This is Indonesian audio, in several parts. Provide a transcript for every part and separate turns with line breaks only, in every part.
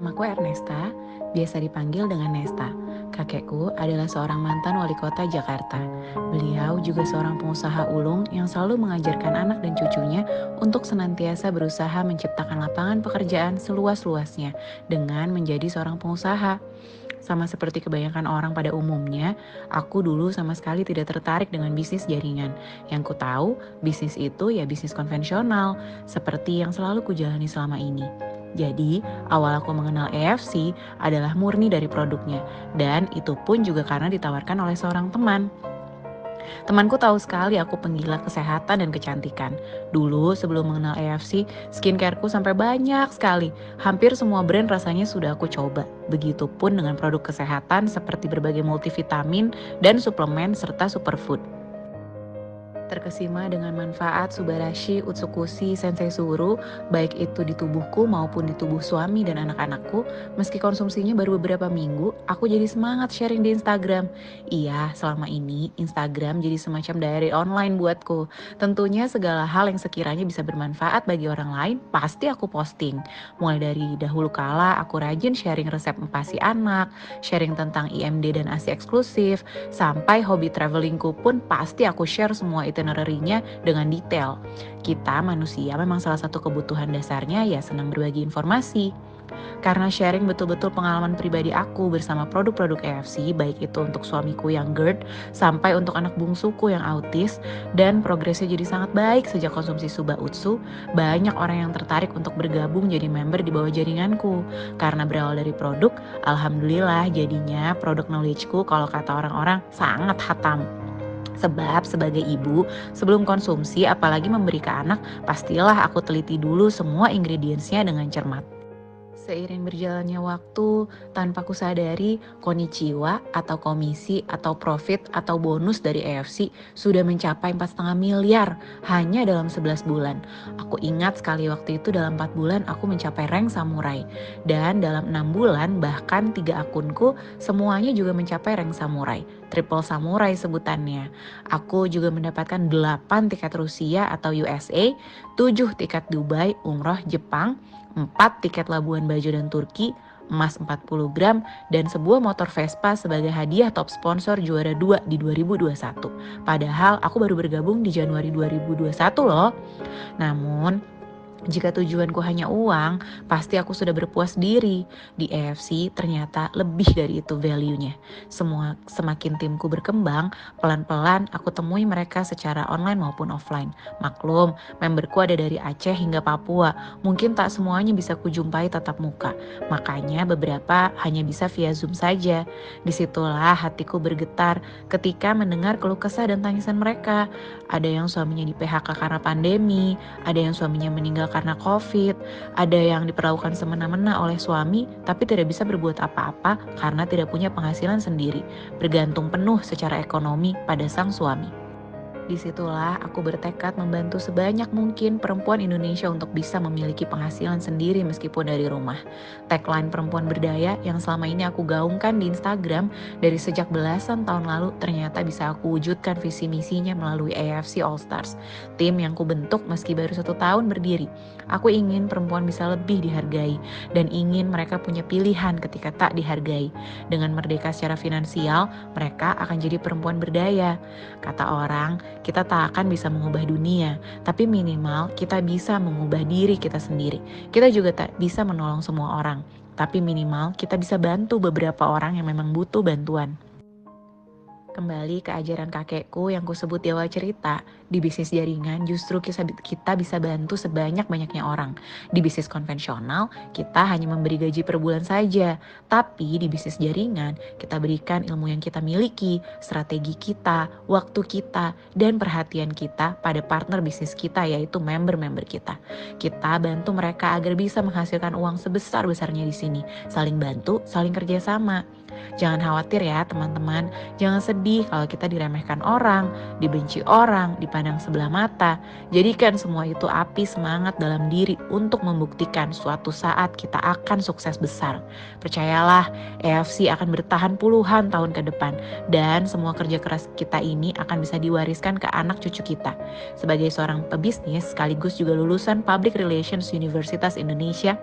Namaku Ernesta, biasa dipanggil dengan Nesta. Kakekku adalah seorang mantan wali kota Jakarta. Beliau juga seorang pengusaha ulung yang selalu mengajarkan anak dan cucunya untuk senantiasa berusaha menciptakan lapangan pekerjaan seluas-luasnya dengan menjadi seorang pengusaha. Sama seperti kebanyakan orang pada umumnya, aku dulu sama sekali tidak tertarik dengan bisnis jaringan. Yang ku tahu, bisnis itu ya bisnis konvensional, seperti yang selalu kujalani selama ini. Jadi, awal aku mengenal EFC adalah murni dari produknya, dan itu pun juga karena ditawarkan oleh seorang teman. Temanku tahu sekali aku penggila kesehatan dan kecantikan. Dulu sebelum mengenal EFC, skincareku sampai banyak sekali. Hampir semua brand rasanya sudah aku coba. Begitupun dengan produk kesehatan seperti berbagai multivitamin dan suplemen serta superfood. Terkesima dengan manfaat Subarashi Utsukushi Sensei Suru, baik itu di tubuhku maupun di tubuh suami dan anak-anakku. Meski konsumsinya baru beberapa minggu, aku jadi semangat sharing di Instagram. Iya, selama ini Instagram jadi semacam diary online buatku. Tentunya segala hal yang sekiranya bisa bermanfaat bagi orang lain, pasti aku posting. Mulai dari dahulu kala, aku rajin sharing resep empasi anak, sharing tentang IMD dan ASI eksklusif, sampai hobi travelingku pun pasti aku share semua itinerary-nya dengan detail. Kita manusia memang salah satu kebutuhan dasarnya ya senang berbagi informasi. Karena sharing betul-betul pengalaman pribadi aku bersama produk-produk EFC, baik itu untuk suamiku yang GERD sampai untuk anak bungsuku yang autis, dan progresnya jadi sangat baik sejak konsumsi Suba Utsu, banyak orang yang tertarik untuk bergabung jadi member di bawah jaringanku. Karena berawal dari produk, alhamdulillah jadinya produk knowledge-ku kalau kata orang-orang sangat hatam. Sebab sebagai ibu, sebelum konsumsi apalagi memberi ke anak, pastilah aku teliti dulu semua ingredients-nya dengan cermat. Seiring berjalannya waktu, tanpa kusadari, konnichiwa atau komisi atau profit atau bonus dari EFC sudah mencapai 4,5 miliar hanya dalam 11 bulan. Aku ingat sekali waktu itu dalam 4 bulan aku mencapai rank samurai. Dan dalam 6 bulan bahkan 3 akunku semuanya juga mencapai rank samurai. Triple samurai sebutannya. Aku juga mendapatkan 8 tiket Rusia atau USA, 7 tiket Dubai, Umroh, Jepang, 4 tiket Labuan Bajo dan Turki, emas 40 gram, dan sebuah motor Vespa sebagai hadiah top sponsor juara 2 di 2021. Padahal aku baru bergabung di Januari 2021 loh. Namun, jika tujuanku hanya uang, pasti aku sudah berpuas diri. Di EFC ternyata lebih dari itu value-nya. Semakin timku berkembang, pelan-pelan aku temui mereka secara online maupun offline. Maklum, memberku ada dari Aceh hingga Papua. Mungkin tak semuanya bisa kujumpai tatap muka. Makanya beberapa hanya bisa via Zoom saja. Disitulah hatiku bergetar ketika mendengar keluh kesah dan tangisan mereka. Ada yang suaminya di PHK karena pandemi, ada yang suaminya meninggal karena COVID, ada yang diperlakukan semena-mena oleh suami tapi tidak bisa berbuat apa-apa karena tidak punya penghasilan sendiri, bergantung penuh secara ekonomi pada sang suami. Disitulah aku bertekad membantu sebanyak mungkin perempuan Indonesia untuk bisa memiliki penghasilan sendiri meskipun dari rumah. Tagline perempuan berdaya yang selama ini aku gaungkan di Instagram dari sejak belasan tahun lalu ternyata bisa aku wujudkan visi misinya melalui AFC All Stars, tim yang ku bentuk meski baru 1 tahun berdiri. Aku ingin perempuan bisa lebih dihargai dan ingin mereka punya pilihan ketika tak dihargai. Dengan merdeka secara finansial, mereka akan jadi perempuan berdaya. Kata orang, kita tak akan bisa mengubah dunia, tapi minimal kita bisa mengubah diri kita sendiri. Kita juga tak bisa menolong semua orang, tapi minimal kita bisa bantu beberapa orang yang memang butuh bantuan. Kembali ke ajaran kakekku yang kusebut di awal cerita, di bisnis jaringan justru kita bisa bantu sebanyak-banyaknya orang. Di bisnis konvensional, kita hanya memberi gaji per bulan saja. Tapi di bisnis jaringan, kita berikan ilmu yang kita miliki, strategi kita, waktu kita, dan perhatian kita pada partner bisnis kita yaitu member-member kita. Kita bantu mereka agar bisa menghasilkan uang sebesar-besarnya di sini. Saling bantu, saling kerjasama. Jangan khawatir ya teman-teman, jangan sedih kalau kita diremehkan orang, dibenci orang, dipandang sebelah mata. Jadikan semua itu api semangat dalam diri untuk membuktikan suatu saat kita akan sukses besar. Percayalah, EFC akan bertahan puluhan tahun ke depan dan semua kerja keras kita ini akan bisa diwariskan ke anak cucu kita. Sebagai seorang pebisnis sekaligus juga lulusan Public Relations Universitas Indonesia,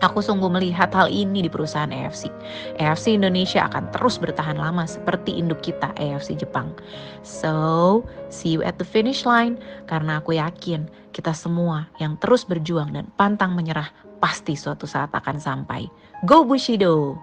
Aku sungguh melihat hal ini di perusahaan AFC. AFC Indonesia akan terus bertahan lama seperti induk kita AFC Jepang. So, see you at the finish line. Karena aku yakin kita semua yang terus berjuang dan pantang menyerah pasti suatu saat akan sampai. Go Bushido!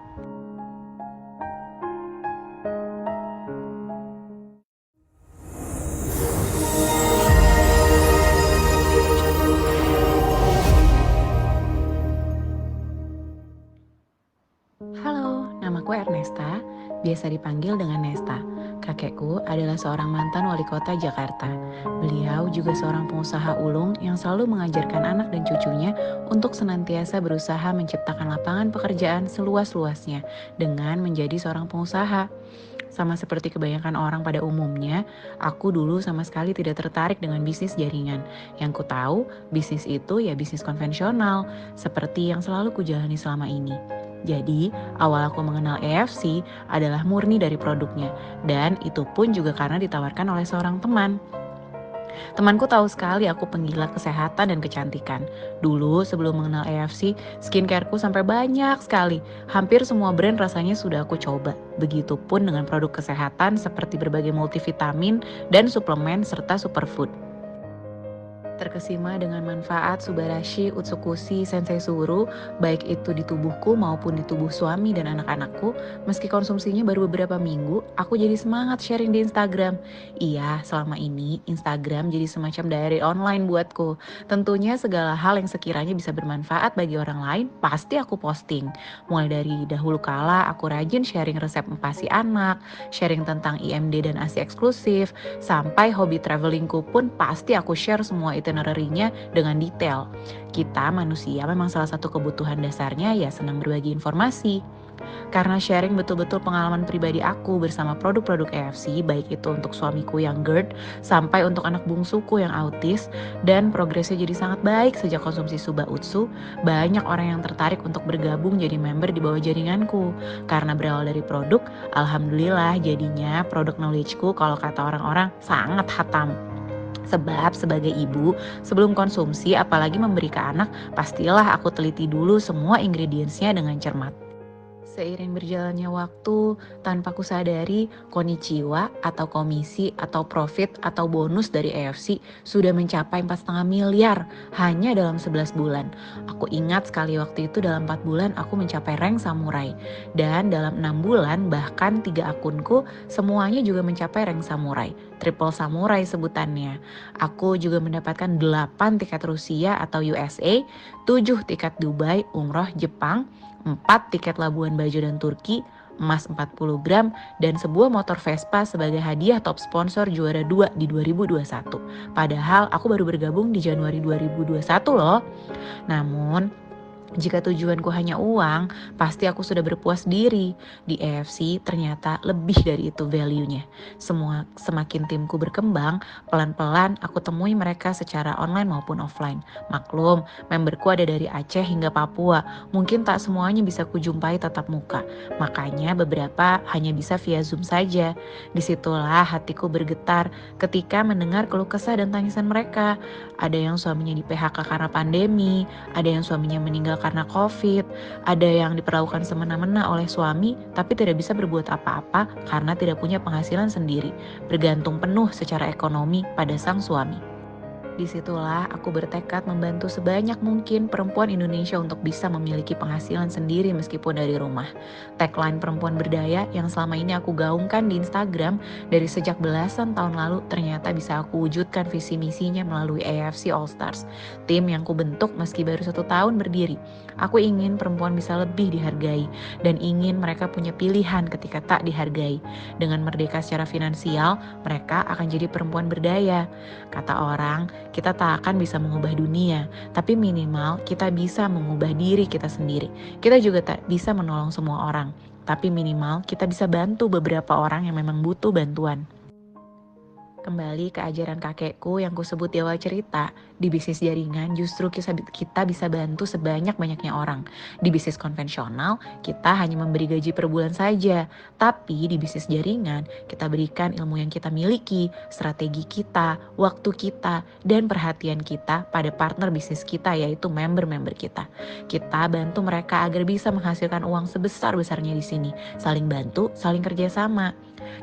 Halo, namaku Ernesta, biasa dipanggil dengan Nesta. Kakekku adalah seorang mantan wali kota Jakarta. Beliau juga seorang pengusaha ulung yang selalu mengajarkan anak dan cucunya untuk senantiasa berusaha menciptakan lapangan pekerjaan seluas-luasnya dengan menjadi seorang pengusaha. Sama seperti kebanyakan orang pada umumnya, aku dulu sama sekali tidak tertarik dengan bisnis jaringan. Yang ku tahu, bisnis itu ya bisnis konvensional, seperti yang selalu kujalani selama ini. Jadi, awal aku mengenal AFC adalah murni dari produknya, dan itu pun juga karena ditawarkan oleh seorang teman. Temanku tahu sekali aku penggila kesehatan dan kecantikan. Dulu sebelum mengenal AFC, skincareku sampai banyak sekali. Hampir semua brand rasanya sudah aku coba. Begitupun dengan produk kesehatan seperti berbagai multivitamin dan suplemen serta superfood. Terkesima dengan manfaat Subarashi Utsukushi Sensei Suru, baik itu di tubuhku maupun di tubuh suami dan anak-anakku. Meski konsumsinya baru beberapa minggu, aku jadi semangat sharing di Instagram. Iya, selama ini Instagram jadi semacam diary online buatku. Tentunya segala hal yang sekiranya bisa bermanfaat bagi orang lain, pasti aku posting. Mulai dari dahulu kala, aku rajin sharing resep empasi anak, sharing tentang IMD dan ASI eksklusif, sampai hobi travelingku pun pasti aku share semua itinerary-nya dengan detail. Kita manusia memang salah satu kebutuhan dasarnya ya senang berbagi informasi. Karena sharing betul-betul pengalaman pribadi aku bersama produk-produk AFC, baik itu untuk suamiku yang GERD sampai untuk anak bungsuku yang autis, dan progresnya jadi sangat baik sejak konsumsi Suba Utsu, banyak orang yang tertarik untuk bergabung jadi member di bawah jaringanku. Karena berawal dari produk, alhamdulillah jadinya produk knowledge-ku kalau kata orang-orang sangat hatam. Sebab sebagai ibu, sebelum konsumsi apalagi memberi ke anak, pastilah aku teliti dulu semua ingredients-nya dengan cermat. Seiring berjalannya waktu, tanpa ku sadari, konnichiwa atau komisi atau profit atau bonus dari AFC sudah mencapai 4,5 miliar hanya dalam 11 bulan. Aku ingat sekali waktu itu dalam 4 bulan aku mencapai rank samurai. Dan dalam 6 bulan bahkan 3 akunku semuanya juga mencapai rank samurai. Triple samurai sebutannya. Aku juga mendapatkan 8 tiket Rusia atau USA, 7 tiket Dubai, umroh, Jepang, 4 tiket Labuan Bajo dan Turki, emas 40 gram, dan sebuah motor Vespa sebagai hadiah top sponsor juara 2 di 2021. Padahal aku baru bergabung di Januari 2021 loh. Namun, jika tujuanku hanya uang, pasti aku sudah berpuas diri. Di AFC ternyata lebih dari itu value-nya. Semakin timku berkembang, pelan-pelan aku temui mereka secara online maupun offline. Maklum, memberku ada dari Aceh hingga Papua. Mungkin tak semuanya bisa kujumpai tatap muka. Makanya beberapa hanya bisa via Zoom saja. Disitulah hatiku bergetar ketika mendengar keluh kesah dan tangisan mereka. Ada yang suaminya di PHK karena pandemi, ada yang suaminya meninggal karena COVID, ada yang diperlakukan semena-mena oleh suami tapi tidak bisa berbuat apa-apa karena tidak punya penghasilan sendiri, bergantung penuh secara ekonomi pada sang suami. Disitulah aku bertekad membantu sebanyak mungkin perempuan Indonesia untuk bisa memiliki penghasilan sendiri meskipun dari rumah. Tagline perempuan berdaya yang selama ini aku gaungkan di Instagram dari sejak belasan tahun lalu ternyata bisa aku wujudkan visi misinya melalui AFC All Stars, tim yang ku bentuk meski baru 1 tahun berdiri. Aku ingin perempuan bisa lebih dihargai dan ingin mereka punya pilihan ketika tak dihargai. Dengan merdeka secara finansial, mereka akan jadi perempuan berdaya. Kata orang, kita tak akan bisa mengubah dunia, tapi minimal kita bisa mengubah diri kita sendiri. Kita juga tak bisa menolong semua orang, tapi minimal kita bisa bantu beberapa orang yang memang butuh bantuan. Kembali ke ajaran kakekku yang kusebut di awal cerita, di bisnis jaringan justru kita bisa bantu sebanyak-banyaknya orang. Di bisnis konvensional, kita hanya memberi gaji per bulan saja. Tapi di bisnis jaringan, kita berikan ilmu yang kita miliki, strategi kita, waktu kita, dan perhatian kita pada partner bisnis kita yaitu member-member kita. Kita bantu mereka agar bisa menghasilkan uang sebesar-besarnya di sini. Saling bantu, saling kerjasama.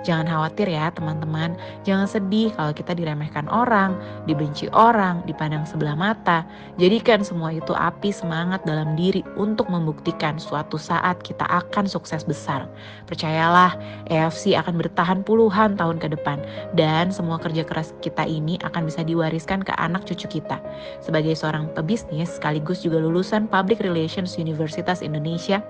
Jangan khawatir ya teman-teman, jangan sedih kalau kita diremehkan orang, dibenci orang, dipandang sebelah mata. Jadikan semua itu api semangat dalam diri untuk membuktikan suatu saat kita akan sukses besar. Percayalah, EFC akan bertahan puluhan tahun ke depan dan semua kerja keras kita ini akan bisa diwariskan ke anak cucu kita. Sebagai seorang pebisnis sekaligus juga lulusan Public Relations Universitas Indonesia,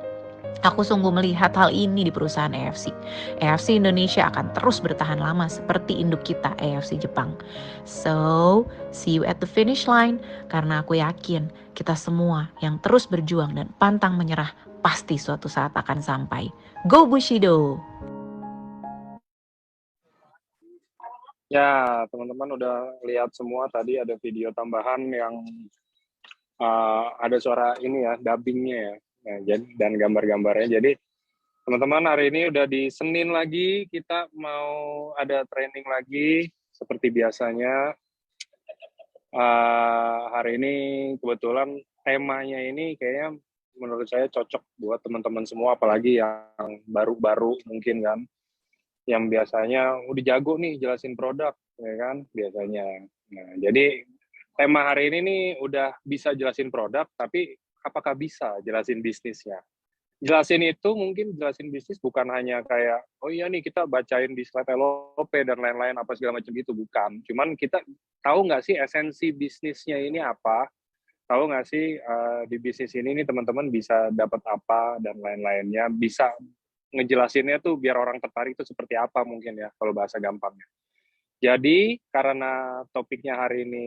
aku sungguh melihat hal ini di perusahaan EFC. EFC Indonesia akan terus bertahan lama seperti induk kita EFC Jepang. So, see you at the finish line. Karena aku yakin kita semua yang terus berjuang dan pantang menyerah pasti suatu saat akan sampai. Go Bushido!
Ya, teman-teman udah lihat semua tadi ada video tambahan yang ada suara ini ya, dubbingnya ya. Nah, dan gambar-gambarnya. Jadi teman-teman hari ini udah di Senin lagi, kita mau ada training lagi seperti biasanya. Hari ini kebetulan temanya ini kayaknya menurut saya cocok buat teman-teman semua, apalagi yang baru-baru mungkin kan, yang biasanya udah jago nih jelasin produk, ya kan, biasanya. Nah, jadi tema hari ini nih udah bisa jelasin produk, tapi apakah bisa jelasin bisnisnya? Jelasin itu mungkin jelasin bisnis bukan hanya kayak, oh iya nih kita bacain di slide LOP dan lain-lain apa segala macam itu, bukan. Cuman kita tahu nggak sih esensi bisnisnya ini apa? Tahu nggak sih di bisnis ini nih teman-teman bisa dapat apa dan lain-lainnya, bisa ngejelasinnya tuh biar orang tertarik itu seperti apa mungkin ya kalau bahasa gampangnya. Jadi karena topiknya hari ini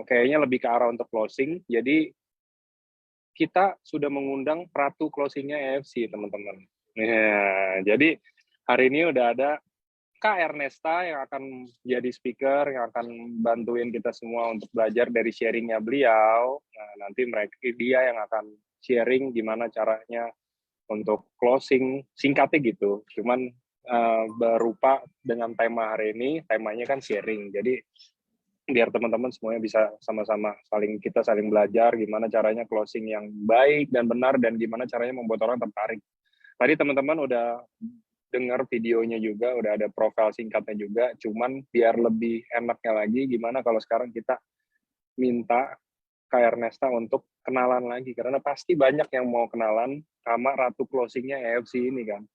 kayaknya lebih ke arah untuk closing, jadi kita sudah mengundang ratu closingnya EFC teman-teman. Ya, jadi hari ini udah ada Kak Ernesta yang akan jadi speaker, yang akan bantuin kita semua untuk belajar dari sharingnya beliau. Nah, nanti dia yang akan sharing gimana caranya untuk closing, singkatnya gitu. Cuman berupa dengan tema hari ini, temanya kan sharing. Jadi biar teman-teman semuanya bisa sama-sama kita saling belajar gimana caranya closing yang baik dan benar dan gimana caranya membuat orang tertarik. Tadi teman-teman udah dengar videonya juga, udah ada profil singkatnya juga, cuman biar lebih enaknya lagi gimana kalau sekarang kita minta Kak Ernesta untuk kenalan lagi, karena pasti banyak yang mau kenalan sama ratu closingnya EFC ini kan.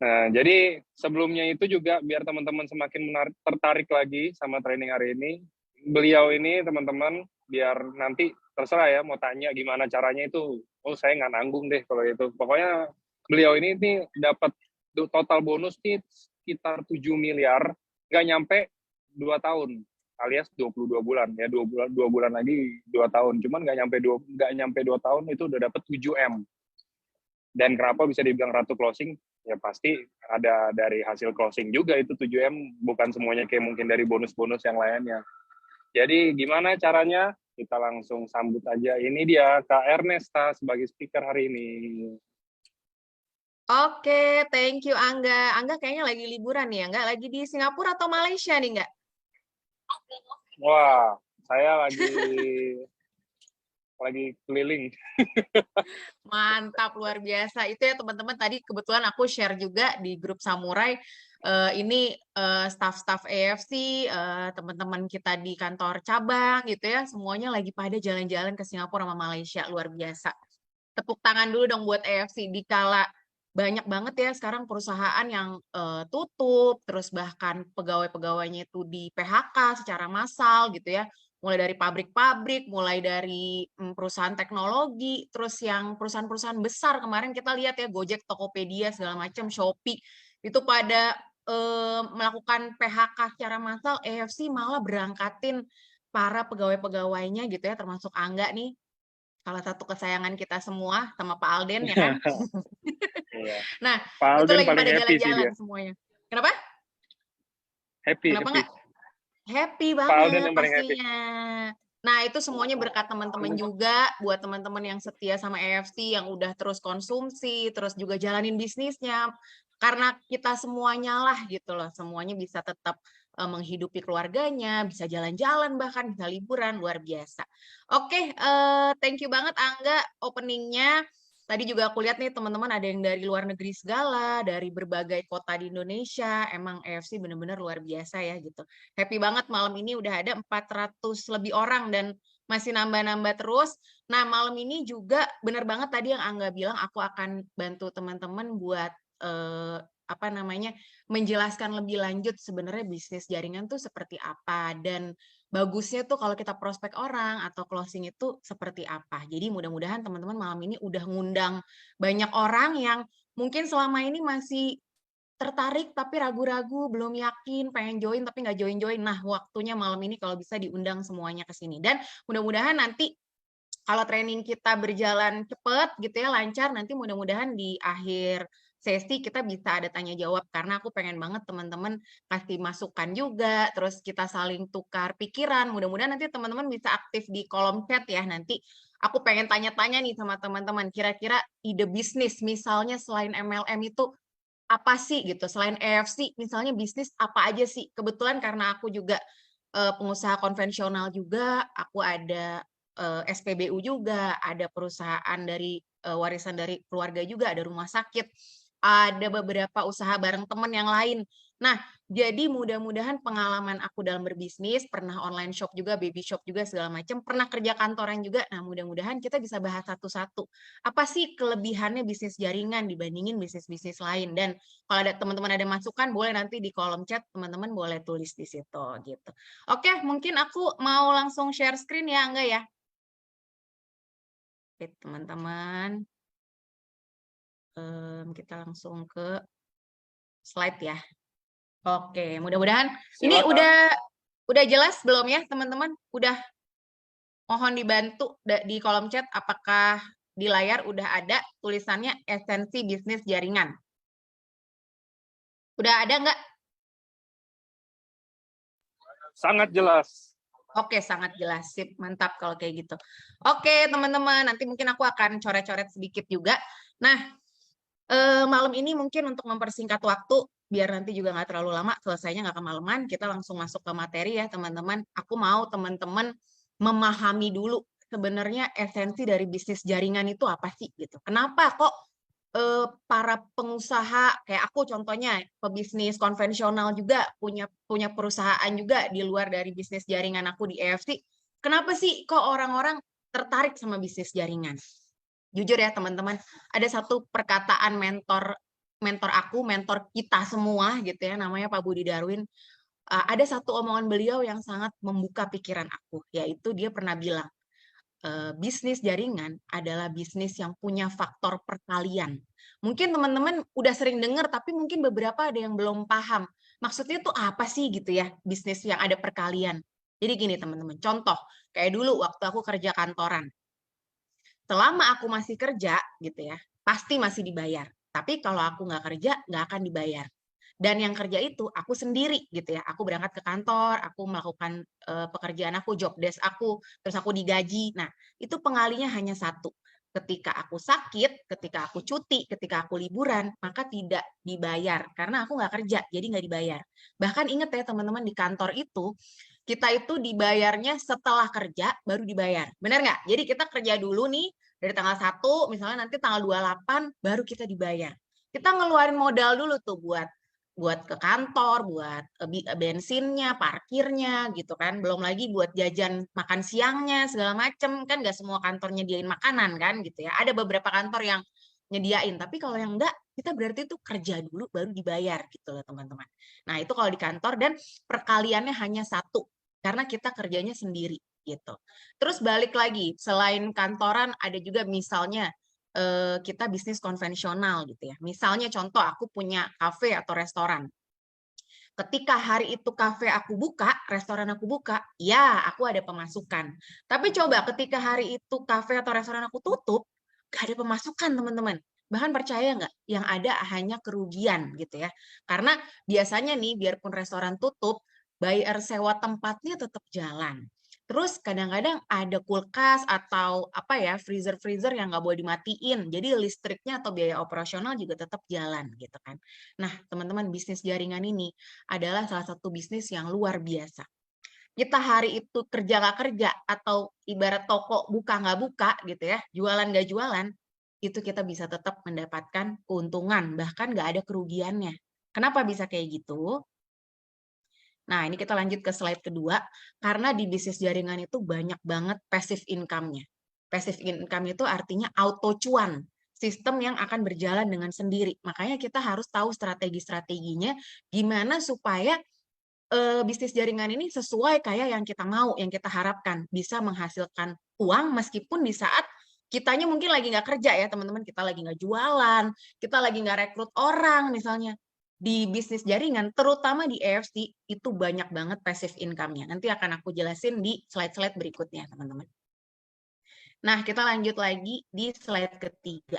Nah, jadi sebelumnya itu juga biar teman-teman semakin tertarik lagi sama training hari ini, beliau ini teman-teman biar nanti terserah ya mau tanya gimana caranya itu, oh saya nggak nanggung deh kalau itu. Pokoknya beliau ini nih dapat total bonus nih sekitar 7 miliar, nggak nyampe 2 tahun alias 22 bulan ya, 2 bulan lagi 2 tahun, cuman nggak nyampe 2 tahun itu udah dapat 7 M. Dan kenapa bisa dibilang ratu closing? Ya pasti ada dari hasil closing juga itu 7M, bukan semuanya kayak mungkin dari bonus-bonus yang lainnya. Jadi gimana caranya? Kita langsung sambut aja. Ini dia Kak Ernesta sebagai speaker hari ini.
Oke, thank you Angga. Angga kayaknya lagi liburan nih, Angga lagi di Singapura atau Malaysia nih, Angga?
Wah, saya lagi keliling.
Mantap, luar biasa. Itu ya teman-teman, tadi kebetulan aku share juga di grup Samurai. Ini staff-staff AFC, teman-teman kita di kantor cabang gitu ya, semuanya lagi pada jalan-jalan ke Singapura sama Malaysia, luar biasa. Tepuk tangan dulu dong buat AFC, dikala banyak banget ya sekarang perusahaan yang tutup, terus bahkan pegawai-pegawainya itu di PHK secara massal gitu ya. Mulai dari pabrik-pabrik, mulai dari perusahaan teknologi, terus yang perusahaan-perusahaan besar kemarin kita lihat ya Gojek, Tokopedia segala macam, Shopee itu pada melakukan PHK secara massal, AFC malah berangkatin para pegawai-pegawainya gitu ya, termasuk Angga nih, salah satu kesayangan kita semua sama Pak Alden ya kan.
Iya.
Nah,
Pak
itu
Alden
lagi
paling
pada
happy sih
jalan-jalan
dia.
semuanya. Kenapa?
Happy,
Kenapa
happy.
nggak? Happy
Pak Alden
banget
yang paling happy.
pastinya. Nah, itu semuanya berkat teman-teman juga, buat teman-teman yang setia sama EFC, yang udah terus konsumsi, terus juga jalanin bisnisnya. Karena kita semuanya lah gitu loh, semuanya bisa tetap menghidupi keluarganya, bisa jalan-jalan bahkan, bisa liburan, luar biasa. Oke, thank you banget Angga openingnya. Tadi juga aku lihat nih teman-teman ada yang dari luar negeri segala, dari berbagai kota di Indonesia. Emang EFC bener-bener luar biasa ya gitu. Happy banget malam ini udah ada 400 lebih orang dan masih nambah-nambah terus. Nah, malam ini juga bener banget tadi yang Angga bilang aku akan bantu teman-teman buat apa namanya menjelaskan lebih lanjut sebenarnya bisnis jaringan tuh seperti apa dan bagusnya tuh kalau kita prospek orang atau closing itu seperti apa. Jadi mudah-mudahan teman-teman malam ini udah ngundang banyak orang yang mungkin selama ini masih tertarik tapi ragu-ragu, belum yakin, pengen join tapi nggak join-join. Nah, waktunya malam ini kalau bisa diundang semuanya ke sini. Dan mudah-mudahan nanti kalau training kita berjalan cepat gitu ya, lancar, nanti mudah-mudahan di akhir sesi kita bisa ada tanya jawab karena aku pengen banget teman-teman kasih masukan juga, terus kita saling tukar pikiran. Mudah-mudahan nanti teman-teman bisa aktif di kolom chat ya. Nanti aku pengen tanya-tanya nih sama teman-teman, kira-kira ide bisnis misalnya selain MLM itu apa sih gitu, selain EFC misalnya bisnis apa aja sih? Kebetulan karena aku juga pengusaha konvensional juga, aku ada SPBU juga, ada perusahaan dari warisan dari keluarga juga, ada rumah sakit, ada beberapa usaha bareng teman yang lain. Nah, jadi mudah-mudahan pengalaman aku dalam berbisnis, pernah online shop juga, baby shop juga segala macam, pernah kerja kantoran juga. Nah, mudah-mudahan kita bisa bahas satu-satu. Apa sih kelebihannya bisnis jaringan dibandingin bisnis-bisnis lain? Dan kalau ada teman-teman ada masukan, boleh nanti di kolom chat teman-teman boleh tulis di situ gitu. Oke, mungkin aku mau langsung share screen ya, enggak ya? Oke, teman-teman. Kita langsung ke slide ya. Oke, mudah-mudahan ini
Silakan.
udah jelas belum ya, teman-teman? Udah mohon dibantu di kolom chat apakah di layar udah ada tulisannya esensi bisnis jaringan. Udah ada nggak?
Sangat jelas.
Oke, sangat jelas. Sip, mantap kalau kayak gitu. Oke, teman-teman, nanti mungkin aku akan coret-coret sedikit juga. Nah, malam ini mungkin untuk mempersingkat waktu, biar nanti juga nggak terlalu lama, selesainya nggak kemalaman, kita langsung masuk ke materi ya, teman-teman. Aku mau teman-teman memahami dulu sebenarnya esensi dari bisnis jaringan itu apa sih gitu. Kenapa kok para pengusaha kayak aku contohnya pebisnis konvensional juga punya perusahaan juga di luar dari bisnis jaringan aku di EFC. Kenapa sih kok orang-orang tertarik sama bisnis jaringan? Jujur ya teman-teman, ada satu perkataan mentor kita semua gitu ya, namanya Pak Budi Darwin. Ada satu omongan beliau yang sangat membuka pikiran aku, yaitu dia pernah bilang, bisnis jaringan adalah bisnis yang punya faktor perkalian. Mungkin teman-teman udah sering dengar, tapi mungkin beberapa ada yang belum paham. Maksudnya tuh apa sih gitu ya, bisnis yang ada perkalian. Jadi gini teman-teman, contoh, kayak dulu waktu aku kerja kantoran. Selama aku masih kerja gitu ya, pasti masih dibayar. Tapi kalau aku nggak kerja, nggak akan dibayar. Dan yang kerja itu aku sendiri gitu ya. Aku berangkat ke kantor, aku melakukan pekerjaan aku, job desk aku, terus aku digaji. Nah, itu pengalinya hanya satu. Ketika aku sakit, ketika aku cuti, ketika aku liburan, maka tidak dibayar. Karena aku nggak kerja, jadi nggak dibayar. Bahkan ingat ya teman-teman, di kantor itu, kita itu dibayarnya setelah kerja, baru dibayar. Benar nggak? Jadi kita kerja dulu nih, dari tanggal 1, misalnya nanti tanggal 28, baru kita dibayar. Kita ngeluarin modal dulu tuh buat ke kantor, buat bensinnya, parkirnya gitu kan. Belum lagi buat jajan makan siangnya segala macem kan nggak semua kantor nyediain makanan kan gitu ya. Ada beberapa kantor yang nyediain, tapi kalau yang enggak kita berarti itu kerja dulu baru dibayar gitu loh teman-teman. Nah, itu kalau di kantor dan perkaliannya hanya satu karena kita kerjanya sendiri gitu. Terus balik lagi, selain kantoran ada juga misalnya kita bisnis konvensional gitu ya. Misalnya contoh aku punya kafe atau restoran. Ketika hari itu kafe aku buka, restoran aku buka, ya aku ada pemasukan. Tapi coba ketika hari itu kafe atau restoran aku tutup, gak ada pemasukan teman-teman. Bahkan percaya nggak, yang ada hanya kerugian gitu ya. Karena biasanya nih, biarpun restoran tutup, bayar sewa tempatnya tetap jalan. Terus kadang-kadang ada kulkas atau apa ya, freezer-freezer yang nggak boleh dimatiin. Jadi listriknya atau biaya operasional juga tetap jalan gitu kan. Nah, teman-teman, bisnis jaringan ini adalah salah satu bisnis yang luar biasa. Kita hari itu kerja nggak kerja atau ibarat toko buka nggak buka gitu ya, jualan nggak jualan, itu kita bisa tetap mendapatkan keuntungan, bahkan nggak ada kerugiannya. Kenapa bisa kayak gitu? Nah, ini kita lanjut ke slide kedua, karena di bisnis jaringan itu banyak banget passive income-nya. Passive income itu artinya auto cuan, sistem yang akan berjalan dengan sendiri. Makanya kita harus tahu strategi-strateginya gimana supaya bisnis jaringan ini sesuai kayak yang kita mau, yang kita harapkan, bisa menghasilkan uang meskipun di saat kitanya mungkin lagi nggak kerja ya teman-teman, kita lagi nggak jualan, kita lagi nggak rekrut orang misalnya. Di bisnis jaringan, terutama di AFC, itu banyak banget passive income-nya. Nanti akan aku jelasin di slide-slide berikutnya, teman-teman. Nah, kita lanjut lagi di slide ketiga.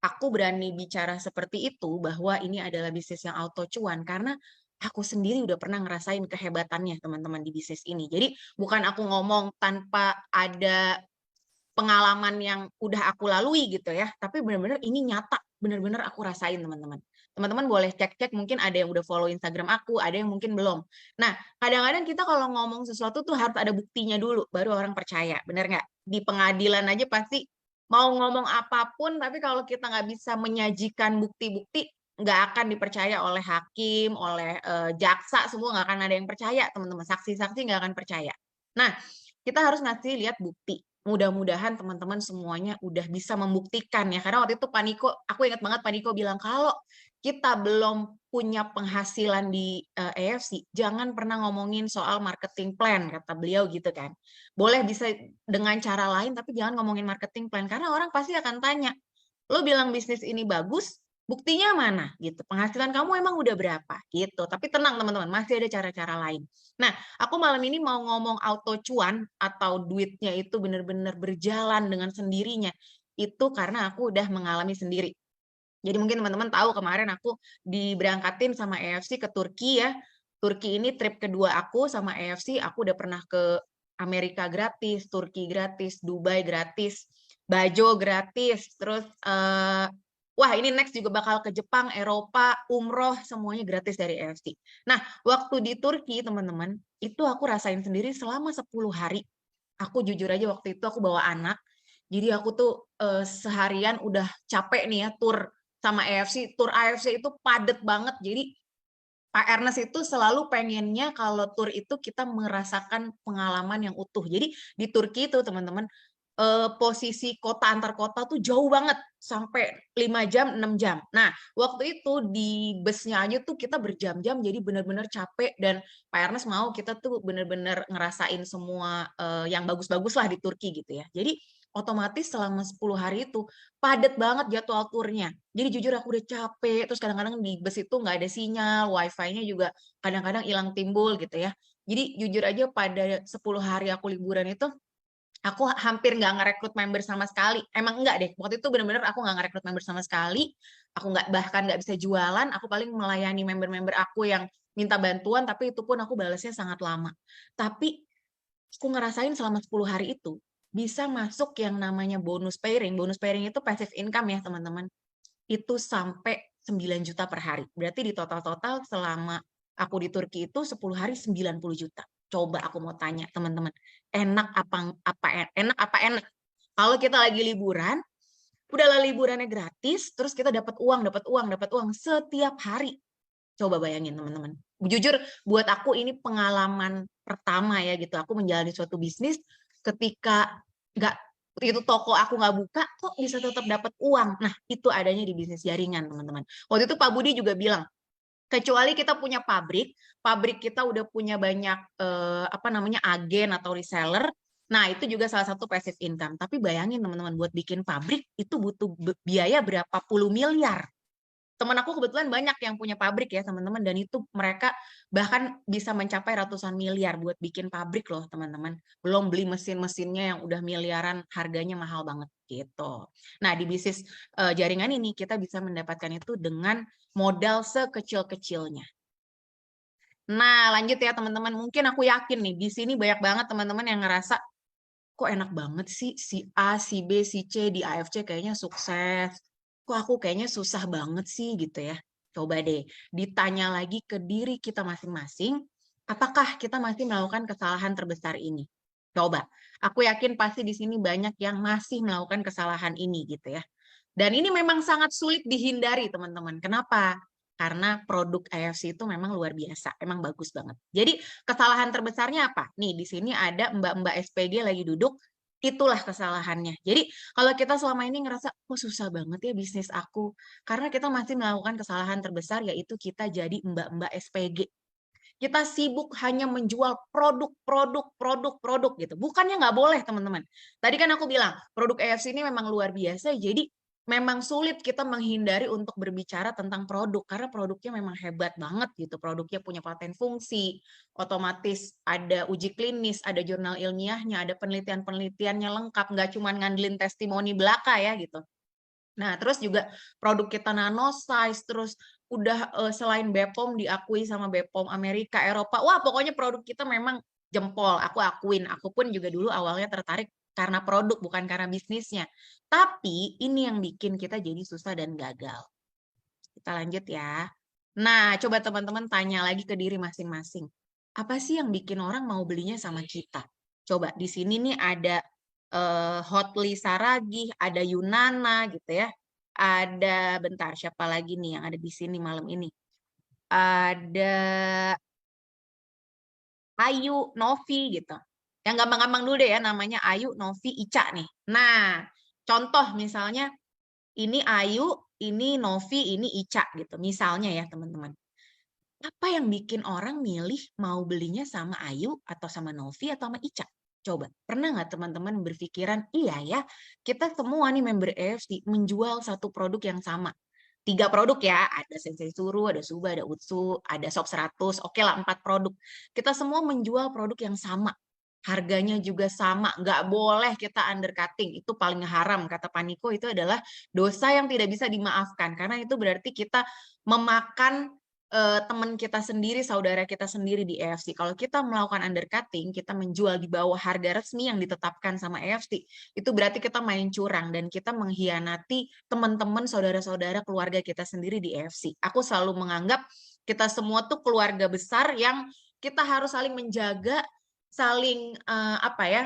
Aku berani bicara seperti itu bahwa ini adalah bisnis yang auto cuan karena aku sendiri udah pernah ngerasain kehebatannya teman-teman di bisnis ini. Jadi bukan aku ngomong tanpa ada pengalaman yang udah aku lalui gitu ya, tapi benar-benar ini nyata, benar-benar aku rasain teman-teman. Teman-teman boleh cek-cek, mungkin ada yang udah follow Instagram aku, ada yang mungkin belum. Nah, kadang-kadang kita kalau ngomong sesuatu tuh harus ada buktinya dulu, baru orang percaya, benar nggak? Di pengadilan aja pasti mau ngomong apapun, tapi kalau kita nggak bisa menyajikan bukti-bukti, nggak akan dipercaya oleh hakim, oleh jaksa, semua nggak akan ada yang percaya, teman-teman. Saksi-saksi nggak akan percaya. Nah, kita harus ngasih lihat bukti. Mudah-mudahan teman-teman semuanya udah bisa membuktikan ya. Karena waktu itu Paniko, aku ingat banget Paniko bilang kalau kita belum punya penghasilan di AFC, jangan pernah ngomongin soal marketing plan, kata beliau gitu kan. Boleh bisa dengan cara lain, tapi jangan ngomongin marketing plan. Karena orang pasti akan tanya, lo bilang bisnis ini bagus, buktinya mana gitu. Penghasilan kamu emang udah berapa gitu. Tapi tenang teman-teman, masih ada cara-cara lain. Nah, aku malam ini mau ngomong auto cuan atau duitnya itu benar-benar berjalan dengan sendirinya. Itu karena aku udah mengalami sendiri. Jadi mungkin teman-teman tahu kemarin aku diberangkatin sama AFC ke Turki ya. Turki ini trip kedua aku sama AFC. Aku udah pernah ke Amerika gratis, Turki gratis, Dubai gratis, Bajo gratis, terus wah ini next juga bakal ke Jepang, Eropa, umroh, semuanya gratis dari AFC. Nah, waktu di Turki teman-teman, itu aku rasain sendiri selama 10 hari. Aku jujur aja waktu itu aku bawa anak, jadi aku tuh seharian udah capek nih ya tur sama AFC. Tur AFC itu padet banget, jadi Pak Ernest itu selalu pengennya kalau tur itu kita merasakan pengalaman yang utuh. Jadi di Turki itu teman-teman, posisi kota antar kota tuh jauh banget, sampai 5 jam, 6 jam. Nah, waktu itu di busnya aja tuh kita berjam-jam, jadi benar-benar capek dan Pak Ernest mau kita tuh benar-benar ngerasain semua yang bagus-bagus lah di Turki gitu ya. Jadi otomatis selama 10 hari itu padat banget jadwal turnya. Jadi jujur aku udah capek, terus kadang-kadang di bus itu nggak ada sinyal, wifi-nya juga kadang-kadang hilang timbul gitu ya. Jadi jujur aja pada 10 hari aku liburan itu, aku hampir nggak ngerekrut member sama sekali. Emang enggak deh, waktu itu bener-bener aku nggak ngerekrut member sama sekali, aku nggak bahkan nggak bisa jualan, aku paling melayani member-member aku yang minta bantuan, tapi itu pun aku balasnya sangat lama. Tapi aku ngerasain selama 10 hari itu, bisa masuk yang namanya bonus pairing. Bonus pairing itu passive income ya teman-teman. Itu sampai 9 juta per hari. Berarti di total-total selama aku di Turki itu 10 hari 90 juta. Coba aku mau tanya teman-teman, enak enak? Kalau kita lagi liburan, udahlah liburannya gratis, terus kita dapat uang setiap hari. Coba bayangin teman-teman. Jujur buat aku ini pengalaman pertama ya gitu. Aku menjalani suatu bisnis ketika nggak itu toko aku nggak buka, kok bisa tetap dapat uang. Nah, itu adanya di bisnis jaringan, teman-teman. Waktu itu Pak Budi juga bilang, kecuali kita punya pabrik, pabrik kita udah punya banyak apa namanya agen atau reseller. Nah, itu juga salah satu passive income. Tapi bayangin teman-teman, buat bikin pabrik itu butuh biaya berapa puluh miliar. Teman aku kebetulan banyak yang punya pabrik ya teman-teman, dan itu mereka bahkan bisa mencapai ratusan miliar buat bikin pabrik loh teman-teman. Belum beli mesin-mesinnya yang udah miliaran, harganya mahal banget gitu. Nah di bisnis jaringan ini kita bisa mendapatkan itu dengan modal sekecil-kecilnya. Nah lanjut ya teman-teman, mungkin aku yakin nih di sini banyak banget teman-teman yang ngerasa kok enak banget sih si A, si B, si C di AFC kayaknya sukses. Kok aku kayaknya susah banget sih gitu ya. Coba deh ditanya lagi ke diri kita masing-masing, apakah kita masih melakukan kesalahan terbesar ini? Coba, aku yakin pasti di sini banyak yang masih melakukan kesalahan ini gitu ya. Dan ini memang sangat sulit dihindari teman-teman. Kenapa? Karena produk AFC itu memang luar biasa, emang bagus banget. Jadi kesalahan terbesarnya apa? Nih di sini ada mbak-mbak SPG lagi duduk, itulah kesalahannya. Jadi kalau kita selama ini ngerasa, kok susah banget ya bisnis aku, karena kita masih melakukan kesalahan terbesar yaitu kita jadi mbak-mbak SPG. Kita sibuk hanya menjual produk gitu. Bukannya nggak boleh teman-teman. Tadi kan aku bilang produk AFC ini memang luar biasa, jadi memang sulit kita menghindari untuk berbicara tentang produk karena produknya memang hebat banget gitu. Produknya punya paten fungsi, otomatis ada uji klinis, ada jurnal ilmiahnya, ada penelitian-penelitiannya lengkap, nggak cuma ngandelin testimoni belaka ya gitu. Nah, terus juga produk kita nano size, terus udah selain BPOM diakui sama BPOM Amerika, Eropa. Wah, pokoknya produk kita memang jempol. Aku akuin, aku pun juga dulu awalnya tertarik karena produk, bukan karena bisnisnya. Tapi ini yang bikin kita jadi susah dan gagal. Kita lanjut ya. Nah, coba teman-teman tanya lagi ke diri masing-masing. Apa sih yang bikin orang mau belinya sama kita? Coba di sini nih ada Hotli Saragih, ada Yunana gitu ya. Ada bentar siapa lagi nih yang ada di sini malam ini? Ada Ayu, Novi gitu. Yang gampang-gampang dulu deh ya, namanya Ayu, Novi, Ica nih. Nah, contoh misalnya ini Ayu, ini Novi, ini Ica gitu. Misalnya ya teman-teman. Apa yang bikin orang milih mau belinya sama Ayu atau sama Novi atau sama Ica? Coba, pernah nggak teman-teman berpikiran, iya ya, kita semua nih member AFC menjual satu produk yang sama. 3 produk ya, ada Sensei Suru, ada Suba, ada Utsu, ada Shop 100, oke lah 4 produk. Kita semua menjual produk yang sama. Harganya juga sama, nggak boleh kita undercutting, itu paling haram, kata Paniko itu adalah dosa yang tidak bisa dimaafkan, karena itu berarti kita memakan teman kita sendiri, saudara kita sendiri di AFC. Kalau kita melakukan undercutting, kita menjual di bawah harga resmi yang ditetapkan sama AFC, itu berarti kita main curang dan kita mengkhianati teman-teman, saudara-saudara, keluarga kita sendiri di AFC. Aku selalu menganggap kita semua tuh keluarga besar yang kita harus saling menjaga, saling apa ya,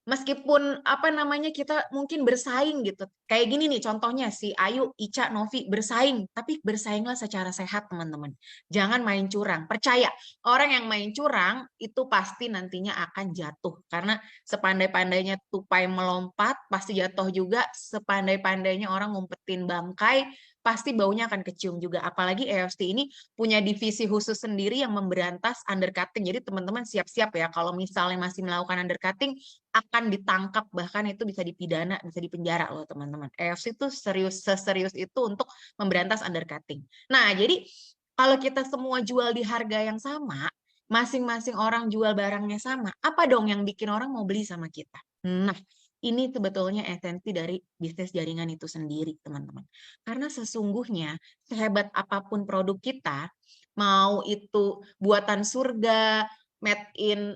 meskipun apa namanya kita mungkin bersaing gitu. Kayak gini nih contohnya si Ayu, Ica, Novi bersaing, tapi bersainglah secara sehat teman-teman. Jangan main curang. Percaya, orang yang main curang itu pasti nantinya akan jatuh. Karena sepandai-pandainya tupai melompat, pasti jatuh juga. Sepandai-pandainya orang ngumpetin bangkai, pasti baunya akan kecium juga. Apalagi AFC ini punya divisi khusus sendiri yang memberantas undercutting. Jadi teman-teman siap-siap ya kalau misalnya masih melakukan undercutting, akan ditangkap, bahkan itu bisa dipidana, bisa dipenjara loh teman-teman. AFC itu seserius itu untuk memberantas undercutting. Nah, jadi kalau kita semua jual di harga yang sama, masing-masing orang jual barangnya sama, apa dong yang bikin orang mau beli sama kita? Nah, ini sebetulnya esensi dari bisnis jaringan itu sendiri, teman-teman. Karena sesungguhnya sehebat apapun produk kita, mau itu buatan surga, made in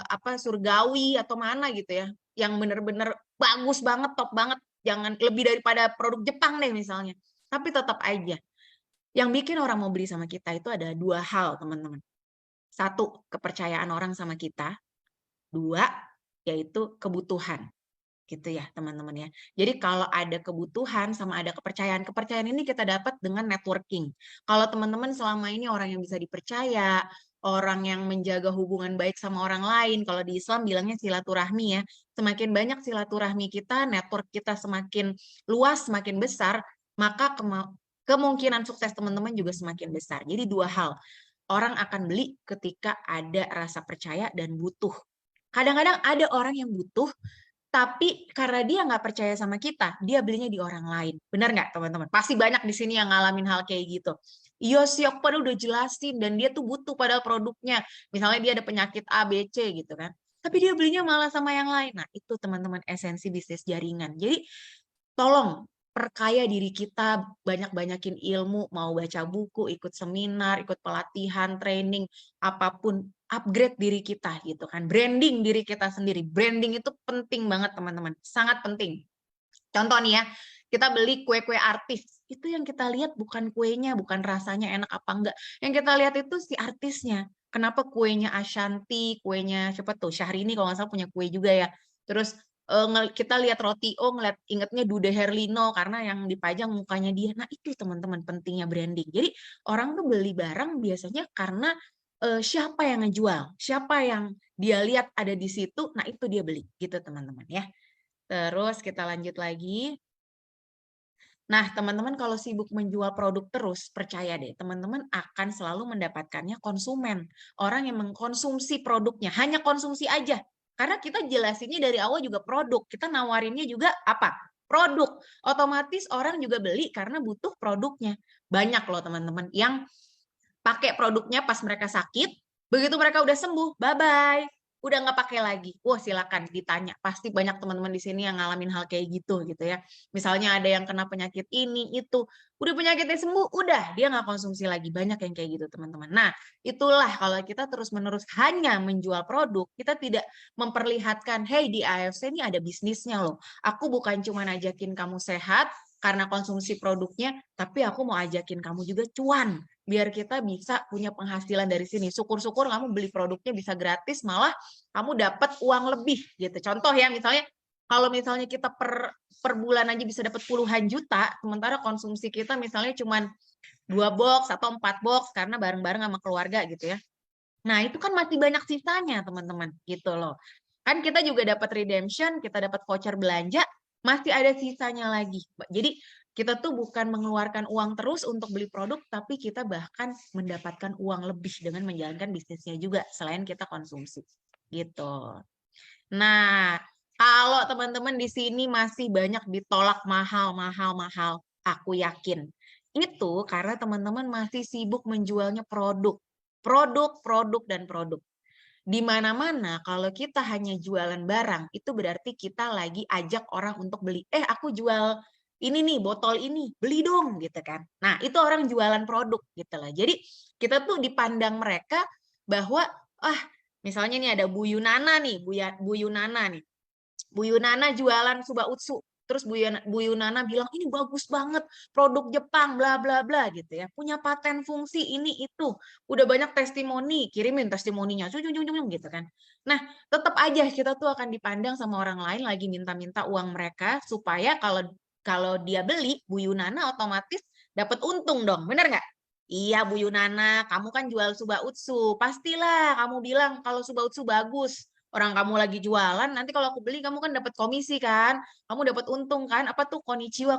apa surgawi atau mana gitu ya, yang bener-bener bagus banget, top banget, jangan lebih daripada produk Jepang deh misalnya. Tapi tetap aja, yang bikin orang mau beli sama kita itu ada 2 hal teman-teman. 1, kepercayaan orang sama kita. 2, yaitu kebutuhan. Gitu ya teman-teman ya. Jadi kalau ada kebutuhan sama ada kepercayaan, kepercayaan ini kita dapat dengan networking. Kalau teman-teman selama ini orang yang bisa dipercaya, orang yang menjaga hubungan baik sama orang lain, kalau di Islam bilangnya silaturahmi ya, semakin banyak silaturahmi kita, network kita semakin luas, semakin besar, maka kemungkinan sukses teman-teman juga semakin besar. Jadi 2 hal, orang akan beli ketika ada rasa percaya dan butuh. Kadang-kadang ada orang yang butuh, Tapi karena dia nggak percaya sama kita, dia belinya di orang lain. Benar nggak teman-teman? Pasti banyak di sini yang ngalamin hal kayak gitu. Iya sih, aku padahal udah jelasin dan dia tuh butuh padahal produknya. Misalnya dia ada penyakit A, B, C gitu kan. Tapi dia belinya malah sama yang lain. Nah, itu teman-teman esensi bisnis jaringan. Jadi tolong perkaya diri kita, banyak-banyakin ilmu, mau baca buku, ikut seminar, ikut pelatihan, training, apapun, upgrade diri kita gitu kan. Branding diri kita sendiri. Branding itu penting banget teman-teman, sangat penting. Contoh nih ya, kita beli kue-kue artis. Itu yang kita lihat bukan kuenya, bukan rasanya enak apa enggak. Yang kita lihat itu si artisnya. Kenapa kuenya Ashanti, kuenya siapa tuh? Syahrini kalau nggak salah punya kue juga ya. Terus kita lihat roti ngeliat ingetnya Dude Herlino karena yang dipajang mukanya dia. Nah itu teman-teman pentingnya branding. Jadi orang tuh beli barang biasanya karena siapa yang ngejual, siapa yang dia lihat ada di situ, nah itu dia beli gitu teman-teman ya. Terus kita lanjut lagi. Nah, teman-teman kalau sibuk menjual produk terus, percaya deh, teman-teman akan selalu mendapatkannya konsumen. Orang yang mengkonsumsi produknya, hanya konsumsi aja. Karena kita jelasinnya dari awal juga produk, kita nawarinnya juga apa? Produk. Otomatis orang juga beli karena butuh produknya. Banyak loh teman-teman yang pakai produknya pas mereka sakit, begitu mereka udah sembuh, bye-bye. Udah nggak pakai lagi. Wah, silakan ditanya. Pasti banyak teman-teman di sini yang ngalamin hal kayak gitu ya. Misalnya ada yang kena penyakit ini, itu. Udah penyakitnya sembuh, udah. Dia nggak konsumsi lagi. Banyak yang kayak gitu, teman-teman. Nah, itulah kalau kita terus-menerus hanya menjual produk, kita tidak memperlihatkan, hey, di AFC ini ada bisnisnya loh. Aku bukan cuma ajakin kamu sehat, karena konsumsi produknya, tapi aku mau ajakin kamu juga cuan, biar kita bisa punya penghasilan dari sini. Syukur-syukur kamu beli produknya bisa gratis, malah kamu dapat uang lebih gitu. Contoh ya, misalnya kalau misalnya kita per bulan aja bisa dapat puluhan juta, sementara konsumsi kita misalnya cuma 2 box atau 4 box karena bareng-bareng sama keluarga gitu ya. Nah, itu kan masih banyak sisanya, teman-teman, gitu loh. Kan kita juga dapat redemption, kita dapat voucher belanja, masih ada sisanya lagi. Jadi, kita tuh bukan mengeluarkan uang terus untuk beli produk, tapi kita bahkan mendapatkan uang lebih dengan menjalankan bisnisnya juga, selain kita konsumsi. Gitu. Nah, kalau teman-teman di sini masih banyak ditolak mahal, aku yakin. Itu karena teman-teman masih sibuk menjualnya produk. Produk, dan produk. Di mana-mana kalau kita hanya jualan barang, itu berarti kita lagi ajak orang untuk beli. Aku jual ini nih, botol ini, beli dong gitu kan. Nah, itu orang jualan produk gitu lah. Jadi, kita tuh dipandang mereka bahwa, misalnya nih ada Bu Yunana nih, Bu Yunana nih. Bu Yunana jualan Suba Utsu. Terus Bu Yunana bilang, ini bagus banget, produk Jepang, bla bla bla gitu ya. Punya paten fungsi ini itu. Udah banyak testimoni, kirimin testimoninya, gitu kan. Nah, tetap aja kita tuh akan dipandang sama orang lain lagi minta-minta uang mereka supaya kalau dia beli, Bu Yunana otomatis dapat untung dong, bener nggak? Iya Bu Yunana, kamu kan jual Suba Utsu, pastilah kamu bilang kalau Suba Utsu bagus. Orang kamu lagi jualan, nanti kalau aku beli kamu kan dapat komisi kan, kamu dapat untung kan, apa tuh konnichiwa.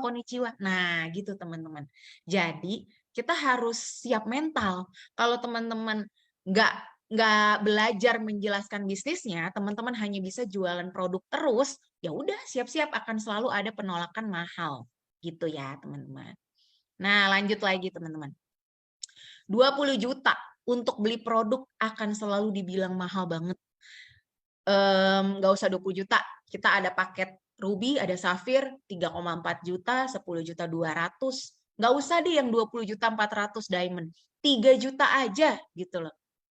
Nah gitu teman-teman. Jadi kita harus siap mental. Kalau teman-teman nggak belajar menjelaskan bisnisnya, teman-teman hanya bisa jualan produk terus, ya udah siap-siap akan selalu ada penolakan mahal gitu ya teman-teman. Nah lanjut lagi teman-teman. 20 juta untuk beli produk akan selalu dibilang mahal banget. Nggak usah 20 juta, kita ada paket Ruby, ada Safir, 3,4 juta, 10 juta 200. Nggak usah deh yang 20 juta 400 diamond. 3 juta aja gitu loh.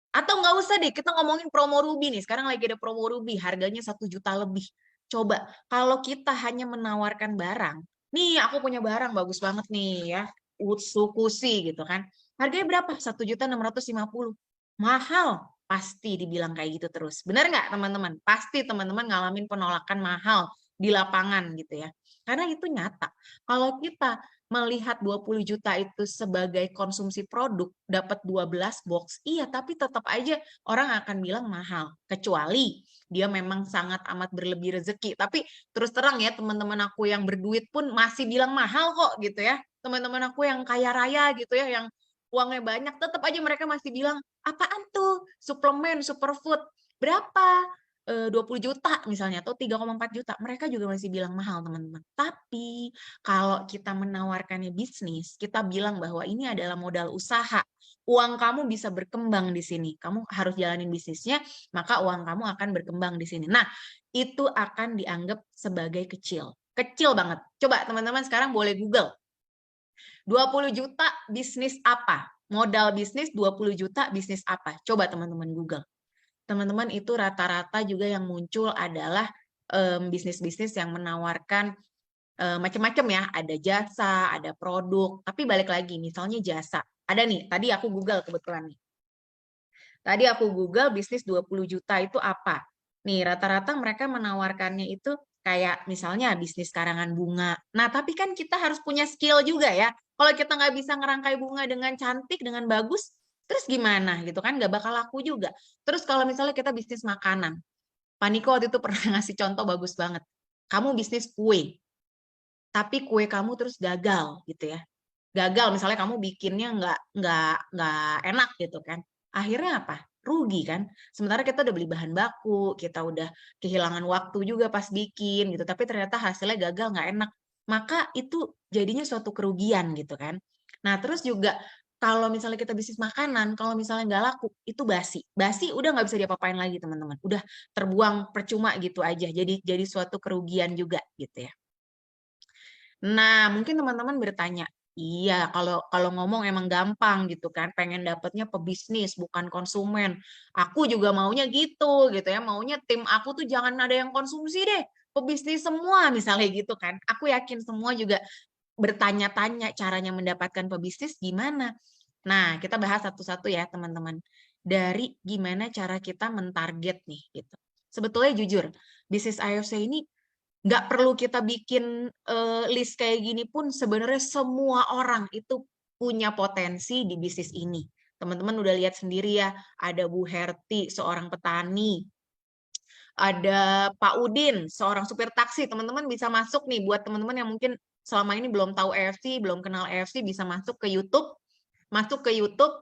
Atau nggak usah deh, kita ngomongin promo Ruby nih. Sekarang lagi ada promo Ruby, harganya 1 juta lebih. Coba, kalau kita hanya menawarkan barang, nih aku punya barang bagus banget nih ya, Utsukushi gitu kan. Harganya berapa? 1.650.000. Mahal. Pasti dibilang kayak gitu terus. Benar nggak teman-teman? Pasti teman-teman ngalamin penolakan mahal di lapangan gitu ya. Karena itu nyata. Kalau kita melihat 20 juta itu sebagai konsumsi produk, dapat 12 box, iya tapi tetap aja orang akan bilang mahal. Kecuali dia memang sangat amat berlebih rezeki. Tapi terus terang ya teman-teman aku yang berduit pun masih bilang mahal kok gitu ya. Teman-teman aku yang kaya raya gitu ya, yang uangnya banyak, tetap aja mereka masih bilang, apaan tuh suplemen, superfood, berapa? 20 juta misalnya atau 3,4 juta, mereka juga masih bilang mahal, teman-teman. Tapi kalau kita menawarkannya bisnis, kita bilang bahwa ini adalah modal usaha. Uang kamu bisa berkembang di sini. Kamu harus jalanin bisnisnya, maka uang kamu akan berkembang di sini. Nah, itu akan dianggap sebagai kecil. Kecil banget. Coba teman-teman sekarang boleh Google. 20 juta bisnis apa? Modal bisnis 20 juta bisnis apa? Coba teman-teman Google. Teman-teman itu rata-rata juga yang muncul adalah bisnis-bisnis yang menawarkan macam-macam ya, ada jasa, ada produk, tapi balik lagi, misalnya jasa. Ada nih, tadi aku Google kebetulan nih. Tadi aku Google bisnis 20 juta itu apa? Nih, rata-rata mereka menawarkannya itu kayak misalnya bisnis karangan bunga. Nah, tapi kan kita harus punya skill juga ya. Kalau kita nggak bisa ngerangkai bunga dengan cantik, dengan bagus, terus gimana gitu kan? Nggak bakal laku juga. Terus kalau misalnya kita bisnis makanan, Paniko waktu itu pernah ngasih contoh bagus banget. Kamu bisnis kue, tapi kue kamu terus gagal gitu ya. Gagal misalnya kamu bikinnya nggak enak gitu kan. Akhirnya apa? Rugi kan. Sementara kita udah beli bahan baku, kita udah kehilangan waktu juga pas bikin gitu, tapi ternyata hasilnya gagal nggak enak. Maka itu jadinya suatu kerugian gitu kan. Nah, terus juga kalau misalnya kita bisnis makanan, kalau misalnya nggak laku, itu basi. Basi udah nggak bisa diapa-apain lagi, teman-teman. Udah terbuang percuma gitu aja. Jadi suatu kerugian juga gitu ya. Nah, mungkin teman-teman bertanya, iya kalau kalau ngomong emang gampang gitu kan, pengen dapatnya pebisnis bukan konsumen. Aku juga maunya gitu ya, maunya tim aku tuh jangan ada yang konsumsi deh, pebisnis semua misalnya gitu kan. Aku yakin semua juga bertanya-tanya caranya mendapatkan pebisnis gimana. Nah, kita bahas satu-satu ya teman-teman. Dari gimana cara kita mentarget nih gitu. Sebetulnya jujur, bisnis AFC ini nggak perlu kita bikin list kayak gini pun sebenarnya semua orang itu punya potensi di bisnis ini. Teman-teman udah lihat sendiri ya, ada Bu Herti, seorang petani, ada Pak Udin, seorang supir taksi. Teman-teman bisa masuk nih buat teman-teman yang mungkin selama ini belum tahu AFC, belum kenal AFC, bisa masuk ke YouTube,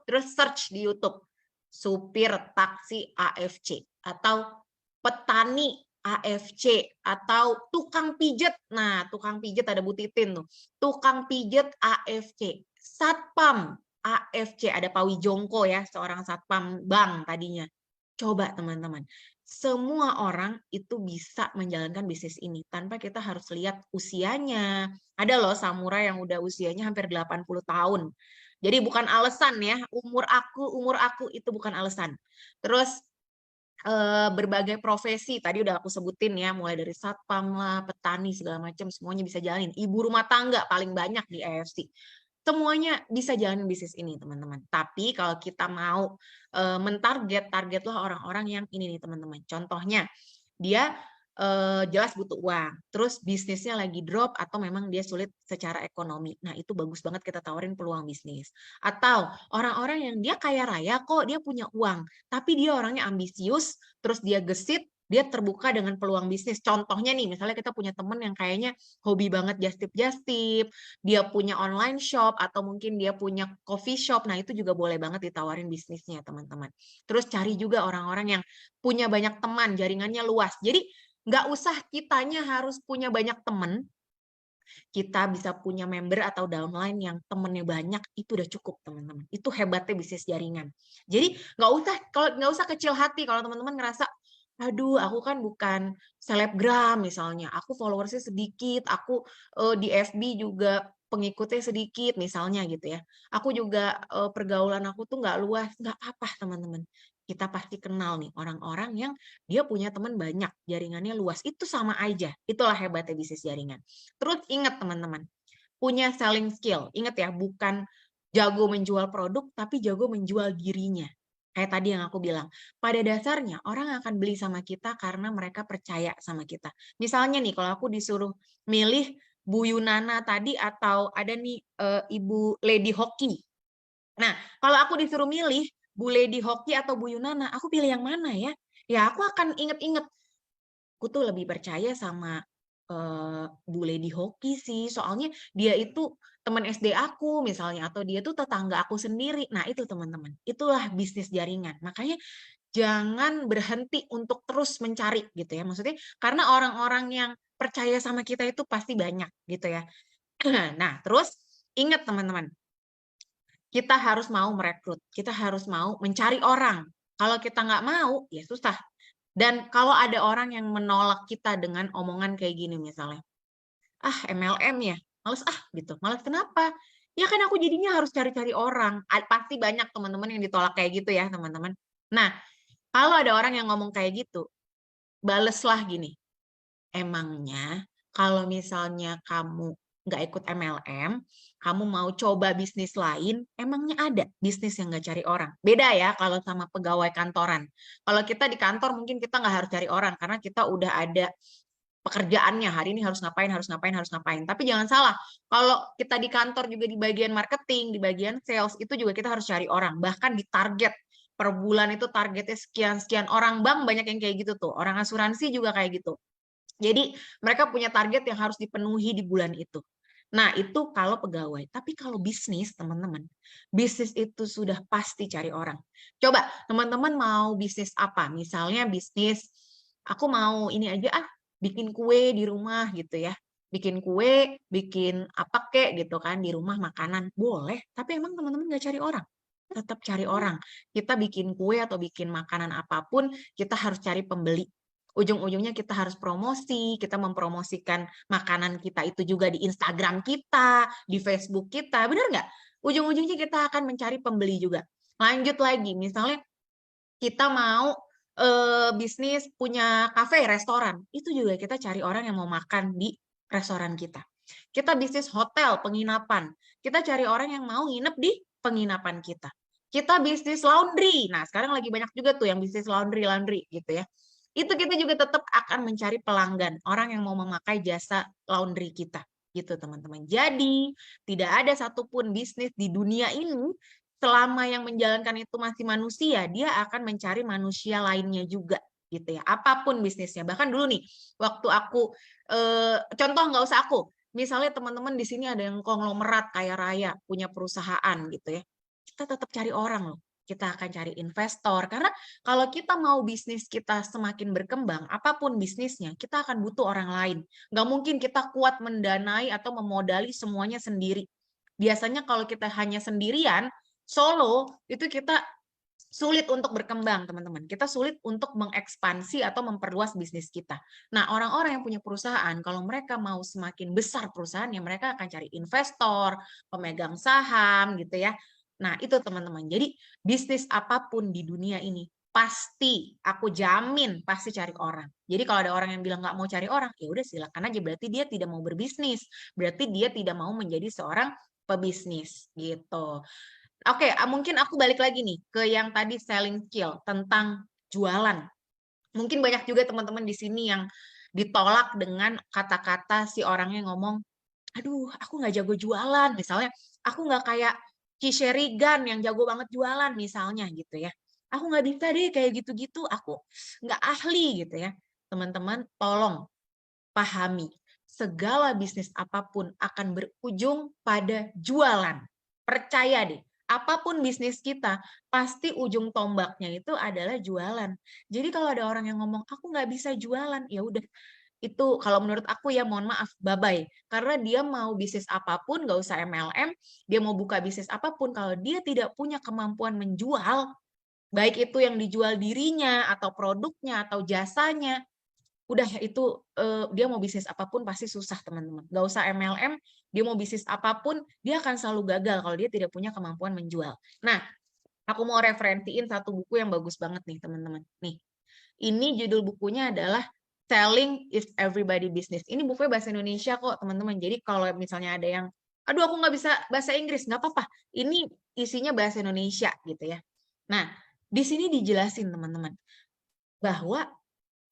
terus search di YouTube supir taksi AFC atau petani AFC atau tukang pijet. Nah, tukang pijet ada Bu Titin tuh. Tukang pijet AFC, satpam AFC, ada Pak Wijongko ya, seorang satpam bank tadinya. Coba teman-teman, semua orang itu bisa menjalankan bisnis ini tanpa kita harus lihat usianya. Ada loh samurai yang udah usianya hampir 80 tahun. Jadi bukan alasan ya, umur aku itu bukan alasan. Terus berbagai profesi tadi udah aku sebutin ya, mulai dari satpam lah, petani segala macam semuanya bisa jalanin. Ibu rumah tangga paling banyak di AFC. Semuanya bisa jalanin bisnis ini, teman-teman. Tapi kalau kita mau targetlah orang-orang yang ini nih, teman-teman. Contohnya, dia jelas butuh uang, terus bisnisnya lagi drop atau memang dia sulit secara ekonomi. Nah, itu bagus banget kita tawarin peluang bisnis. Atau orang-orang yang dia kaya raya kok, dia punya uang, tapi dia orangnya ambisius, terus dia gesit, dia terbuka dengan peluang bisnis. Contohnya nih, misalnya kita punya temen yang kayaknya hobi banget just-tip, dia punya online shop, atau mungkin dia punya coffee shop, nah itu juga boleh banget ditawarin bisnisnya, teman-teman. Terus cari juga orang-orang yang punya banyak teman, jaringannya luas. Jadi, nggak usah kitanya harus punya banyak teman, kita bisa punya member atau downline yang temennya banyak, itu udah cukup, teman-teman. Itu hebatnya bisnis jaringan. Jadi nggak usah kecil hati kalau teman-teman ngerasa, aduh, aku kan bukan selebgram misalnya, aku followersnya sedikit, aku di FB juga pengikutnya sedikit misalnya gitu ya. Aku juga pergaulan aku tuh nggak luas, nggak apa-apa teman-teman. Kita pasti kenal nih orang-orang yang dia punya teman banyak, jaringannya luas. Itu sama aja. Itulah hebatnya bisnis jaringan. Terus ingat teman-teman, punya selling skill. Ingat ya, bukan jago menjual produk, tapi jago menjual dirinya. Kayak tadi yang aku bilang, pada dasarnya orang akan beli sama kita karena mereka percaya sama kita. Misalnya nih, kalau aku disuruh milih Bu Yunana tadi atau ada nih Ibu Lady Hoki. Nah, kalau aku disuruh milih Bu Lady Hoki atau Bu Yunana, aku pilih yang mana ya? Ya, aku akan inget-inget. Aku tuh lebih percaya sama Bu Lady Hoki sih, soalnya dia itu teman SD aku misalnya, atau dia tuh tetangga aku sendiri. Nah, itu teman-teman, itulah bisnis jaringan. Makanya jangan berhenti untuk terus mencari gitu ya. Maksudnya karena orang-orang yang percaya sama kita itu pasti banyak gitu ya. Nah, terus ingat teman-teman, kita harus mau merekrut, kita harus mau mencari orang. Kalau kita nggak mau, ya susah. Dan kalau ada orang yang menolak kita dengan omongan kayak gini misalnya, ah MLM ya, males ah gitu. Males kenapa? Ya kan aku jadinya harus cari-cari orang. Pasti banyak teman-teman yang ditolak kayak gitu ya teman-teman. Nah, kalau ada orang yang ngomong kayak gitu, baleslah gini. Emangnya kalau misalnya kamu nggak ikut MLM, kamu mau coba bisnis lain, emangnya ada bisnis yang nggak cari orang? Beda ya kalau sama pegawai kantoran. Kalau kita di kantor mungkin kita nggak harus cari orang karena kita udah ada pekerjaannya, hari ini harus ngapain, harus ngapain, harus ngapain. Tapi jangan salah, kalau kita di kantor juga di bagian marketing, di bagian sales, itu juga kita harus cari orang. Bahkan di target, per bulan itu targetnya sekian-sekian. Orang bank banyak yang kayak gitu tuh, orang asuransi juga kayak gitu. Jadi mereka punya target yang harus dipenuhi di bulan itu. Nah, itu kalau pegawai. Tapi kalau bisnis, teman-teman, bisnis itu sudah pasti cari orang. Coba, teman-teman mau bisnis apa? Misalnya bisnis, aku mau ini aja bikin kue di rumah gitu ya. Bikin kue, bikin apa kek gitu kan, di rumah makanan. Boleh, tapi emang teman-teman nggak cari orang? Tetap cari orang. Kita bikin kue atau bikin makanan apapun, kita harus cari pembeli. Ujung-ujungnya kita harus promosi, kita mempromosikan makanan kita itu juga di Instagram kita, di Facebook kita, benar nggak? Ujung-ujungnya kita akan mencari pembeli juga. Lanjut lagi, misalnya kita mau bisnis punya kafe, restoran, itu juga kita cari orang yang mau makan di restoran kita. Kita bisnis hotel, penginapan, kita cari orang yang mau nginep di penginapan kita. Kita bisnis laundry, nah sekarang lagi banyak juga tuh yang bisnis laundry gitu ya. Itu kita juga tetap akan mencari pelanggan, orang yang mau memakai jasa laundry kita, gitu teman-teman. Jadi, tidak ada satupun bisnis di dunia ini, selama yang menjalankan itu masih manusia, dia akan mencari manusia lainnya juga, gitu ya. Apapun bisnisnya. Bahkan dulu nih, waktu aku, contoh nggak usah aku, misalnya teman-teman di sini ada yang konglomerat kaya raya, punya perusahaan gitu ya. Kita tetap cari orang loh. Kita akan cari investor. Karena kalau kita mau bisnis kita semakin berkembang, apapun bisnisnya, kita akan butuh orang lain. Nggak mungkin kita kuat mendanai atau memodali semuanya sendiri. Biasanya kalau kita hanya sendirian, solo, itu kita sulit untuk berkembang, teman-teman. Kita sulit untuk mengekspansi atau memperluas bisnis kita. Nah, orang-orang yang punya perusahaan, kalau mereka mau semakin besar perusahaannya, mereka akan cari investor, pemegang saham, gitu ya. Nah, itu teman-teman. Jadi, bisnis apapun di dunia ini, pasti, aku jamin, pasti cari orang. Jadi, kalau ada orang yang bilang nggak mau cari orang, ya udah silakan aja. Berarti dia tidak mau berbisnis. Berarti dia tidak mau menjadi seorang pebisnis, gitu. Oke, mungkin aku balik lagi nih ke yang tadi selling skill, tentang jualan. Mungkin banyak juga teman-teman di sini yang ditolak dengan kata-kata si orangnya ngomong, aduh, aku nggak jago jualan, misalnya, aku nggak kayak Ki Sherigan yang jago banget jualan, misalnya gitu ya. Aku nggak bisa deh kayak gitu-gitu, aku nggak ahli gitu ya. Teman-teman, tolong pahami, segala bisnis apapun akan berujung pada jualan. Percaya deh, apapun bisnis kita, pasti ujung tombaknya itu adalah jualan. Jadi kalau ada orang yang ngomong, aku nggak bisa jualan, ya udah, itu kalau menurut aku ya mohon maaf, bye-bye. Karena dia mau bisnis apapun, nggak usah MLM, dia mau buka bisnis apapun, kalau dia tidak punya kemampuan menjual, baik itu yang dijual dirinya, atau produknya, atau jasanya, udah itu dia mau bisnis apapun pasti susah teman-teman. Nggak usah MLM, dia mau bisnis apapun, dia akan selalu gagal kalau dia tidak punya kemampuan menjual. Nah, aku mau referensiin satu buku yang bagus banget nih teman-teman. Nih, ini judul bukunya adalah Selling is Everybody Business. Ini bukunya bahasa Indonesia kok, teman-teman. Jadi kalau misalnya ada yang, aduh aku nggak bisa bahasa Inggris, nggak apa-apa. Ini isinya bahasa Indonesia gitu ya. Nah, di sini dijelasin teman-teman, bahwa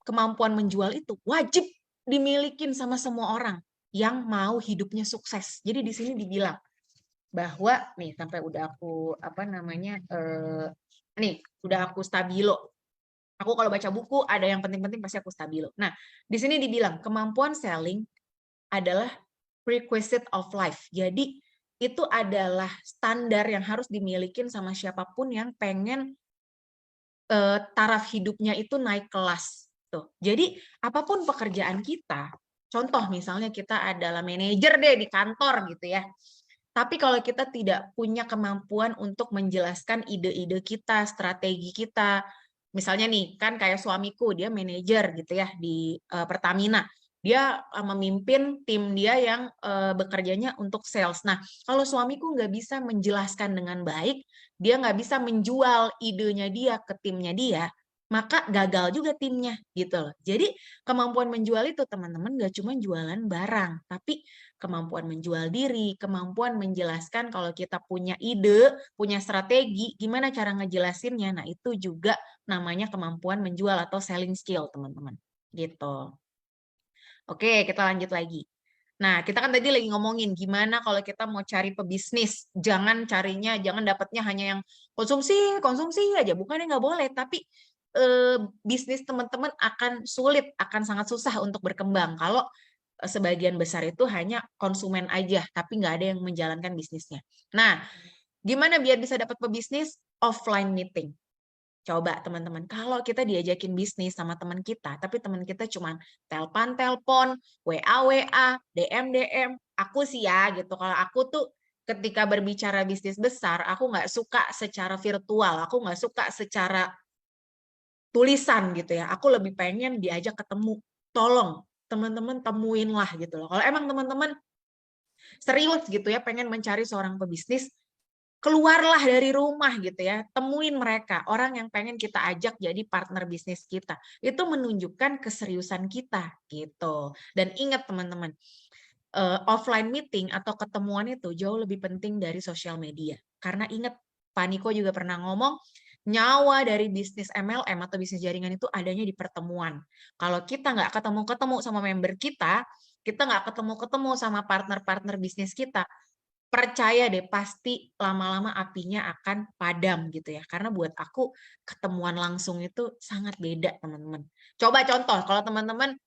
kemampuan menjual itu wajib dimilikin sama semua orang yang mau hidupnya sukses. Jadi di sini dibilang bahwa nih sampai udah aku nih udah aku stabilo. Aku kalau baca buku ada yang penting-penting pasti aku stabilo. Nah, di sini dibilang kemampuan selling adalah prerequisite of life. Jadi itu adalah standar yang harus dimilikin sama siapapun yang pengen taraf hidupnya itu naik kelas tuh. Jadi apapun pekerjaan kita, contoh misalnya kita adalah manajer deh di kantor gitu ya. Tapi kalau kita tidak punya kemampuan untuk menjelaskan ide-ide kita, strategi kita, misalnya nih kan kayak suamiku dia manajer gitu ya di Pertamina. Dia memimpin tim dia yang bekerjanya untuk sales. Nah, kalau suamiku nggak bisa menjelaskan dengan baik, dia nggak bisa menjual idenya dia ke timnya dia, maka gagal juga timnya gitu loh. Jadi kemampuan menjual itu teman-teman nggak cuma jualan barang, tapi kemampuan menjual diri, kemampuan menjelaskan kalau kita punya ide, punya strategi, gimana cara ngejelasinnya. Nah, itu juga namanya kemampuan menjual atau selling skill, teman-teman. Gitu. Oke, kita lanjut lagi. Nah, kita kan tadi lagi ngomongin gimana kalau kita mau cari pebisnis. Jangan dapatnya hanya yang konsumsi aja. Bukannya nggak boleh, tapi bisnis teman-teman akan sulit, akan sangat susah untuk berkembang kalau sebagian besar itu hanya konsumen aja, tapi nggak ada yang menjalankan bisnisnya. Nah, gimana biar bisa dapat pebisnis? Offline meeting. Coba teman-teman, kalau kita diajakin bisnis sama teman kita, tapi teman kita cuma telepon, WA, DM, aku sih ya gitu. Kalau aku tuh ketika berbicara bisnis besar, aku nggak suka secara virtual, aku nggak suka secara tulisan gitu ya. Aku lebih pengen diajak ketemu. Tolong teman-teman temuin lah gitu loh. Kalau emang teman-teman serius gitu ya pengen mencari seorang pebisnis, keluarlah dari rumah gitu ya, temuin mereka, orang yang pengen kita ajak jadi partner bisnis kita. Itu menunjukkan keseriusan kita gitu. Dan ingat teman-teman, offline meeting atau ketemuan itu jauh lebih penting dari sosial media. Karena ingat, Pak Niko juga pernah ngomong, nyawa dari bisnis MLM atau bisnis jaringan itu adanya di pertemuan. Kalau kita nggak ketemu-ketemu sama member kita nggak ketemu-ketemu sama partner-partner bisnis kita, percaya deh pasti lama-lama apinya akan padam gitu ya. Karena buat aku ketemuan langsung itu sangat beda teman-teman. Coba contoh kalau teman-teman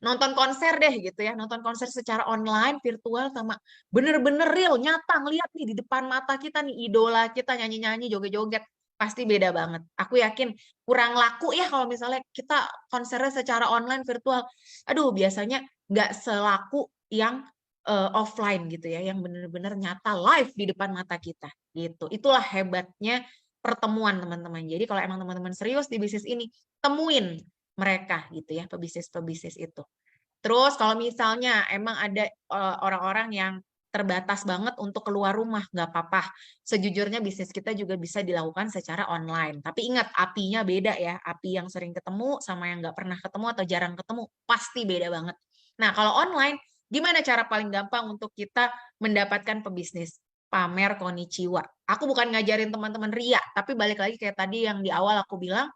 nonton konser deh gitu ya, nonton konser secara online, virtual sama bener-bener real, nyata ngeliat nih di depan mata kita nih idola kita nyanyi-nyanyi, joget-joget, pasti beda banget. Aku yakin kurang laku ya kalau misalnya kita konsernya secara online, virtual. Aduh, biasanya nggak selaku yang offline gitu ya, yang bener-bener nyata live di depan mata kita gitu. Itulah hebatnya pertemuan teman-teman. Jadi kalau emang teman-teman serius di bisnis ini, temuin mereka gitu ya, pebisnis-pebisnis itu. Terus kalau misalnya emang ada orang-orang yang terbatas banget untuk keluar rumah, nggak apa-apa. Sejujurnya bisnis kita juga bisa dilakukan secara online. Tapi ingat, apinya beda ya. Api yang sering ketemu sama yang nggak pernah ketemu atau jarang ketemu, pasti beda banget. Nah, kalau online, gimana cara paling gampang untuk kita mendapatkan pebisnis? Pamer konnichiwa. Aku bukan ngajarin teman-teman ria, tapi balik lagi kayak tadi yang di awal aku bilang,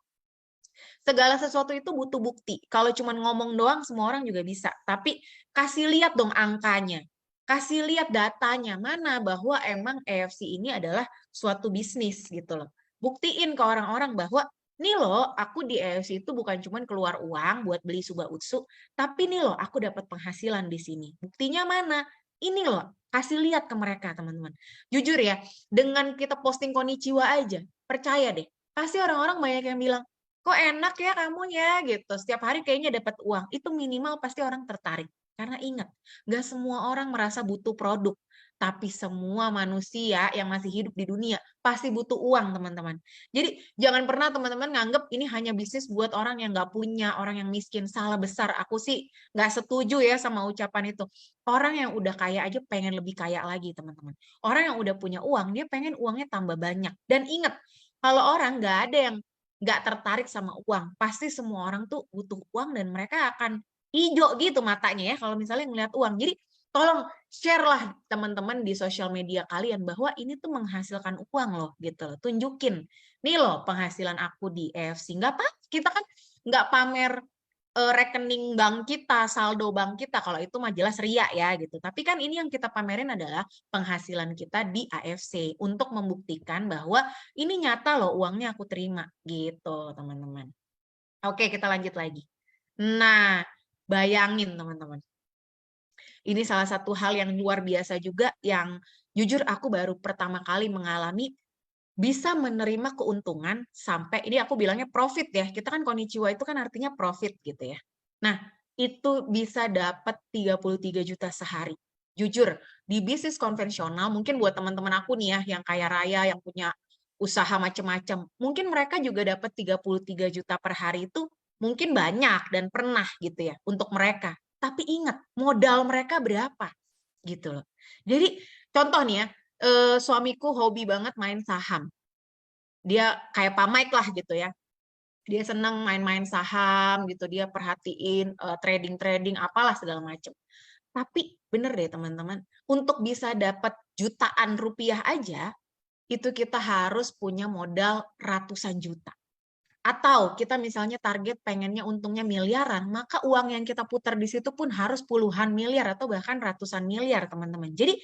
segala sesuatu itu butuh bukti. Kalau cuma ngomong doang, semua orang juga bisa. Tapi kasih lihat dong angkanya. Kasih lihat datanya. Mana bahwa emang EFC ini adalah suatu bisnis gitu loh. Buktiin ke orang-orang bahwa nih loh, aku di EFC itu bukan cuma keluar uang buat beli Suba Utsu, tapi nih loh, aku dapat penghasilan di sini. Buktinya mana? Ini loh, kasih lihat ke mereka, teman-teman. Jujur ya, dengan kita posting konnichiwa aja, percaya deh, pasti orang-orang banyak yang bilang, kok enak ya kamu ya gitu, setiap hari kayaknya dapat uang, itu minimal pasti orang tertarik. Karena ingat, nggak semua orang merasa butuh produk, tapi semua manusia yang masih hidup di dunia pasti butuh uang, teman-teman. Jadi jangan pernah teman-teman nganggep ini hanya bisnis buat orang yang nggak punya, orang yang miskin. Salah besar, aku sih nggak setuju ya sama ucapan itu. Orang yang udah kaya aja pengen lebih kaya lagi, teman-teman. Orang yang udah punya uang, dia pengen uangnya tambah banyak. Dan ingat, kalau orang nggak ada yang nggak tertarik sama uang. Pasti semua orang tuh butuh uang dan mereka akan hijau gitu matanya ya kalau misalnya ngelihat uang. Jadi tolong share lah teman-teman di sosial media kalian bahwa ini tuh menghasilkan uang loh gitu loh. Tunjukin, nih loh penghasilan aku di EFC. Nggak apa, kita kan nggak pamer rekening bank kita, saldo bank kita, kalau itu mah jelas ria ya gitu. Tapi kan ini yang kita pamerin adalah penghasilan kita di AFC untuk membuktikan bahwa ini nyata loh uangnya aku terima gitu, teman-teman. Oke, kita lanjut lagi. Nah, bayangin teman-teman. Ini salah satu hal yang luar biasa juga yang jujur aku baru pertama kali mengalami bisa menerima keuntungan sampai, ini aku bilangnya profit ya, kita kan konnichiwa itu kan artinya profit gitu ya. Nah, itu bisa dapat 33 juta sehari. Jujur, di bisnis konvensional, mungkin buat teman-teman aku nih ya, yang kaya raya, yang punya usaha macam-macam, mungkin mereka juga dapat 33 juta per hari itu mungkin banyak dan pernah gitu ya untuk mereka. Tapi ingat, modal mereka berapa gitu loh. Jadi contoh nih ya, suamiku hobi banget main saham. Dia kayak Pak Mike lah gitu ya. Dia senang main-main saham gitu, dia perhatiin trading-trading apalah segala macam. Tapi bener deh teman-teman, untuk bisa dapat jutaan rupiah aja, itu kita harus punya modal ratusan juta. Atau kita misalnya target pengennya untungnya miliaran, maka uang yang kita putar di situ pun harus puluhan miliar atau bahkan ratusan miliar, teman-teman. Jadi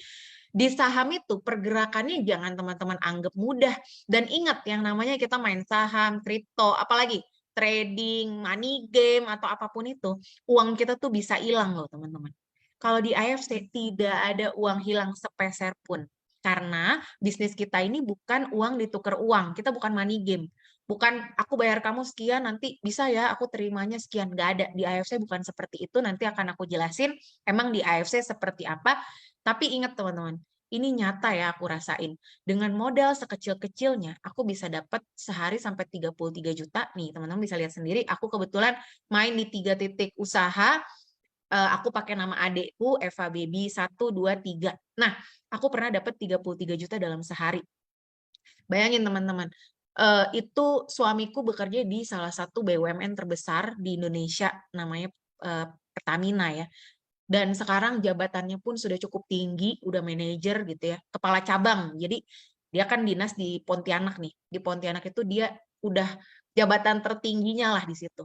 di saham itu pergerakannya jangan teman-teman anggap mudah. Dan ingat yang namanya kita main saham, kripto, apalagi trading, money game, atau apapun itu, uang kita tuh bisa hilang loh teman-teman. Kalau di AFC tidak ada uang hilang sepeser pun. Karena bisnis kita ini bukan uang ditukar uang, kita bukan money game. Bukan aku bayar kamu sekian, nanti bisa ya aku terimanya sekian. Nggak ada, di AFC bukan seperti itu, nanti akan aku jelasin emang di AFC seperti apa. Tapi ingat teman-teman, ini nyata ya aku rasain. Dengan modal sekecil-kecilnya, aku bisa dapat sehari sampai 33 juta. Nih teman-teman bisa lihat sendiri, aku kebetulan main di 3 titik usaha, aku pakai nama adekku, Eva Baby 1, 2, 3. Nah, aku pernah dapat 33 juta dalam sehari. Bayangin teman-teman, itu suamiku bekerja di salah satu BUMN terbesar di Indonesia, namanya Pertamina ya. Dan sekarang jabatannya pun sudah cukup tinggi, udah manajer gitu ya, kepala cabang. Jadi dia kan dinas di Pontianak nih. Di Pontianak itu dia udah jabatan tertingginya lah di situ.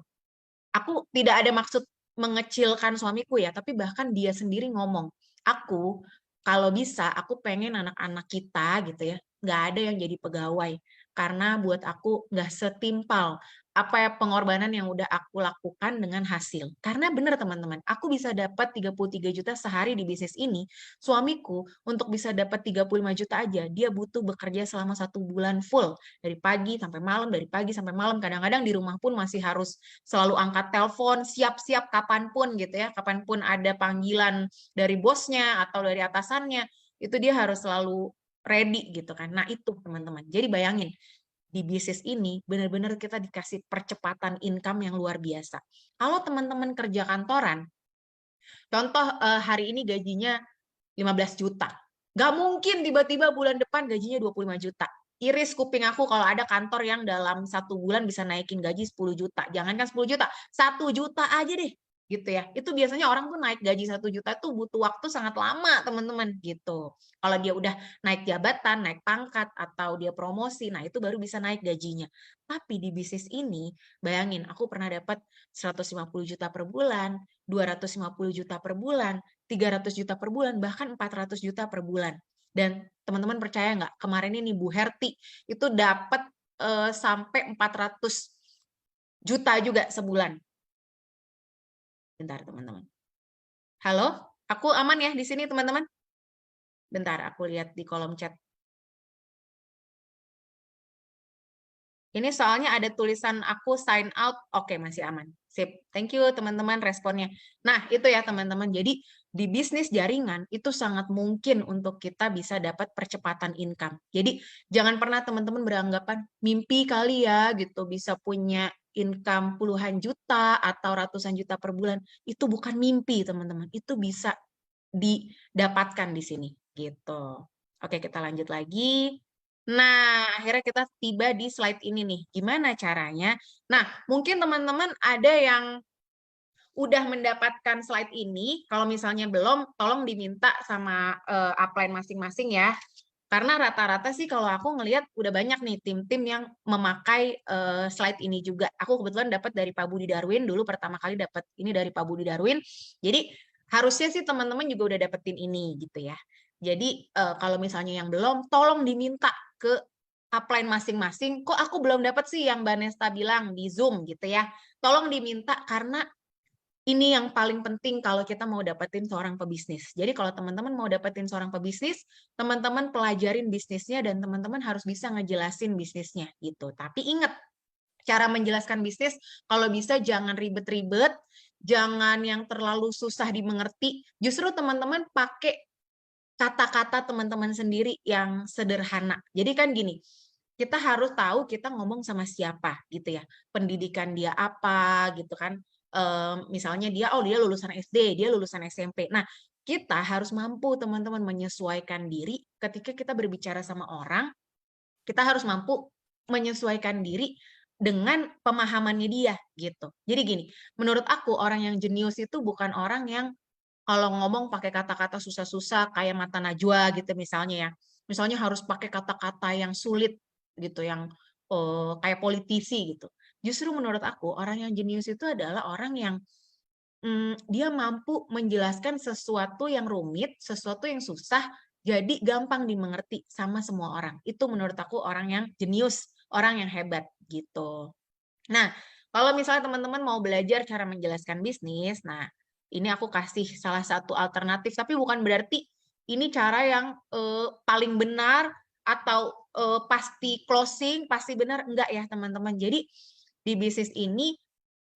Aku tidak ada maksud mengecilkan suamiku ya, tapi bahkan dia sendiri ngomong, aku kalau bisa aku pengen anak-anak kita gitu ya, nggak ada yang jadi pegawai. Karena buat aku nggak setimpal apa ya pengorbanan yang udah aku lakukan dengan hasil. Karena bener teman-teman, aku bisa dapat 33 juta sehari di bisnis ini, suamiku untuk bisa dapat 35 juta aja, dia butuh bekerja selama 1 bulan full. Dari pagi sampai malam, dari pagi sampai malam. Kadang-kadang di rumah pun masih harus selalu angkat telepon, siap-siap kapanpun gitu ya, kapanpun ada panggilan dari bosnya atau dari atasannya, itu dia harus selalu ready gitu kan. Nah itu teman-teman, jadi bayangin, di bisnis ini benar-benar kita dikasih percepatan income yang luar biasa. Kalau teman-teman kerja kantoran, contoh hari ini gajinya 15 juta. Nggak mungkin tiba-tiba bulan depan gajinya 25 juta. Iris kuping aku kalau ada kantor yang dalam 1 bulan bisa naikin gaji 10 juta. Jangankan 10 juta, 1 juta aja deh. Gitu ya. Itu biasanya orang tuh naik gaji 1 juta tuh butuh waktu sangat lama, teman-teman. Gitu. Kalau dia udah naik jabatan, naik pangkat, atau dia promosi, nah itu baru bisa naik gajinya. Tapi di bisnis ini, bayangin, aku pernah dapat 150 juta per bulan, 250 juta per bulan, 300 juta per bulan, bahkan 400 juta per bulan. Dan teman-teman percaya nggak, kemarin ini Bu Herti itu dapat sampai 400 juta juga sebulan. Bentar teman-teman. Halo, aku aman ya di sini teman-teman? Bentar, aku lihat di kolom chat. Ini soalnya ada tulisan aku sign out. Oke, masih aman. Sip. Thank you teman-teman responnya. Nah, itu ya teman-teman. Jadi di bisnis jaringan itu sangat mungkin untuk kita bisa dapat percepatan income. Jadi jangan pernah teman-teman beranggapan mimpi kali ya gitu bisa punya income puluhan juta atau ratusan juta per bulan. Itu bukan mimpi teman-teman. Itu bisa didapatkan di sini gitu. Oke, kita lanjut lagi. Nah, akhirnya kita tiba di slide ini nih. Gimana caranya? Nah, mungkin teman-teman ada yang udah mendapatkan slide ini. Kalau misalnya belum, tolong diminta sama upline masing-masing ya. Karena rata-rata sih kalau aku ngelihat udah banyak nih tim-tim yang memakai slide ini juga. Aku kebetulan dapat dari Pak Budi Darwin dulu, pertama kali dapat ini dari Pak Budi Darwin. Jadi harusnya sih teman-teman juga udah dapetin ini gitu ya. Jadi kalau misalnya yang belum, tolong diminta ke upline masing-masing. Kok aku belum dapat sih yang Mbak Nesta bilang di Zoom gitu ya. Tolong diminta karena Ini yang paling penting kalau kita mau dapetin seorang pebisnis. Jadi kalau teman-teman mau dapetin seorang pebisnis, teman-teman pelajarin bisnisnya dan teman-teman harus bisa ngejelasin bisnisnya gitu. Tapi ingat, cara menjelaskan bisnis kalau bisa jangan ribet-ribet, jangan yang terlalu susah dimengerti. Justru teman-teman pakai kata-kata teman-teman sendiri yang sederhana. Jadi kan gini, kita harus tahu kita ngomong sama siapa gitu ya. Pendidikan dia apa gitu kan. Misalnya dia lulusan SD, dia lulusan SMP. Nah, kita harus mampu teman-teman menyesuaikan diri ketika kita berbicara sama orang, kita harus mampu menyesuaikan diri dengan pemahamannya dia gitu. Jadi gini, menurut aku orang yang jenius itu bukan orang yang kalau ngomong pakai kata-kata susah-susah kayak mata najwa gitu misalnya ya. Misalnya harus pakai kata-kata yang sulit gitu, yang kayak politisi gitu. Justru menurut aku orang yang jenius itu adalah orang yang dia mampu menjelaskan sesuatu yang rumit, sesuatu yang susah, jadi gampang dimengerti sama semua orang. Itu menurut aku orang yang jenius, orang yang hebat gitu. Nah, kalau misalnya teman-teman mau belajar cara menjelaskan bisnis, nah ini aku kasih salah satu alternatif, tapi bukan berarti ini cara yang paling benar atau pasti closing, pasti benar, enggak ya teman-teman. Jadi di bisnis ini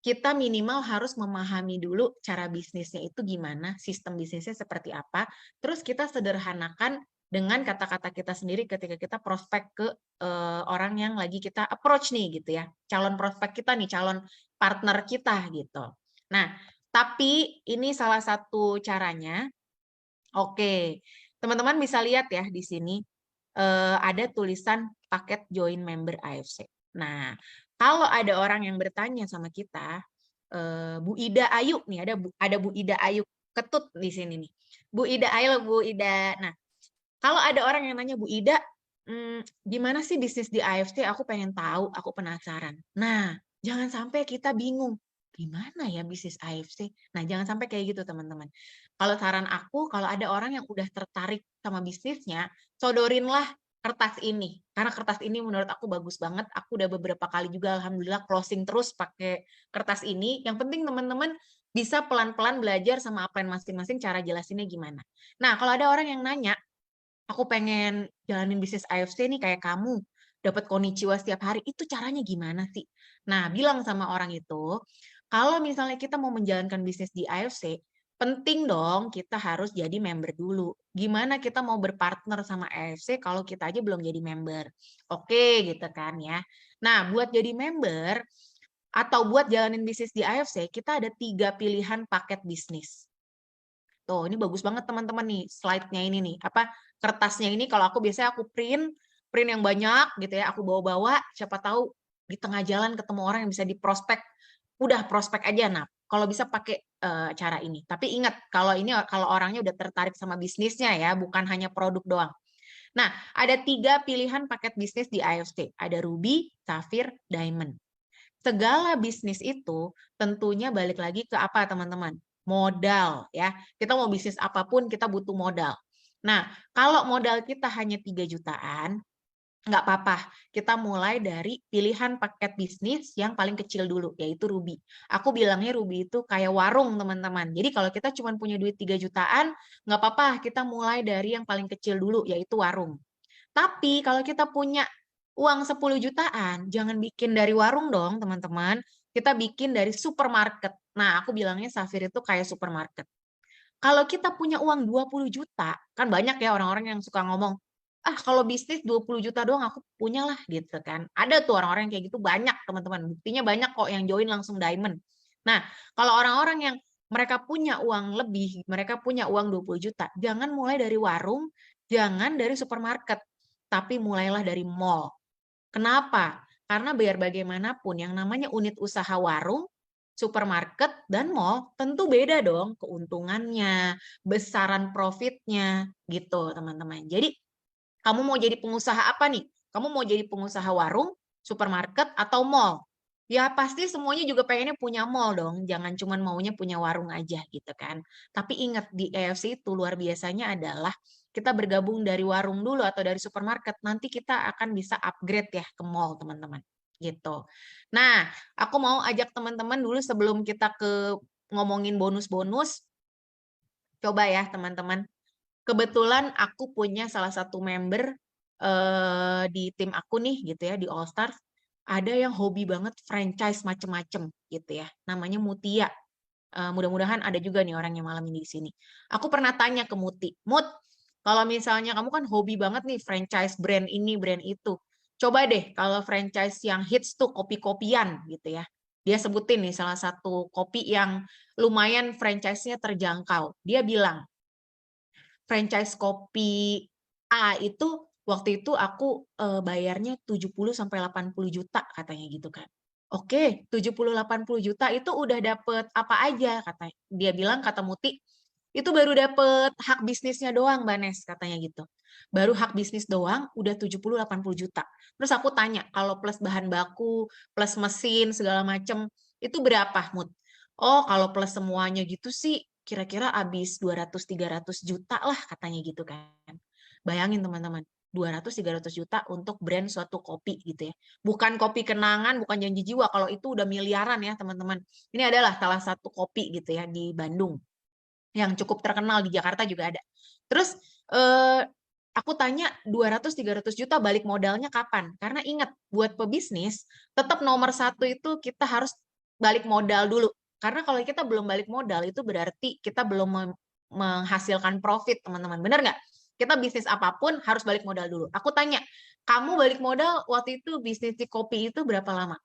kita minimal harus memahami dulu cara bisnisnya itu gimana, sistem bisnisnya seperti apa, terus kita sederhanakan dengan kata-kata kita sendiri ketika kita prospek ke orang yang lagi kita approach nih gitu ya, calon prospek kita nih, calon partner kita gitu. Nah, tapi ini salah satu caranya. Oke, teman-teman bisa lihat ya di sini ada tulisan paket join member AFC. Nah, kalau ada orang yang bertanya sama kita, Bu Ida Ayu nih, ada Bu Ida Ayu Ketut di sini nih. Bu Ida Ayu, Bu Ida. Nah, kalau ada orang yang nanya Bu Ida, gimana sih bisnis di AFC? Aku pengen tahu, aku penasaran. Nah, jangan sampai kita bingung. Gimana ya bisnis AFC? Nah, jangan sampai kayak gitu, teman-teman. Kalau saran aku, kalau ada orang yang udah tertarik sama bisnisnya, sodorinlah kertas ini. Karena kertas ini menurut aku bagus banget. Aku udah beberapa kali juga alhamdulillah closing terus pakai kertas ini. Yang penting teman-teman bisa pelan-pelan belajar sama upline masing-masing cara jelasinnya gimana. Nah, kalau ada orang yang nanya, aku pengen jalanin bisnis AFC nih kayak kamu, dapat konnichiwa setiap hari, itu caranya gimana sih? Nah, bilang sama orang itu, kalau misalnya kita mau menjalankan bisnis di AFC, penting dong kita harus jadi member dulu. Gimana kita mau berpartner sama AFC kalau kita aja belum jadi member? Oke, gitu kan ya. Nah, buat jadi member atau buat jalanin bisnis di AFC, kita ada 3 pilihan paket bisnis. Tuh, ini bagus banget teman-teman nih, slide-nya ini nih. Kertasnya ini kalau aku biasanya aku print yang banyak gitu ya, aku bawa-bawa, siapa tahu di tengah jalan ketemu orang yang bisa diprospek. Udah prospek aja. Nah, kalau bisa pakai cara ini. Tapi ingat, kalau orangnya udah tertarik sama bisnisnya ya, bukan hanya produk doang. Nah, ada 3 pilihan paket bisnis di AFC. Ada Ruby, Sapphire, Diamond. Segala bisnis itu tentunya balik lagi ke apa teman-teman? Modal ya. Kita mau bisnis apapun kita butuh modal. Nah, kalau modal kita hanya 3 jutaan, nggak apa-apa. Kita mulai dari pilihan paket bisnis yang paling kecil dulu, yaitu Ruby. Aku bilangnya Ruby itu kayak warung, teman-teman. Jadi kalau kita cuma punya duit 3 jutaan, nggak apa-apa. Kita mulai dari yang paling kecil dulu, yaitu warung. Tapi kalau kita punya uang 10 jutaan, jangan bikin dari warung dong, teman-teman. Kita bikin dari supermarket. Nah, aku bilangnya Safir itu kayak supermarket. Kalau kita punya uang 20 juta, kan banyak ya orang-orang yang suka ngomong, kalau bisnis 20 juta doang aku punya lah gitu kan. Ada tuh orang-orang yang kayak gitu banyak teman-teman. Buktinya banyak kok yang join langsung diamond. Nah, kalau orang-orang yang mereka punya uang lebih, mereka punya uang 20 juta, jangan mulai dari warung, jangan dari supermarket, tapi mulailah dari mall. Kenapa? Karena biar bagaimanapun yang namanya unit usaha warung, supermarket, dan mall tentu beda dong keuntungannya, besaran profitnya gitu teman-teman. Jadi kamu mau jadi pengusaha apa nih? Kamu mau jadi pengusaha warung, supermarket, atau mall? Ya pasti semuanya juga pengennya punya mall dong, jangan cuma maunya punya warung aja gitu kan. Tapi ingat di AFC itu luar biasanya adalah kita bergabung dari warung dulu atau dari supermarket, nanti kita akan bisa upgrade ya ke mall teman-teman gitu. Nah, aku mau ajak teman-teman dulu sebelum kita ke ngomongin bonus-bonus, coba ya teman-teman. Kebetulan aku punya salah satu member di tim aku nih gitu ya, di All Stars, ada yang hobi banget franchise macem-macem gitu ya, namanya Mutia. Mudah-mudahan ada juga nih orang yang malam ini di sini. Aku pernah tanya ke Muti, Mut, kalau misalnya kamu kan hobi banget nih franchise brand ini, brand itu. Coba deh kalau franchise yang hits tuh kopi-kopian gitu ya. Dia sebutin nih salah satu kopi yang lumayan franchise-nya terjangkau. Dia bilang, franchise kopi A itu waktu itu aku bayarnya 70 sampai 80 juta katanya gitu kan. Oke, 70-80 juta itu udah dapet apa aja kata dia bilang, kata Muti, itu baru dapet hak bisnisnya doang Mbak Nes katanya gitu. Baru hak bisnis doang udah 70-80 juta. Terus aku tanya, kalau plus bahan baku, plus mesin segala macem itu berapa Mut? Oh, kalau plus semuanya gitu sih kira-kira habis 200-300 juta lah katanya gitu kan. Bayangin teman-teman, 200-300 juta untuk brand suatu kopi gitu ya. Bukan kopi kenangan, bukan janji jiwa. Kalau itu udah miliaran ya teman-teman. Ini adalah salah satu kopi gitu ya di Bandung. Yang cukup terkenal, di Jakarta juga ada. Terus aku tanya 200-300 juta balik modalnya kapan? Karena ingat, buat pebisnis, tetap nomor satu itu kita harus balik modal dulu. Karena kalau kita belum balik modal, itu berarti kita belum menghasilkan profit, teman-teman. Benar nggak? Kita bisnis apapun harus balik modal dulu. Aku tanya, kamu balik modal waktu itu bisnis di kopi itu berapa lama?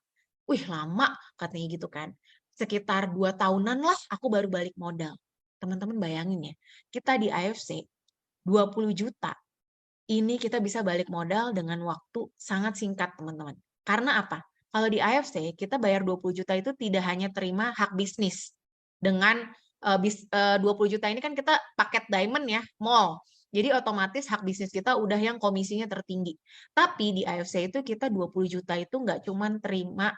Wih, lama katanya gitu kan. Sekitar 2 tahunan lah aku baru balik modal. Teman-teman bayangin ya, kita di AFC 20 juta. Ini kita bisa balik modal dengan waktu sangat singkat, teman-teman. Karena apa? Kalau di AFC, kita bayar 20 juta itu tidak hanya terima hak bisnis. Dengan 20 juta ini kan kita paket diamond ya, mall. Jadi otomatis hak bisnis kita udah yang komisinya tertinggi. Tapi di AFC itu kita 20 juta itu nggak cuma terima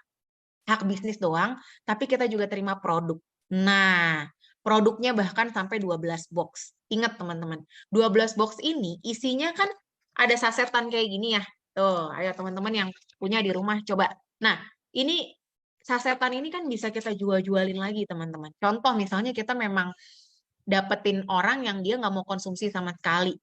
hak bisnis doang, tapi kita juga terima produk. Nah, produknya bahkan sampai 12 box. Ingat teman-teman, 12 box ini isinya kan ada sasetan kayak gini ya. Tuh, ayo teman-teman yang punya di rumah coba. Nah, ini sasetan ini kan bisa kita jual-jualin lagi teman-teman. Contoh misalnya kita memang dapetin orang yang dia nggak mau konsumsi sama sekali.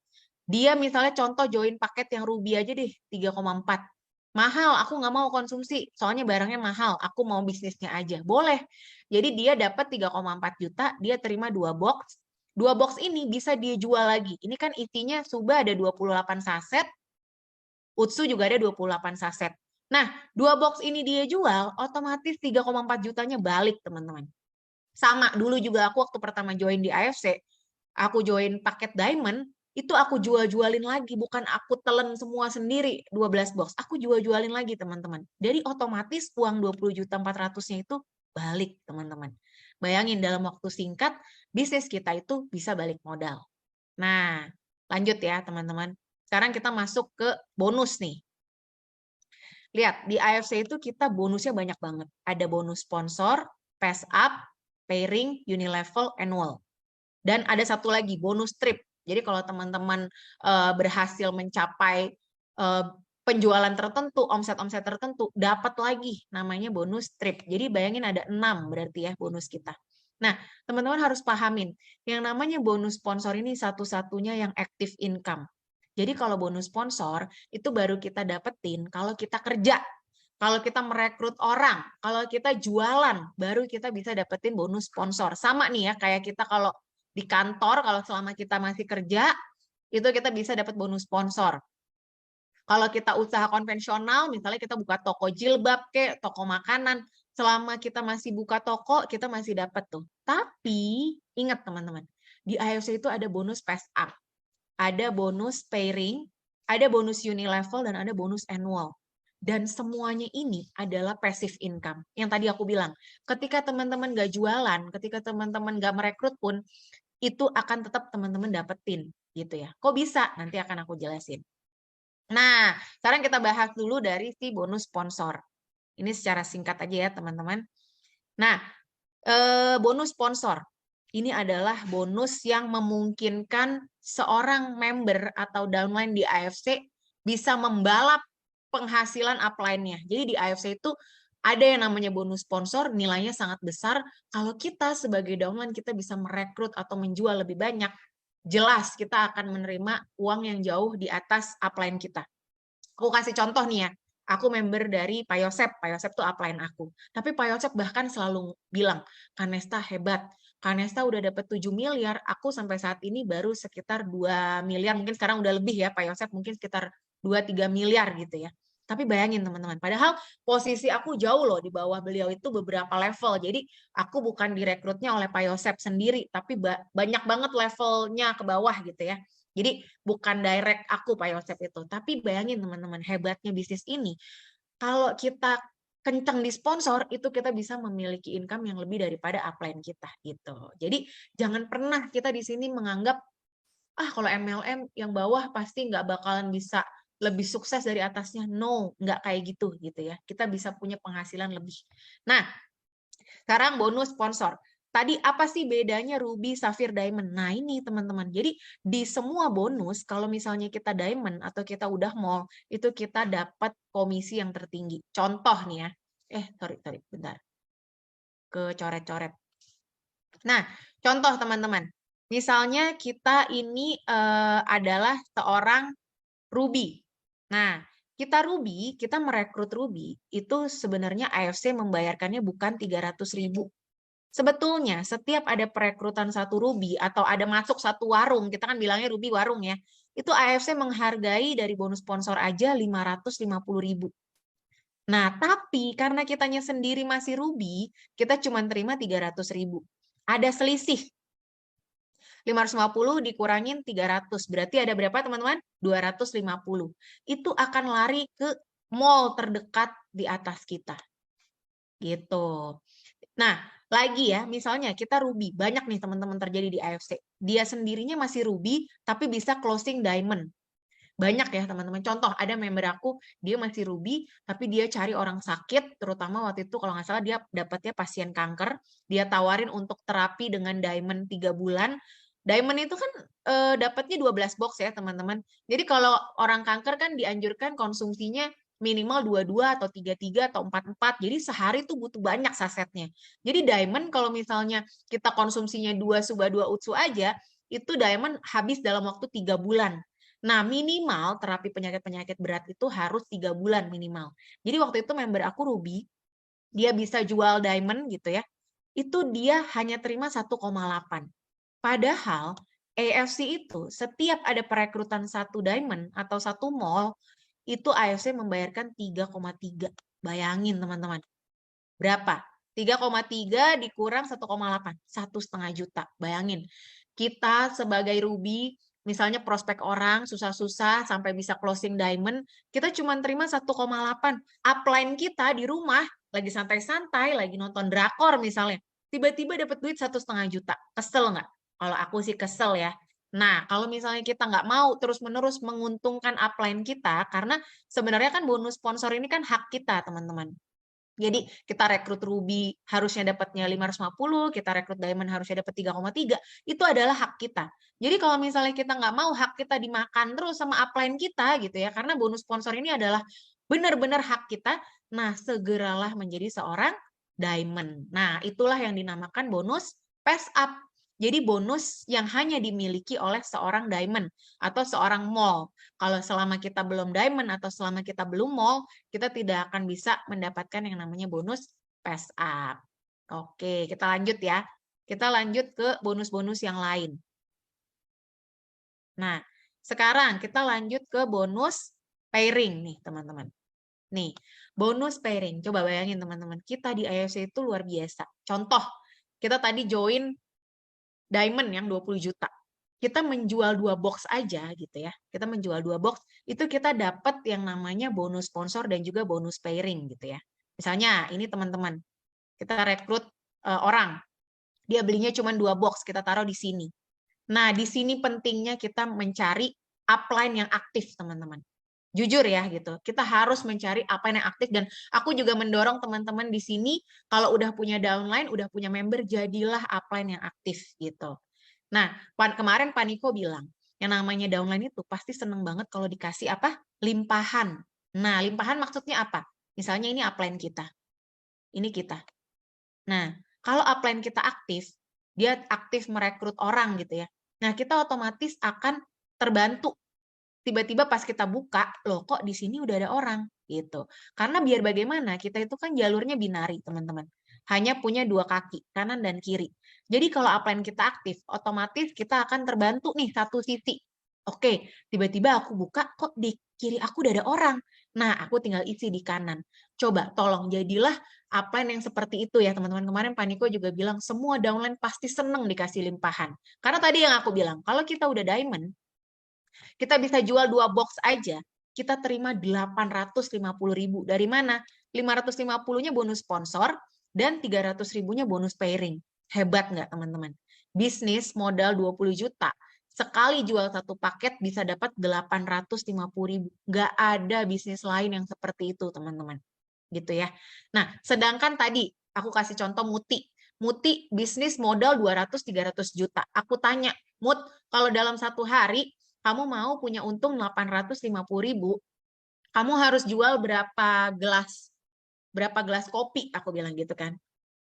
Dia misalnya contoh join paket yang Ruby aja deh, 3,4. Mahal, aku nggak mau konsumsi, soalnya barangnya mahal, aku mau bisnisnya aja. Boleh. Jadi dia dapat 3,4 juta, dia terima 2 box. 2 box ini bisa dia jual lagi. Ini kan isinya Suba ada 28 saset, Utsu juga ada 28 saset. Nah, 2 box ini dia jual, otomatis 3,4 jutanya balik, teman-teman. Sama, dulu juga aku waktu pertama join di AFC, aku join paket diamond, itu aku jual-jualin lagi, bukan aku telen semua sendiri 12 box, aku jual-jualin lagi teman-teman. Jadi otomatis uang 20 juta 400-nya itu balik teman-teman. Bayangin dalam waktu singkat, bisnis kita itu bisa balik modal. Nah, lanjut ya teman-teman. Sekarang kita masuk ke bonus nih. Lihat, di AFC itu kita bonusnya banyak banget. Ada bonus sponsor, pass up, pairing, unilevel, annual. Dan ada satu lagi, bonus trip. Jadi kalau teman-teman berhasil mencapai penjualan tertentu, omset-omset tertentu, dapat lagi namanya bonus trip. Jadi bayangin ada 6 berarti ya bonus kita. Nah, teman-teman harus pahamin, yang namanya bonus sponsor ini satu-satunya yang active income. Jadi kalau bonus sponsor, itu baru kita dapetin kalau kita kerja. Kalau kita merekrut orang, kalau kita jualan, baru kita bisa dapetin bonus sponsor. Sama nih ya, kayak kita kalau di kantor, kalau selama kita masih kerja, itu kita bisa dapat bonus sponsor. Kalau kita usaha konvensional, misalnya kita buka toko jilbab, kayak toko makanan, selama kita masih buka toko, kita masih dapat tuh. Tapi, ingat teman-teman, di AFC itu ada bonus pass up, ada bonus pairing, ada bonus unilevel, dan ada bonus annual. Dan semuanya ini adalah passive income. Yang tadi aku bilang, ketika teman-teman nggak jualan, ketika teman-teman nggak merekrut pun, itu akan tetap teman-teman dapetin. Gitu ya. Kok bisa? Nanti akan aku jelasin. Nah, sekarang kita bahas dulu dari si bonus sponsor. Ini secara singkat aja ya teman-teman. Nah, bonus sponsor. Ini adalah bonus yang memungkinkan seorang member atau downline di AFC bisa membalap penghasilan upline-nya. Jadi di AFC itu Ada yang namanya bonus sponsor, nilainya sangat besar. Kalau kita sebagai downline kita bisa merekrut atau menjual lebih banyak, jelas kita akan menerima uang yang jauh di atas upline kita. Aku kasih contoh nih ya, aku member dari Pak Yosep tuh upline aku. Tapi Pak Yosep bahkan selalu bilang, Kanesta hebat, Kanesta udah dapat 7 miliar, aku sampai saat ini baru sekitar 2 miliar, mungkin sekarang udah lebih ya Pak Yosep, mungkin sekitar 2-3 miliar gitu ya. Tapi bayangin teman-teman, padahal posisi aku jauh loh di bawah beliau itu beberapa level. Jadi aku bukan direkrutnya oleh Pak Yosep sendiri, tapi banyak banget levelnya ke bawah gitu ya. Jadi bukan direct aku Pak Yosep itu, tapi bayangin teman-teman hebatnya bisnis ini. Kalau kita kencang di sponsor, itu kita bisa memiliki income yang lebih daripada upline kita gitu. Jadi jangan pernah kita di sini menganggap kalau MLM yang bawah pasti nggak bakalan bisa lebih sukses dari atasnya. No, nggak kayak gitu ya. Kita bisa punya penghasilan lebih. Nah, sekarang bonus sponsor. Tadi apa sih bedanya Ruby, Sapphire, Diamond? Nah ini teman-teman, jadi di semua bonus, kalau misalnya kita Diamond atau kita udah mall, itu kita dapat komisi yang tertinggi. Contoh nih ya, sorry, bentar. Kecoret-coret. Nah, contoh teman-teman. Misalnya kita ini adalah seorang Ruby. Nah, kita merekrut Ruby, itu sebenarnya AFC membayarkannya bukan 300.000. Sebetulnya setiap ada perekrutan satu Ruby atau ada masuk satu warung, kita kan bilangnya Ruby warung ya, itu AFC menghargai dari bonus sponsor aja 550.000. Nah, tapi karena kitanya sendiri masih Ruby, kita cuma terima 300.000. Ada selisih. 550 dikurangin 300, berarti ada berapa teman-teman? 250. Itu akan lari ke mall terdekat di atas kita. Gitu. Nah, lagi ya, misalnya kita Ruby, banyak nih teman-teman terjadi di AFC. Dia sendirinya masih Ruby, tapi bisa closing Diamond. Banyak ya teman-teman. Contoh, ada member aku, dia masih Ruby, tapi dia cari orang sakit, terutama waktu itu kalau nggak salah dia dapatnya pasien kanker, dia tawarin untuk terapi dengan Diamond 3 bulan. Diamond itu kan dapatnya 12 box ya teman-teman. Jadi kalau orang kanker kan dianjurkan konsumsinya minimal 22 atau 33 atau 44. Jadi sehari tuh butuh banyak sasetnya. Jadi Diamond kalau misalnya kita konsumsinya 2 suba 2 utsu aja, itu Diamond habis dalam waktu 3 bulan. Nah, minimal terapi penyakit-penyakit berat itu harus 3 bulan minimal. Jadi waktu itu member aku Ruby, dia bisa jual Diamond gitu ya, itu dia hanya terima 1,8. Padahal AFC itu setiap ada perekrutan satu Diamond atau satu mall, itu AFC membayarkan 3,3. Bayangin teman-teman. Berapa? 3,3 dikurang 1,8. 1,5 juta. Bayangin. Kita sebagai Ruby, misalnya prospek orang susah-susah sampai bisa closing Diamond, kita cuma terima 1,8. Upline kita di rumah, lagi santai-santai, lagi nonton drakor misalnya, tiba-tiba dapat duit 1,5 juta. Kesel nggak? Kalau aku sih kesel ya. Nah, kalau misalnya kita nggak mau terus-menerus menguntungkan upline kita, karena sebenarnya kan bonus sponsor ini kan hak kita, teman-teman. Jadi kita rekrut Ruby harusnya dapatnya 550, kita rekrut Diamond harusnya dapat 3,3, itu adalah hak kita. Jadi kalau misalnya kita nggak mau hak kita dimakan terus sama upline kita gitu ya, karena bonus sponsor ini adalah benar-benar hak kita, nah segeralah menjadi seorang Diamond. Nah, itulah yang dinamakan bonus pass up. Jadi bonus yang hanya dimiliki oleh seorang Diamond atau seorang mall. Kalau selama kita belum Diamond atau selama kita belum mall, kita tidak akan bisa mendapatkan yang namanya bonus pass up. Oke, kita lanjut ya. Kita lanjut ke bonus-bonus yang lain. Nah, sekarang kita lanjut ke bonus pairing nih, teman-teman. Nih, bonus pairing. Coba bayangin teman-teman, kita di AFC itu luar biasa. Contoh, kita tadi join Diamond yang 20 juta. Kita menjual 2 box aja gitu ya. Kita menjual 2 box, itu kita dapat yang namanya bonus sponsor dan juga bonus pairing gitu ya. Misalnya ini teman-teman, kita rekrut orang. Dia belinya cuma 2 box, kita taruh di sini. Nah, di sini pentingnya kita mencari upline yang aktif, teman-teman. Jujur ya gitu. Kita harus mencari upline yang aktif dan aku juga mendorong teman-teman di sini kalau udah punya downline, udah punya member, jadilah upline yang aktif gitu. Nah, kemarin Pak Niko bilang, yang namanya downline itu pasti seneng banget kalau dikasih apa? Limpahan. Nah, limpahan maksudnya apa? Misalnya ini upline kita. Ini kita. Nah, kalau upline kita aktif, dia aktif merekrut orang gitu ya. Nah, kita otomatis akan terbantu. Tiba-tiba pas kita buka, loh kok di sini udah ada orang gitu. Karena biar bagaimana, kita itu kan jalurnya binari, teman-teman. Hanya punya 2 kaki, kanan dan kiri. Jadi kalau upline kita aktif, otomatis kita akan terbantu nih satu sisi. Oke, tiba-tiba aku buka, kok di kiri aku udah ada orang. Nah, aku tinggal isi di kanan. Coba tolong jadilah upline yang seperti itu ya, teman-teman. Kemarin Paniko juga bilang, semua downline pasti seneng dikasih limpahan. Karena tadi yang aku bilang, kalau kita udah diamond, kita bisa jual 2 box aja, kita terima 850.000. Dari mana? 550-nya bonus sponsor dan 300.000-nya bonus pairing. Hebat nggak teman-teman? Bisnis modal 20 juta. Sekali jual satu paket bisa dapat 850.000. Nggak ada bisnis lain yang seperti itu teman-teman. Gitu ya. Nah, sedangkan tadi aku kasih contoh Muti. Muti bisnis modal 200-300 juta. Aku tanya, Mut, kalau dalam satu hari kamu mau punya untung 850.000, kamu harus jual berapa gelas kopi, aku bilang gitu kan.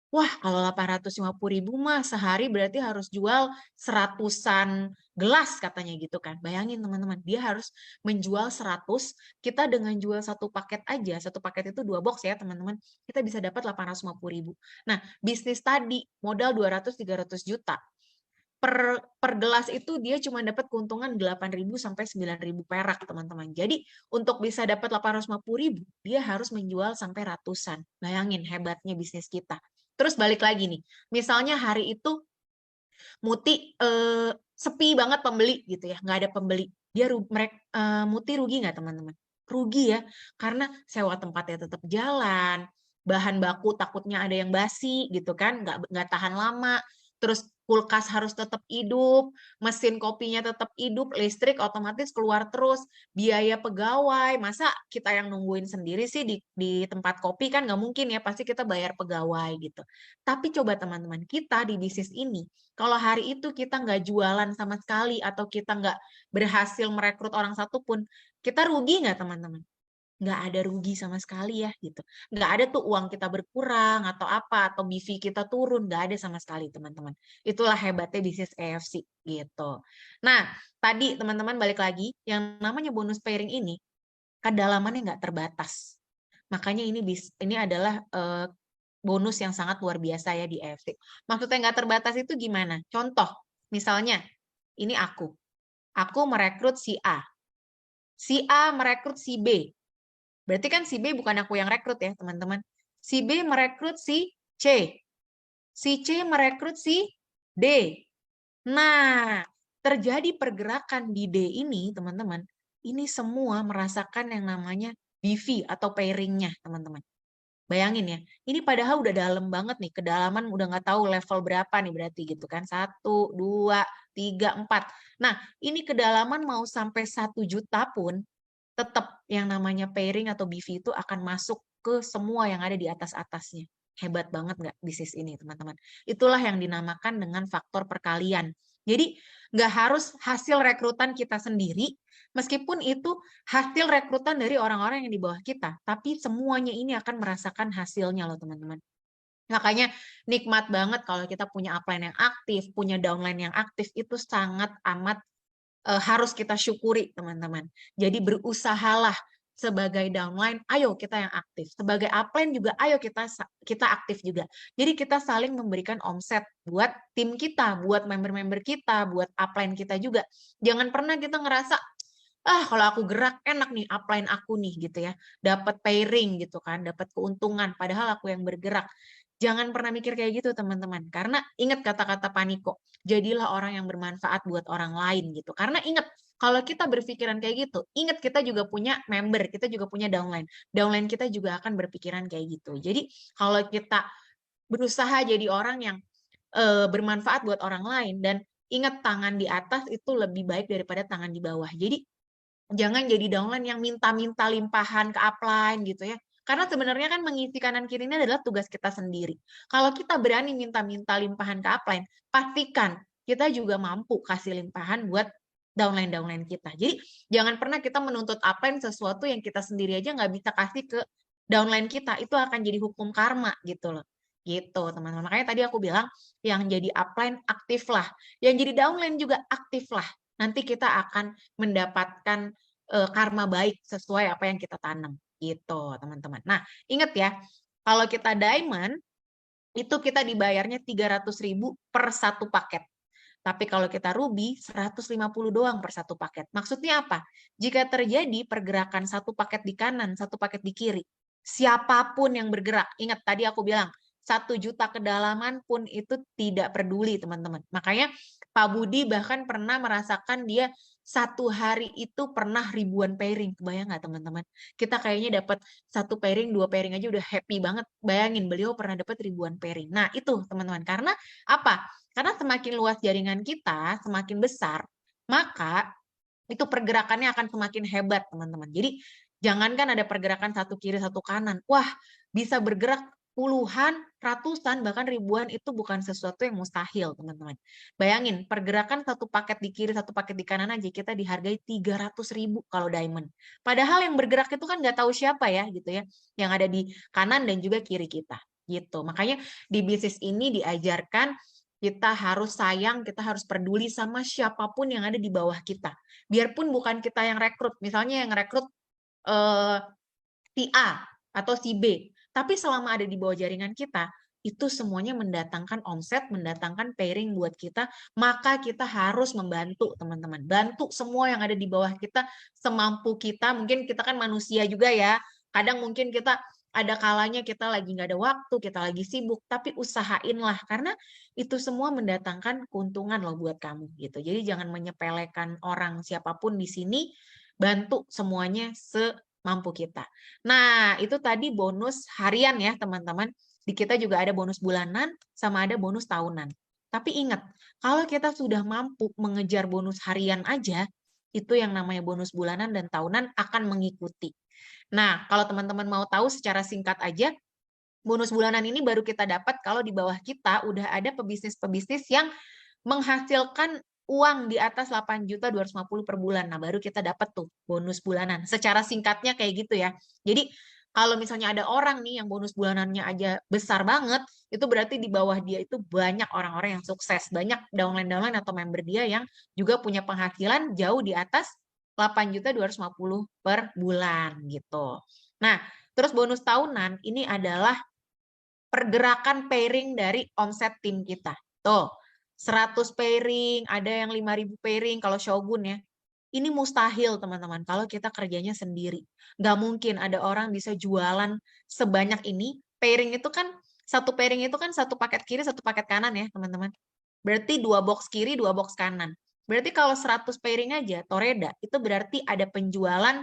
Wah, kalau 850.000 mah sehari berarti harus jual 100-an gelas katanya gitu kan. Bayangin teman-teman, dia harus menjual 100, kita dengan jual satu paket aja, satu paket itu 2 box ya teman-teman, kita bisa dapat 850.000. Nah, bisnis tadi modal 200-300 juta. Per gelas itu dia cuma dapat keuntungan 8.000 sampai 9.000 perak, teman-teman. Jadi untuk bisa dapat 850.000, dia harus menjual sampai ratusan. Bayangin hebatnya bisnis kita. Terus balik lagi nih, misalnya hari itu Muti sepi banget pembeli gitu ya, nggak ada pembeli. Dia Muti rugi nggak teman-teman? Rugi ya, karena sewa tempatnya tetap jalan, bahan baku takutnya ada yang basi gitu kan, nggak tahan lama. Terus kulkas harus tetap hidup, mesin kopinya tetap hidup, listrik otomatis keluar terus, biaya pegawai, masa kita yang nungguin sendiri sih di tempat kopi kan nggak mungkin ya, pasti kita bayar pegawai gitu. Tapi coba teman-teman, kita di bisnis ini, kalau hari itu kita nggak jualan sama sekali atau kita nggak berhasil merekrut orang satupun, kita rugi nggak teman-teman? Nggak ada rugi sama sekali ya gitu. Nggak ada tuh uang kita berkurang atau apa, atau BV kita turun, nggak ada sama sekali teman-teman. Itulah hebatnya bisnis EFC gitu. Nah, tadi teman-teman balik lagi, yang namanya bonus pairing ini, kedalamannya nggak terbatas. Makanya ini adalah bonus yang sangat luar biasa ya di EFC. Maksudnya nggak terbatas itu gimana? Contoh, misalnya, ini aku merekrut si A. Si A merekrut si B. Berarti kan si B bukan aku yang rekrut ya, teman-teman. Si B merekrut si C. Si C merekrut si D. Nah, terjadi pergerakan di D ini, teman-teman. Ini semua merasakan yang namanya BV atau pairing-nya, teman-teman. Bayangin ya, ini padahal udah dalam banget nih, kedalaman udah nggak tahu level berapa nih berarti gitu kan, 1, 2, 3, 4. Nah, ini kedalaman mau sampai 1 juta pun, tetap yang namanya pairing atau BV itu akan masuk ke semua yang ada di atas-atasnya. Hebat banget nggak bisnis ini, teman-teman? Itulah yang dinamakan dengan faktor perkalian. Jadi, nggak harus hasil rekrutan kita sendiri, meskipun itu hasil rekrutan dari orang-orang yang di bawah kita, tapi semuanya ini akan merasakan hasilnya loh, teman-teman. Makanya nikmat banget kalau kita punya upline yang aktif, punya downline yang aktif, itu sangat amat harus kita syukuri teman-teman. Jadi berusahalah sebagai downline, ayo kita yang aktif. Sebagai upline juga, ayo kita aktif juga. Jadi kita saling memberikan omset buat tim kita, buat member-member kita, buat upline kita juga. Jangan pernah kita ngerasa, kalau aku gerak enak nih upline aku nih gitu ya. Dapat pairing gitu kan, dapat keuntungan padahal aku yang bergerak. Jangan pernah mikir kayak gitu teman-teman. Karena ingat kata-kata Paniko, jadilah orang yang bermanfaat buat orang lain gitu. Karena ingat, kalau kita berpikiran kayak gitu, ingat kita juga punya member, kita juga punya downline. Downline kita juga akan berpikiran kayak gitu. Jadi kalau kita berusaha jadi orang yang bermanfaat buat orang lain, dan ingat tangan di atas itu lebih baik daripada tangan di bawah. Jadi jangan jadi downline yang minta-minta limpahan ke upline gitu ya. Karena sebenarnya kan mengisi kanan kiri ini adalah tugas kita sendiri. Kalau kita berani minta-minta limpahan ke upline, pastikan kita juga mampu kasih limpahan buat downline-downline kita. Jadi jangan pernah kita menuntut upline sesuatu yang kita sendiri aja nggak bisa kasih ke downline kita itu akan jadi hukum karma gitu loh. Gitu, teman-teman. Makanya tadi aku bilang yang jadi upline aktiflah, yang jadi downline juga aktiflah. Nanti kita akan mendapatkan karma baik sesuai apa yang kita tanam gitu, teman-teman. Nah, ingat ya, kalau kita diamond itu kita dibayarnya 300.000 per satu paket. Tapi kalau kita ruby 150 doang per satu paket. Maksudnya apa? Jika terjadi pergerakan satu paket di kanan, satu paket di kiri, siapapun yang bergerak, ingat tadi aku bilang 1 juta kedalaman pun itu tidak peduli, teman-teman. Makanya Pak Budi bahkan pernah merasakan dia satu hari itu pernah ribuan pairing. Kebayang nggak, teman-teman? Kita kayaknya dapat 1 pairing, 2 pairing aja udah happy banget. Bayangin, beliau pernah dapat ribuan pairing. Nah, itu teman-teman. Karena apa? Karena semakin luas jaringan kita, semakin besar, maka itu pergerakannya akan semakin hebat, teman-teman. Jadi, jangankan ada pergerakan satu kiri, satu kanan. Wah, bisa bergerak puluhan, ratusan, bahkan ribuan, itu bukan sesuatu yang mustahil, teman-teman. Bayangin, pergerakan satu paket di kiri, satu paket di kanan aja, kita dihargai 300.000 kalau diamond. Padahal yang bergerak itu kan nggak tahu siapa ya, gitu ya, yang ada di kanan dan juga kiri kita. Gitu. Makanya di bisnis ini diajarkan kita harus sayang, kita harus peduli sama siapapun yang ada di bawah kita. Biarpun bukan kita yang rekrut, misalnya yang rekrut si A atau si B, tapi selama ada di bawah jaringan kita, itu semuanya mendatangkan omset, mendatangkan pairing buat kita, maka kita harus membantu, teman-teman. Bantu semua yang ada di bawah kita semampu kita. Mungkin kita kan manusia juga ya, kadang mungkin kita ada kalanya kita lagi nggak ada waktu, kita lagi sibuk, tapi usahainlah, karena itu semua mendatangkan keuntungan loh buat kamu gitu. Jadi jangan menyepelekan orang siapapun di sini, bantu semuanya semampu kita. Nah, itu tadi bonus harian ya, teman-teman. Di kita juga ada bonus bulanan sama ada bonus tahunan. Tapi ingat, kalau kita sudah mampu mengejar bonus harian aja, itu yang namanya bonus bulanan dan tahunan akan mengikuti. Nah, kalau teman-teman mau tahu secara singkat aja, bonus bulanan ini baru kita dapat kalau di bawah kita udah ada pebisnis-pebisnis yang menghasilkan uang di atas 8.250.000 per bulan. Nah, baru kita dapat tuh bonus bulanan. Secara singkatnya kayak gitu ya. Jadi, kalau misalnya ada orang nih yang bonus bulanannya aja besar banget, itu berarti di bawah dia itu banyak orang-orang yang sukses. Banyak downline-downline atau member dia yang juga punya penghasilan jauh di atas 8.250.000 per bulan gitu. Nah, terus bonus tahunan ini adalah pergerakan pairing dari omset tim kita. Tuh, 100 pairing, ada yang 5.000 pairing kalau Shogun ya. Ini mustahil, teman-teman, kalau kita kerjanya sendiri. Nggak mungkin ada orang bisa jualan sebanyak ini. Pairing itu kan, satu pairing itu kan satu paket kiri, satu paket kanan ya, teman-teman. Berarti 2 box kiri, 2 box kanan. Berarti kalau 100 pairing aja, Toreda, itu berarti ada penjualan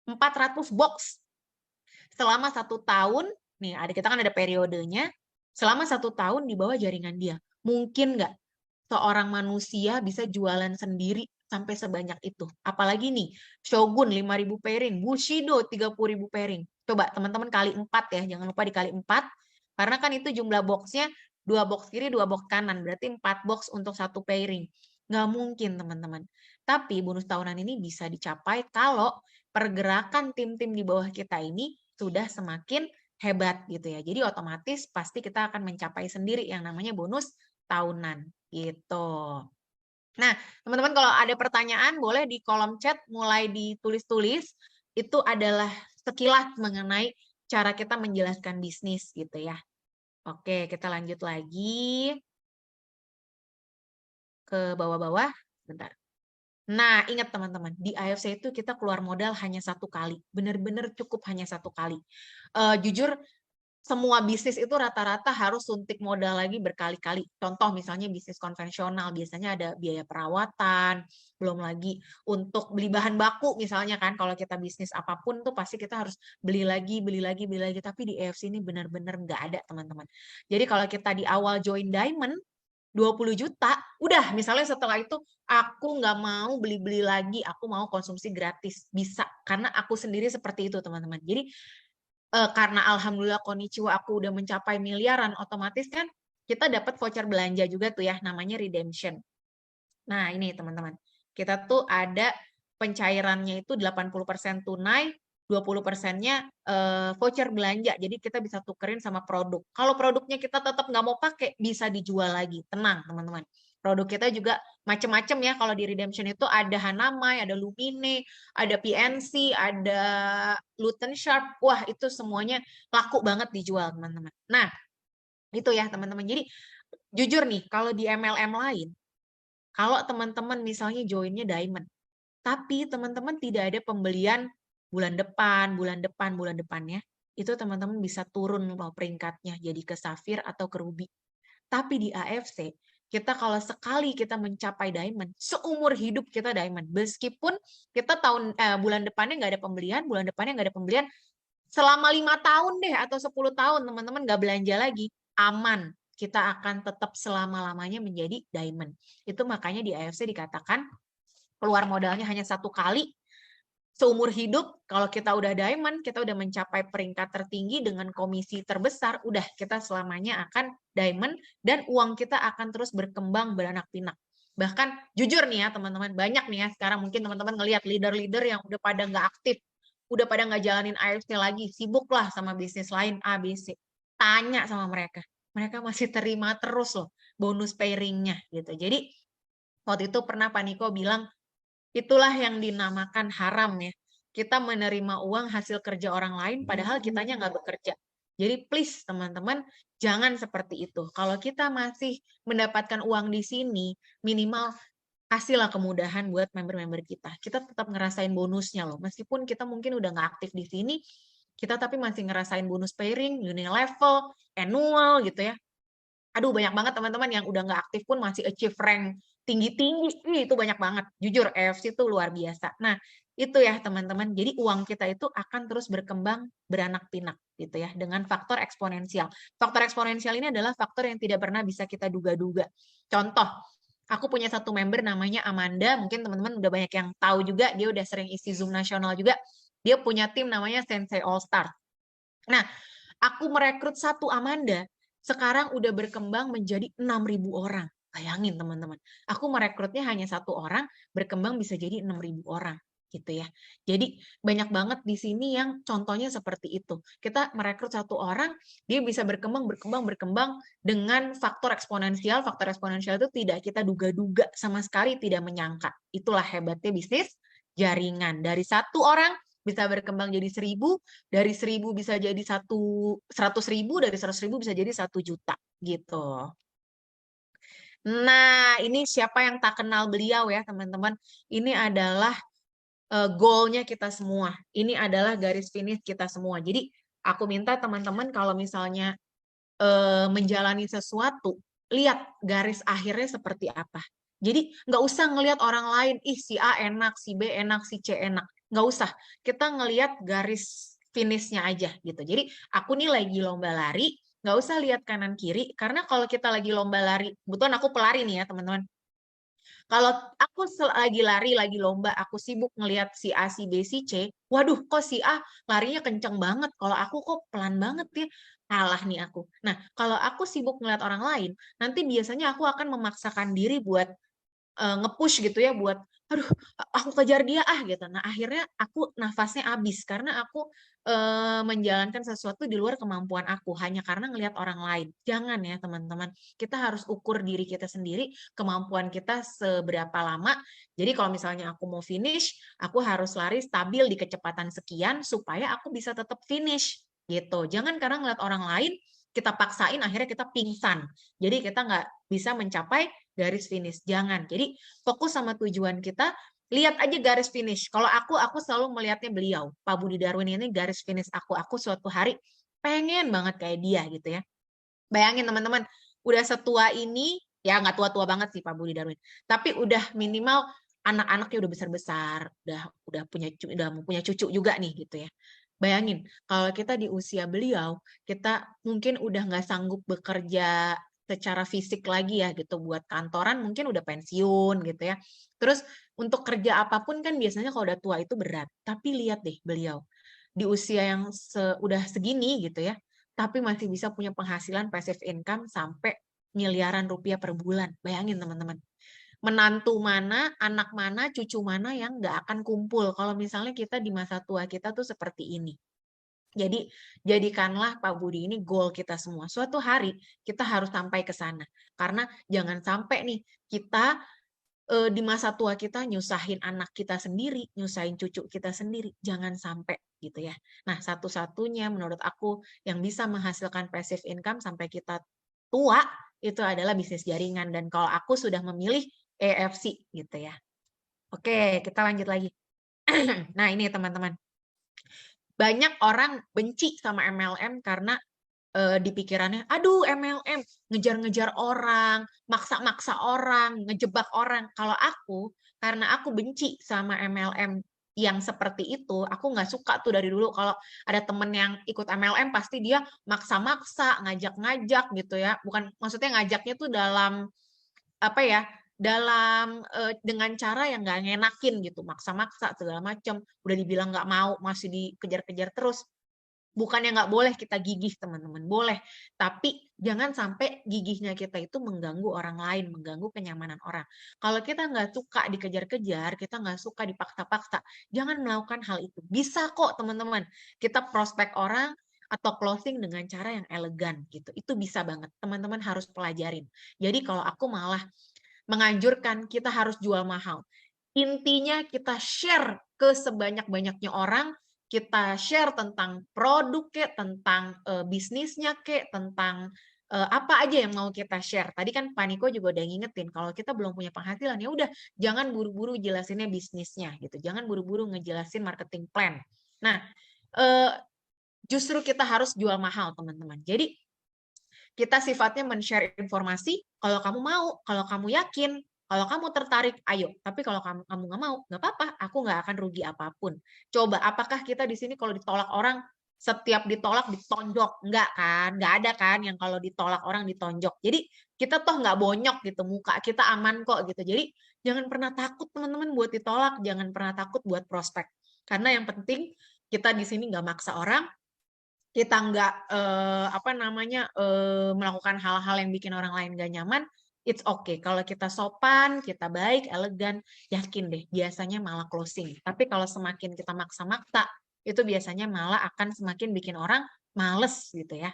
400 box. Selama 1 tahun, nih kita kan ada periodenya, selama 1 tahun di bawah jaringan dia. Mungkin nggak seorang manusia bisa jualan sendiri sampai sebanyak itu. Apalagi nih, Shogun 5.000 pairing, Bushido 30.000 pairing. Coba teman-teman kali 4 ya, jangan lupa dikali 4, karena kan itu jumlah boxnya 2 box kiri, 2 box kanan, berarti 4 box untuk 1 pairing. Nggak mungkin, teman-teman. Tapi bonus tahunan ini bisa dicapai kalau pergerakan tim-tim di bawah kita ini sudah semakin hebat gitu ya. Jadi otomatis pasti kita akan mencapai sendiri yang namanya bonus tahunan gitu. Nah, teman-teman kalau ada pertanyaan boleh di kolom chat mulai ditulis-tulis. Itu adalah sekilas mengenai cara kita menjelaskan bisnis gitu ya. Oke, kita lanjut lagi ke bawah-bawah. Bentar. Nah, ingat teman-teman, di AFC itu kita keluar modal hanya 1 kali. Benar-benar cukup hanya 1 kali. Jujur, semua bisnis itu rata-rata harus suntik modal lagi berkali-kali. Contoh misalnya bisnis konvensional, biasanya ada biaya perawatan, belum lagi untuk beli bahan baku misalnya kan, kalau kita bisnis apapun tuh pasti kita harus beli lagi. Tapi di AFC ini benar-benar nggak ada, teman-teman. Jadi kalau kita di awal join Diamond, 20 juta, udah misalnya setelah itu aku nggak mau beli-beli lagi, aku mau konsumsi gratis. Bisa, karena aku sendiri seperti itu, teman-teman. Jadi karena alhamdulillah konnichiwa aku udah mencapai miliaran, otomatis kan kita dapat voucher belanja juga tuh ya, namanya redemption. Nah ini teman-teman, kita tuh ada pencairannya itu 80% tunai, 20%-nya voucher belanja. Jadi kita bisa tukerin sama produk. Kalau produknya kita tetap nggak mau pakai, bisa dijual lagi. Tenang, teman-teman. Produk kita juga macam-macam ya. Kalau di Redemption itu ada Hanamai, ada Lumine, ada PNC, ada Luton Sharp. Wah, itu semuanya laku banget dijual, teman-teman. Nah, itu ya, teman-teman. Jadi, jujur nih, kalau di MLM lain, kalau teman-teman misalnya joinnya Diamond, tapi teman-teman tidak ada pembelian bulan depan, bulan depannya, itu teman-teman bisa turun loh peringkatnya jadi ke Safir atau ke Ruby. Tapi di AFC, kita kalau sekali kita mencapai Diamond, seumur hidup kita Diamond. Meskipun kita bulan depannya nggak ada pembelian, bulan depannya nggak ada pembelian, selama 5 tahun deh atau 10 tahun teman-teman nggak belanja lagi, aman. Kita akan tetap selama-lamanya menjadi Diamond. Itu makanya di AFC dikatakan keluar modalnya hanya 1 kali seumur hidup. Kalau kita udah Diamond, kita udah mencapai peringkat tertinggi dengan komisi terbesar, udah kita selamanya akan Diamond dan uang kita akan terus berkembang beranak pinak. Bahkan jujur nih ya teman-teman, banyak nih ya sekarang mungkin teman-teman ngelihat leader-leader yang udah pada nggak aktif, udah pada nggak jalanin AFC lagi, sibuk lah sama bisnis lain A, B, C. Tanya sama mereka, mereka masih terima terus loh bonus pairing-nya gitu. Jadi waktu itu pernah Pak Niko bilang, itulah yang dinamakan haram ya. Kita menerima uang hasil kerja orang lain padahal kitanya nggak bekerja. Jadi please teman-teman, jangan seperti itu. Kalau kita masih mendapatkan uang di sini, minimal kasihlah kemudahan buat member-member kita. Kita tetap ngerasain bonusnya loh. Meskipun kita mungkin udah nggak aktif di sini, kita tapi masih ngerasain bonus pairing, unilevel, annual gitu ya. Aduh, banyak banget teman-teman yang udah nggak aktif pun masih achieve rank tinggi-tinggi. Itu banyak banget. Jujur, AFC itu luar biasa. Nah, itu ya teman-teman. Jadi uang kita itu akan terus berkembang beranak pinak gitu ya dengan faktor eksponensial. Faktor eksponensial ini adalah faktor yang tidak pernah bisa kita duga-duga. Contoh, aku punya satu member namanya Amanda. Mungkin teman-teman udah banyak yang tahu juga. Dia udah sering isi Zoom nasional juga. Dia punya tim namanya Sensei All Star. Nah, aku merekrut satu Amanda, sekarang udah berkembang menjadi 6.000 orang. Bayangin teman-teman, aku merekrutnya hanya satu orang, berkembang bisa jadi 6.000 orang. Gitu ya. Jadi banyak banget di sini yang contohnya seperti itu. Kita merekrut satu orang, dia bisa berkembang dengan faktor eksponensial. Faktor eksponensial itu tidak kita duga-duga sama sekali, tidak menyangka. Itulah hebatnya bisnis jaringan. Dari satu orang bisa berkembang jadi 1.000, dari 1.000 bisa jadi 100.000, dari 100.000 bisa jadi 1 juta gitu. Nah, ini siapa yang tak kenal beliau ya teman-teman. Ini adalah goalnya kita semua. Ini adalah garis finish kita semua. Jadi aku minta teman-teman kalau misalnya menjalani sesuatu, lihat garis akhirnya seperti apa. Jadi nggak usah ngelihat orang lain, ih si A enak, si B enak, si C enak. Nggak usah. Kita ngelihat garis finishnya aja gitu. Jadi aku nih lagi lomba lari, nggak usah lihat kanan kiri, karena kalau kita lagi lomba lari, kebetulan aku pelari nih ya teman-teman. Kalau aku lagi lari, lagi lomba, aku sibuk ngelihat si A, si B, si C, waduh kok si A larinya kenceng banget, kalau aku kok pelan banget ya, kalah nih aku. Nah, kalau aku sibuk ngelihat orang lain, nanti biasanya aku akan memaksakan diri buat nge-push gitu ya, buat aduh aku kejar dia gitu. Nah, akhirnya aku nafasnya habis karena aku menjalankan sesuatu di luar kemampuan aku hanya karena ngelihat orang lain. Jangan ya teman-teman. Kita harus ukur diri kita sendiri, kemampuan kita seberapa lama. Jadi kalau misalnya aku mau finish, aku harus lari stabil di kecepatan sekian supaya aku bisa tetap finish gitu. Jangan karena ngelihat orang lain kita paksain akhirnya kita pingsan. Jadi kita nggak bisa mencapai garis finish. Jangan. Jadi fokus sama tujuan kita, lihat aja garis finish. Kalau aku selalu melihatnya beliau, Pak Budi Darwin ini garis finish aku. Aku suatu hari pengen banget kayak dia gitu ya. Bayangin teman-teman, udah setua ini, ya nggak tua-tua banget sih Pak Budi Darwin, tapi udah minimal anak-anaknya udah besar-besar, udah punya cucu juga nih gitu ya. Bayangin, kalau kita di usia beliau, kita mungkin udah nggak sanggup bekerja secara fisik lagi ya gitu, buat kantoran mungkin udah pensiun gitu ya. Terus untuk kerja apapun kan biasanya kalau udah tua itu berat. Tapi lihat deh beliau, di usia yang udah segini gitu ya, tapi masih bisa punya penghasilan passive income sampai miliaran rupiah per bulan. Bayangin teman-teman. menantu mana, anak mana, cucu mana yang nggak akan kumpul kalau misalnya kita di masa tua kita tuh seperti ini. Jadi jadikanlah Pak Budi ini goal kita semua. Suatu hari kita harus sampai ke sana. Karena jangan sampai nih kita di masa tua kita nyusahin anak kita sendiri, nyusahin cucu kita sendiri. Jangan sampai gitu ya. Nah, satu-satunya menurut aku yang bisa menghasilkan passive income sampai kita tua itu adalah bisnis jaringan. Dan kalau aku sudah memilih EFC gitu ya. Oke, kita lanjut lagi. Nah, ini teman-teman. Banyak orang benci sama MLM karena di pikirannya, aduh MLM, ngejar-ngejar orang, maksa-maksa orang, ngejebak orang. Kalau aku, karena aku benci sama MLM yang seperti itu, aku nggak suka tuh dari dulu kalau ada temen yang ikut MLM pasti dia maksa-maksa, ngajak-ngajak gitu ya. Bukan, maksudnya ngajaknya tuh dalam apa ya, dalam dengan cara yang nggak ngenakin gitu, maksa-maksa segala macam, udah dibilang nggak mau, masih dikejar-kejar terus. Bukannya nggak boleh kita gigih teman-teman, boleh. Tapi jangan sampai gigihnya kita itu mengganggu orang lain, mengganggu kenyamanan orang. Kalau kita nggak suka dikejar-kejar, kita nggak suka dipaksa-paksa, jangan melakukan hal itu. Bisa kok teman-teman, kita prospek orang atau closing dengan cara yang elegan gitu. Itu bisa banget, teman-teman harus pelajarin. Jadi kalau aku malah menganjurkan kita harus jual mahal. Intinya kita share ke sebanyak-banyaknya orang, kita share tentang produk kek, tentang bisnisnya kek, tentang apa aja yang mau kita share. Tadi kan Pak Niko juga udah ngingetin kalau kita belum punya penghasilan ya udah jangan buru-buru jelasinnya bisnisnya gitu. Jangan buru-buru ngejelasin marketing plan. Nah, justru kita harus jual mahal, teman-teman. Jadi kita sifatnya men-share informasi kalau kamu mau, kalau kamu yakin, kalau kamu tertarik, ayo. Tapi kalau kamu nggak mau, nggak apa-apa. Aku nggak akan rugi apapun. Coba, apakah kita di sini kalau ditolak orang, setiap ditolak ditonjok? Nggak kan? Nggak ada kan yang kalau ditolak orang ditonjok. Jadi kita toh nggak bonyok gitu, muka kita aman kok gitu. Jadi jangan pernah takut teman-teman buat ditolak, jangan pernah takut buat prospek. Karena yang penting kita di sini nggak maksa orang, kita nggak melakukan hal-hal yang bikin orang lain nggak nyaman, it's okay. Kalau kita sopan, kita baik, elegan, yakin deh, biasanya malah closing. Tapi kalau semakin kita maksa-maksa, itu biasanya malah akan semakin bikin orang males gitu ya.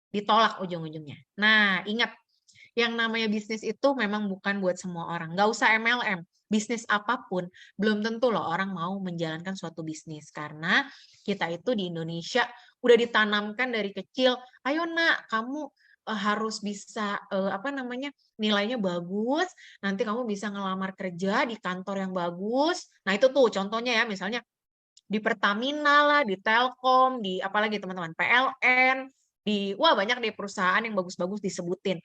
Ditolak ujung-ujungnya. Nah, ingat, yang namanya bisnis itu memang bukan buat semua orang. Nggak usah MLM. Bisnis apapun, belum tentu loh orang mau menjalankan suatu bisnis. Karena kita itu di Indonesia udah ditanamkan dari kecil, ayo nak, kamu harus bisa nilainya bagus, nanti kamu bisa ngelamar kerja di kantor yang bagus. Nah itu tuh contohnya ya, misalnya di Pertamina lah, di Telkom, di apalagi teman-teman PLN, wah banyak deh perusahaan yang bagus-bagus disebutin.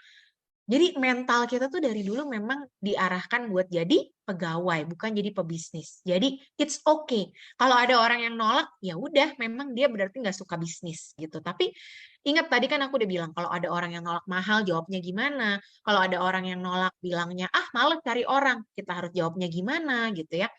Jadi mental kita tuh dari dulu memang diarahkan buat jadi pegawai, bukan jadi pebisnis. Jadi it's okay. Kalau ada orang yang nolak, ya udah, memang dia berarti nggak suka bisnis gitu. Tapi ingat tadi kan aku udah bilang, kalau ada orang yang nolak mahal, jawabnya gimana? Kalau ada orang yang nolak bilangnya, ah males cari orang, kita harus jawabnya gimana gitu ya.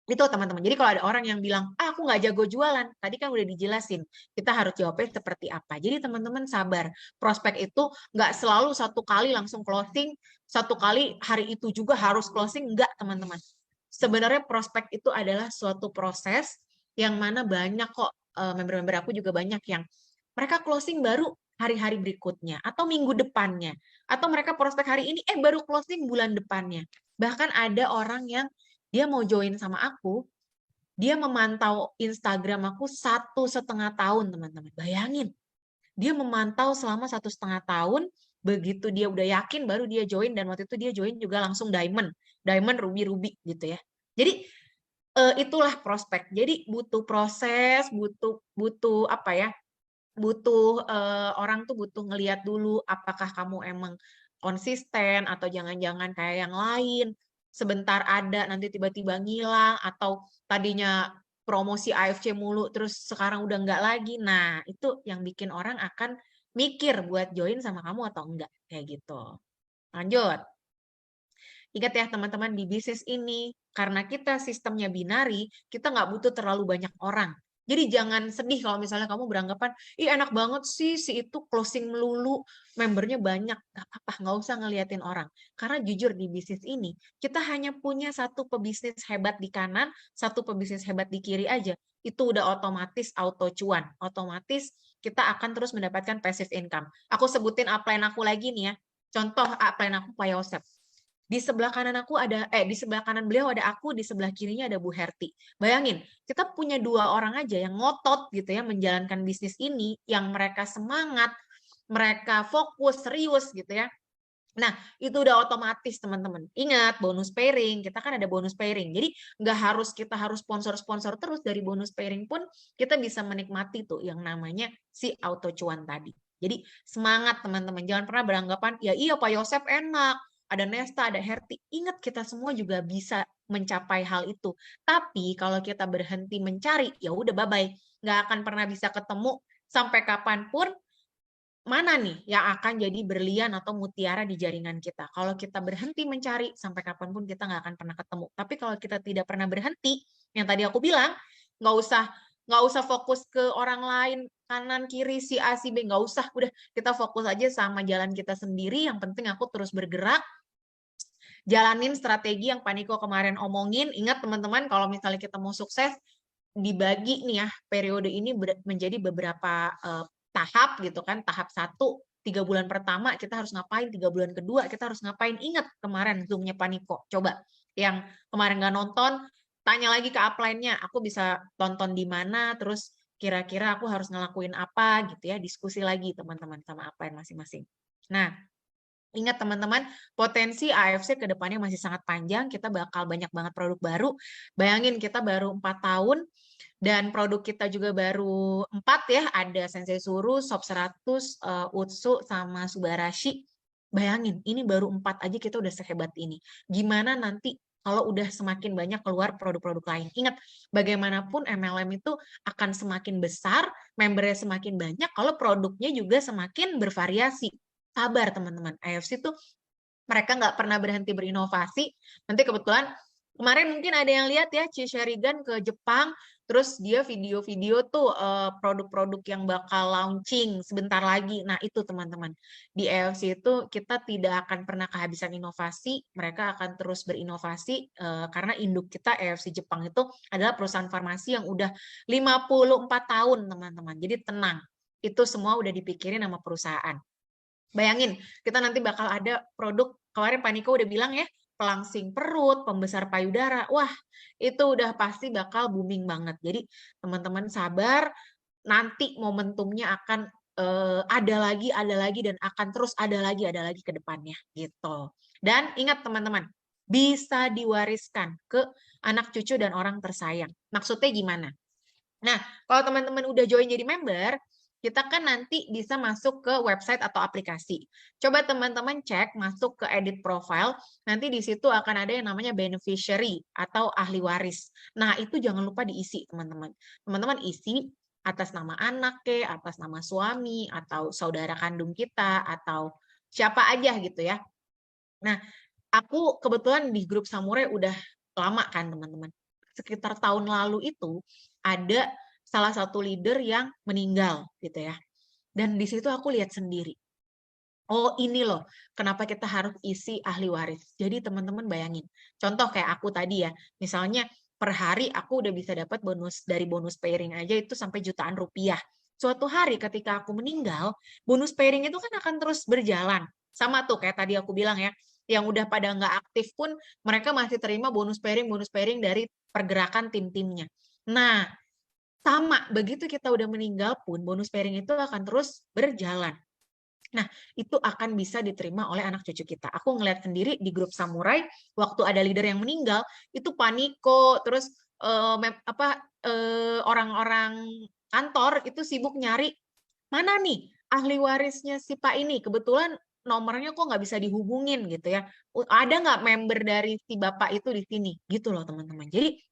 Itu teman-teman. Jadi kalau ada orang yang bilang, ah aku nggak jago jualan, tadi kan udah dijelasin, kita harus jawabnya seperti apa. Jadi teman-teman sabar, prospek itu nggak selalu satu kali langsung closing, satu kali hari itu juga harus closing, enggak teman-teman. Sebenarnya prospek itu adalah suatu proses yang mana banyak kok, member-member aku juga banyak yang mereka closing baru hari-hari berikutnya, atau minggu depannya, atau mereka prospek hari ini, baru closing bulan depannya. Bahkan ada orang yang dia mau join sama aku, dia memantau Instagram aku 1,5 tahun, teman-teman. Bayangin, dia memantau selama 1,5 tahun, begitu dia udah yakin baru dia join, dan waktu itu dia join juga langsung diamond, ruby gitu ya. Jadi itulah prospek. Jadi butuh proses, butuh apa ya? Butuh orang tuh butuh ngelihat dulu apakah kamu emang konsisten atau jangan-jangan kayak yang lain sebentar ada nanti tiba-tiba ngilang, atau tadinya promosi AFC mulu terus sekarang udah enggak lagi. Nah, itu yang bikin orang akan mikir buat join sama kamu atau enggak, kayak gitu. Lanjut. Ingat ya teman-teman, di bisnis ini karena kita sistemnya binari, kita nggak butuh terlalu banyak orang. Jadi jangan sedih kalau misalnya kamu beranggapan, ih enak banget sih si itu closing melulu, membernya banyak. Gak apa-apa, nggak usah ngeliatin orang. Karena jujur di bisnis ini, kita hanya punya satu pebisnis hebat di kanan, satu pebisnis hebat di kiri aja. Itu udah otomatis auto cuan. Otomatis kita akan terus mendapatkan passive income. Aku sebutin upline aku lagi nih ya. Contoh upline aku Pak Yosep. Di sebelah kanan aku ada, di sebelah kanan beliau ada aku, di sebelah kirinya ada Bu Herti. Bayangin, kita punya 2 orang aja yang ngotot gitu ya menjalankan bisnis ini, yang mereka semangat, mereka fokus, serius gitu ya. Nah, itu udah otomatis teman-teman. Ingat, bonus pairing, kita kan ada bonus pairing. Jadi nggak harus kita harus sponsor-sponsor terus, dari bonus pairing pun kita bisa menikmati tuh yang namanya si auto cuan tadi. Jadi semangat teman-teman, jangan pernah beranggapan, ya iya Pak Yosep enak, ada Nesta, ada Herti. Ingat kita semua juga bisa mencapai hal itu. Tapi kalau kita berhenti mencari, ya udah bye-bye. Nggak akan pernah bisa ketemu sampai kapanpun mana nih yang akan jadi berlian atau mutiara di jaringan kita. Kalau kita berhenti mencari, sampai kapanpun kita nggak akan pernah ketemu. Tapi kalau kita tidak pernah berhenti, yang tadi aku bilang, nggak usah fokus ke orang lain, kanan, kiri, si A, si B, nggak usah. Udah, kita fokus aja sama jalan kita sendiri, yang penting aku terus bergerak, jalanin strategi yang Paniko kemarin omongin. Ingat teman-teman, kalau misalnya kita mau sukses, dibagi nih ya, periode ini menjadi beberapa tahap gitu kan. Tahap 1, 3 bulan pertama kita harus ngapain, 3 bulan kedua kita harus ngapain. Ingat kemarin Zoom-nya Paniko. Coba yang kemarin nggak nonton, tanya lagi ke upline-nya, aku bisa tonton di mana, terus kira-kira aku harus ngelakuin apa gitu ya, diskusi lagi teman-teman sama upline masing-masing. Nah, ingat teman-teman, potensi AFC ke depannya masih sangat panjang, kita bakal banyak banget produk baru. Bayangin kita baru 4 tahun, dan produk kita juga baru 4 ya, ada Sensei Suru, Shop 100, Utsu, sama Subarashi. Bayangin, ini baru 4 aja kita udah sehebat ini. Gimana nanti kalau udah semakin banyak keluar produk-produk lain. Ingat, bagaimanapun MLM itu akan semakin besar, membernya semakin banyak, kalau produknya juga semakin bervariasi. Sabar teman-teman, AFC tuh mereka nggak pernah berhenti berinovasi. Nanti kebetulan kemarin mungkin ada yang lihat ya, Ci Sheridan ke Jepang, terus dia video-video tuh produk-produk yang bakal launching sebentar lagi. Nah itu teman-teman, di AFC itu kita tidak akan pernah kehabisan inovasi, mereka akan terus berinovasi karena induk kita AFC Jepang itu adalah perusahaan farmasi yang udah 54 tahun teman-teman. Jadi tenang, itu semua udah dipikirin sama perusahaan. Bayangin, kita nanti bakal ada produk, kemarin Paniko udah bilang ya, pelangsing perut, pembesar payudara. Wah, itu udah pasti bakal booming banget. Jadi teman-teman sabar, nanti momentumnya akan ada lagi, dan akan terus ada lagi ke depannya gitu. Dan ingat teman-teman, bisa diwariskan ke anak cucu dan orang tersayang. Maksudnya gimana? Nah, kalau teman-teman udah join jadi member, kita kan nanti bisa masuk ke website atau aplikasi. Coba teman-teman cek, masuk ke edit profile, nanti di situ akan ada yang namanya beneficiary atau ahli waris. Nah, itu jangan lupa diisi, teman-teman. Teman-teman isi atas nama anak, atas nama suami, atau saudara kandung kita, atau siapa aja gitu ya. Nah, aku kebetulan di grup Samurai udah lama kan, teman-teman. Sekitar tahun lalu itu ada salah satu leader yang meninggal gitu ya. Dan di situ aku lihat sendiri. Oh, ini loh kenapa kita harus isi ahli waris. Jadi teman-teman bayangin. Contoh kayak aku tadi ya, misalnya per hari aku udah bisa dapat bonus dari bonus pairing aja itu sampai jutaan rupiah. Suatu hari ketika aku meninggal, bonus pairing itu kan akan terus berjalan. Sama tuh kayak tadi aku bilang ya, yang udah pada nggak aktif pun mereka masih terima bonus pairing dari pergerakan tim-timnya. Nah, sama, begitu kita udah meninggal pun, bonus pairing itu akan terus berjalan. Nah, itu akan bisa diterima oleh anak cucu kita. Aku ngeliat sendiri di grup Samurai, waktu ada leader yang meninggal, itu Paniko, terus orang-orang kantor itu sibuk nyari, mana nih ahli warisnya si Pak ini? Kebetulan nomornya kok nggak bisa dihubungin gitu ya. Ada nggak member dari si Bapak itu di sini? Gitu loh teman-teman. Jadi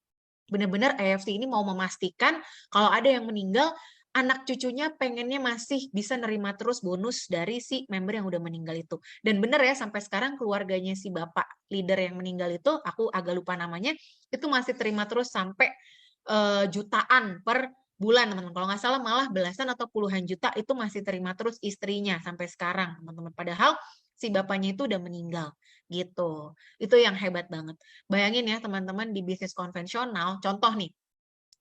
benar-benar AFC ini mau memastikan kalau ada yang meninggal, anak cucunya pengennya masih bisa nerima terus bonus dari si member yang udah meninggal itu. Dan benar ya, sampai sekarang keluarganya si bapak leader yang meninggal itu, aku agak lupa namanya, itu masih terima terus sampai jutaan per bulan, teman-teman. Kalau nggak salah malah belasan atau puluhan juta itu masih terima terus istrinya sampai sekarang, teman-teman. Padahal si bapaknya itu udah meninggal gitu. Itu yang hebat banget. Bayangin ya teman-teman, di bisnis konvensional, contoh nih,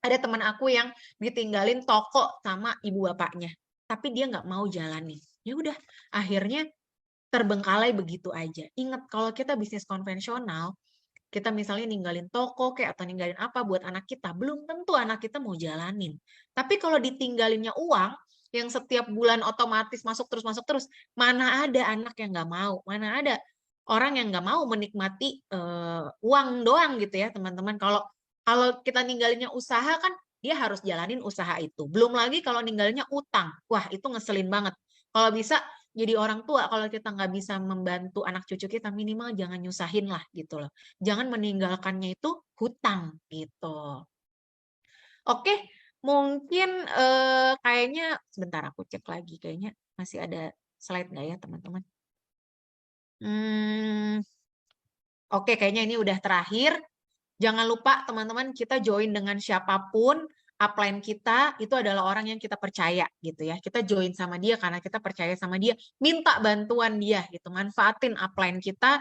ada teman aku yang ditinggalin toko sama ibu bapaknya, tapi dia nggak mau jalanin. Ya udah, akhirnya terbengkalai begitu aja. Ingat, kalau kita bisnis konvensional, kita misalnya ninggalin toko kayak atau ninggalin apa buat anak kita, belum tentu anak kita mau jalanin. Tapi kalau ditinggalinnya uang yang setiap bulan otomatis masuk terus, mana ada anak yang nggak mau, mana ada orang yang nggak mau menikmati uang doang gitu ya teman-teman. Kalau kalau kita ninggalinnya usaha kan dia harus jalanin usaha itu. Belum lagi kalau ninggalinnya utang, wah itu ngeselin banget. Kalau bisa jadi orang tua, kalau kita nggak bisa membantu anak cucu kita, minimal jangan nyusahin lah gitu loh. Jangan meninggalkannya itu hutang gitu. Oke, mungkin kayaknya sebentar aku cek lagi, kayaknya masih ada slide nggak ya teman-teman? Oke, kayaknya ini udah terakhir. Jangan lupa teman-teman, kita join dengan siapapun, upline kita itu adalah orang yang kita percaya gitu ya. Kita join sama dia karena kita percaya sama dia, minta bantuan dia gitu. Manfaatin upline kita,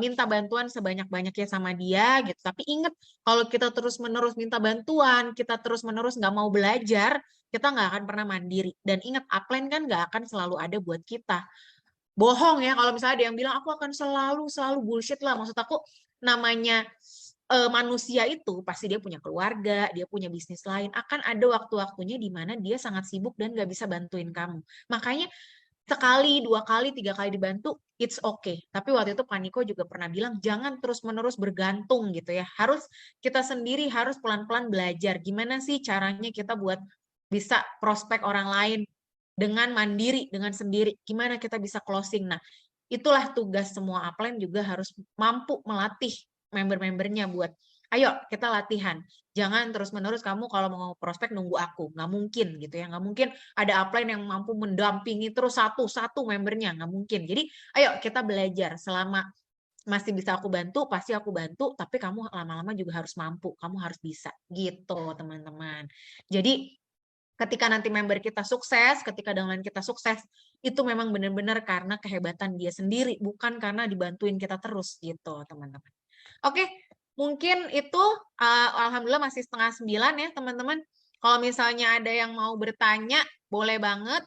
minta bantuan sebanyak-banyaknya sama dia gitu. Tapi ingat, kalau kita terus-menerus minta bantuan, kita terus-menerus nggak mau belajar, kita nggak akan pernah mandiri. Dan ingat, upline kan nggak akan selalu ada buat kita. Bohong ya kalau misalnya ada yang bilang aku akan selalu bullshit lah. Maksud aku, namanya manusia itu pasti dia punya keluarga, dia punya bisnis lain, akan ada waktu-waktunya di mana dia sangat sibuk dan nggak bisa bantuin kamu. Makanya sekali, 2 kali, 3 kali dibantu, it's okay. Tapi waktu itu Paniko juga pernah bilang, jangan terus-menerus bergantung gitu ya. Harus kita sendiri harus pelan-pelan belajar. Gimana sih caranya kita buat bisa prospek orang lain dengan mandiri, dengan sendiri. Gimana kita bisa closing. Nah, itulah tugas semua upline, juga harus mampu melatih member-membernya buat, ayo kita latihan. Jangan terus-menerus kamu kalau mau prospek nunggu aku. Nggak mungkin gitu ya. Nggak mungkin ada upline yang mampu mendampingi terus satu-satu membernya. Nggak mungkin. Jadi ayo kita belajar. Selama masih bisa aku bantu, pasti aku bantu. Tapi kamu lama-lama juga harus mampu. Kamu harus bisa. Gitu teman-teman. Jadi ketika nanti member kita sukses, ketika dengan kita sukses, itu memang benar-benar karena kehebatan dia sendiri, bukan karena dibantuin kita terus gitu teman-teman. Oke, mungkin itu alhamdulillah masih 8:30 ya teman-teman. Kalau misalnya ada yang mau bertanya, boleh banget.